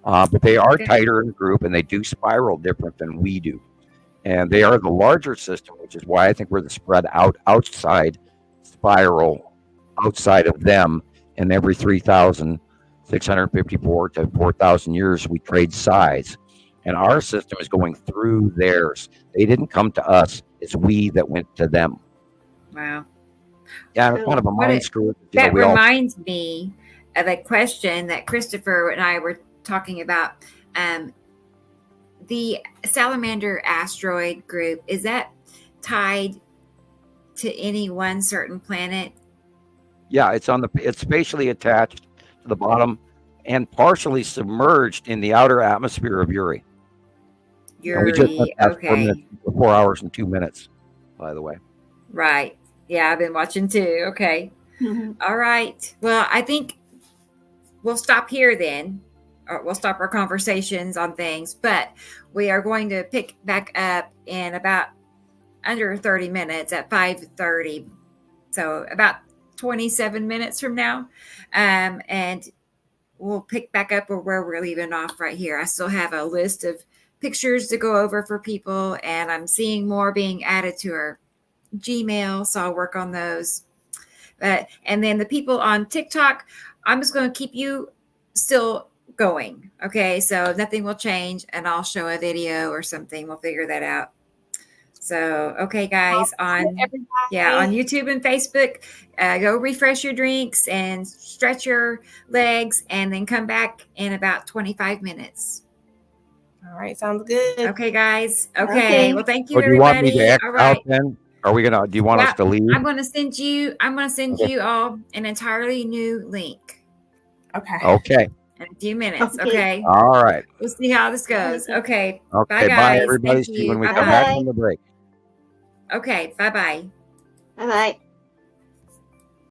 C: But they are tighter in group, and they do spiral different than we do. And they are the larger system, which is why I think we're the spread out outside spiral outside of them. And every 3,654 to 4,000 years, we trade sides. And our system is going through theirs. They didn't come to us. It's we that went to them.
B: Wow.
C: Yeah, it's kind of a mind screw.
B: That reminds me of a question that Christopher and I were talking about. The salamander asteroid group, is that tied to any one certain planet?
C: Yeah, it's spatially attached to the bottom and partially submerged in the outer atmosphere of Uri.
B: Uri, okay.
C: 4 hours and 2 minutes, by the way.
B: Right. Yeah, I've been watching too. Okay. All right. Well, I think we'll stop here then. Or we'll stop our conversations on things, but we are going to pick back up in about under 30 minutes at 5:30. So about 27 minutes from now. And we'll pick back up where we're leaving off right here. I still have a list of pictures to go over for people, and I'm seeing more being added to our Gmail, so I'll work on those. And then the people on TikTok, I'm just going to keep you still going. Okay, so nothing will change, and I'll show a video or something. We'll figure that out. So, okay, guys, on YouTube and Facebook, go refresh your drinks and stretch your legs, and then come back in about 25 minutes.
D: All right, sounds good.
B: Okay, guys. Okay. Well, thank you,
C: do you want me
B: everybody.
C: to X
B: All right.
C: out then? Are we gonna? Do you want us to leave?
B: I'm gonna send you you all an entirely new link.
C: Okay.
B: In a few minutes. Okay.
C: All right.
B: We'll see how this goes. Okay.
C: Okay.
B: Bye, guys.
C: Bye, everybody.
B: Thank
C: See you
B: you.
C: when we come
B: Bye-bye.
C: back from the break.
B: Okay. Bye-bye.
M: Bye-bye.